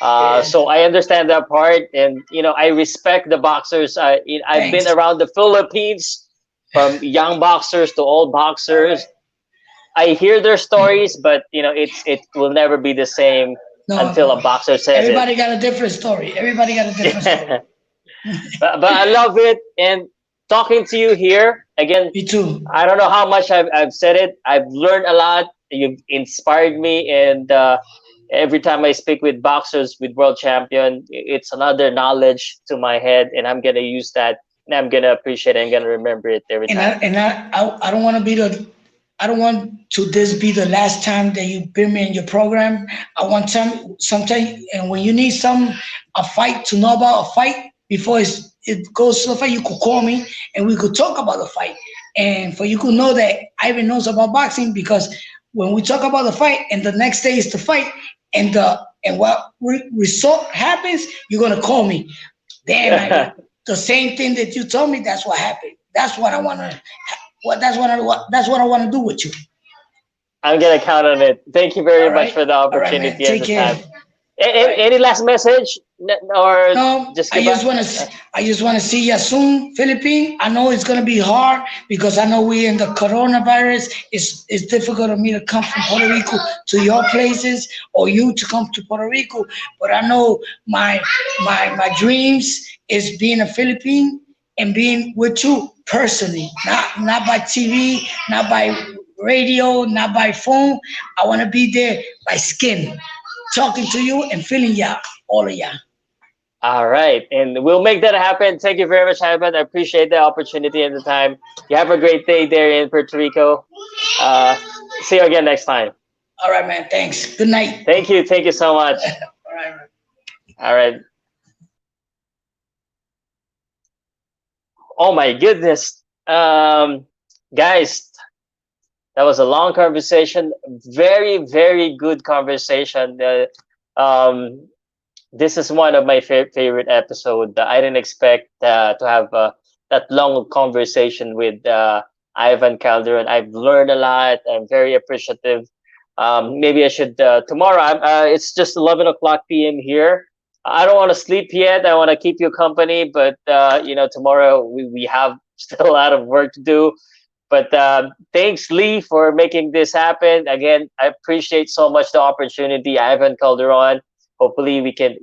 S3: Yeah.
S2: So I understand that part, and I respect the boxers. I've been
S3: Thanks.
S2: around the Philippines, from young boxers to old
S3: All right.
S2: boxers. I hear their stories, but it will never be the same until a
S3: No.
S2: boxer says it.
S3: Everybody got a different story. Everybody got a different story.
S2: But I love it, and talking to you here again.
S3: Me too.
S2: I don't know how much I've said it. I've learned a lot. You've inspired me, and every time I speak with boxers, with world champion, it's another knowledge to my head, and I'm gonna use that, and I'm gonna appreciate it. I'm gonna remember it every
S3: And
S2: time.
S3: I don't want to be the I don't want to this be the last time that you bring me in your program. I want sometime and when you need a fight to know about a fight before it goes to the fight, you could call me and we could talk about the fight. And for you could know that Ivan knows about boxing because when we talk about the fight and the next day is the fight and what result happens, you're gonna call me. Damn, Ivan, the same thing that you told me, that's what happened. That's what I wanna that's what I want to do with you.
S2: I'm gonna count on it. Thank you very
S3: All
S2: much
S3: right.
S2: for the
S3: All right, man.
S2: opportunity and
S3: Take
S2: the
S3: care.
S2: time.
S3: All right.
S2: Any last message, or
S3: No,
S2: just goodbye?
S3: I just want to see you soon, Philippine. I know it's gonna be hard because I know we in the coronavirus. It's difficult for me to come from Puerto Rico to your places or you to come to Puerto Rico. But I know my dreams is being a Philippine and being with you personally, not by TV, not by radio, not by phone. I want to be there by skin, talking to you and feeling ya, all of ya.
S2: All right, and we'll make that happen. Thank you very much, Ivan. I appreciate the opportunity and the time. You have a great day there in Puerto Rico. Uh, See you again next time.
S3: All right, man. Thanks. Good night.
S2: Thank you. Thank you so much.
S3: All right, man.
S2: All right. Oh my goodness. Guys, that was a long conversation. Very, very good conversation. Um, this is one of my favorite episodes. I didn't expect to have that long conversation with Ivan Calderon. I've learned a lot. I'm very appreciative. Maybe I should tomorrow. It's just 11 o'clock p.m. here. I don't want to sleep yet. I want to keep you company, but tomorrow we have still a lot of work to do. But thanks, Lee, for making this happen. Again, I appreciate so much the opportunity. Ivan Calderon. Hopefully, we can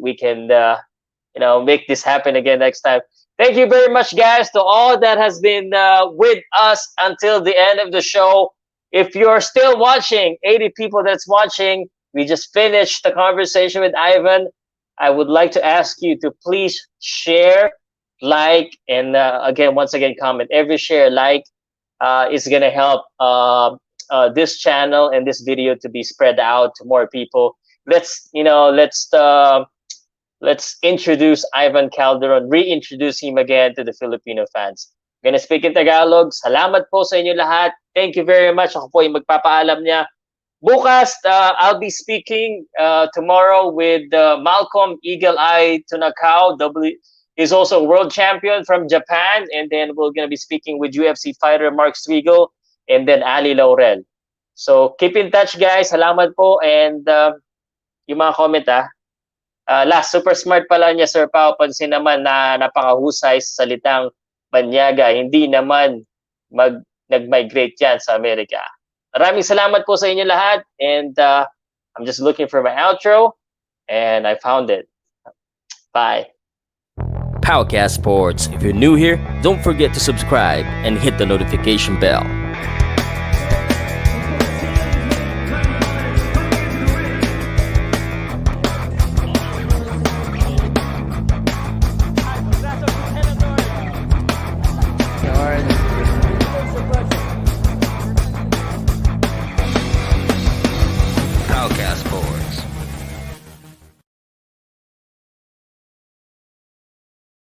S2: make this happen again next time. Thank you very much, guys, to all that has been with us until the end of the show. If you're still watching, 80 people that's watching, we just finished the conversation with Ivan. I would like to ask you to please share, like, and again, once again, comment. Every share, like, is gonna help this channel and this video to be spread out to more people. Let's introduce Ivan Calderon, reintroduce him again to the Filipino fans. I'm gonna speak in Tagalog. Salamat po sa inyo lahat. Thank you very much. Ako po yung magpapaalam niya. Bukas, I'll be speaking tomorrow with Malcolm Eagle Eye Tunakao. He's also a world champion from Japan. And then we're going to be speaking with UFC fighter Mark Strigo and then Ali Laurel. So keep in touch, guys. Salamat po. And yung mga comment, last, super smart pala niya, Sir Pao. Pansin naman na napakahusay sa salitang banyaga. Hindi naman nag-migrate yan sa Amerika. Maraming salamat po sa inyo lahat. And I'm just looking for my outro. And I found it. Bye.
S1: POWCAST Sports. If you're new here, don't forget to subscribe and hit the notification bell.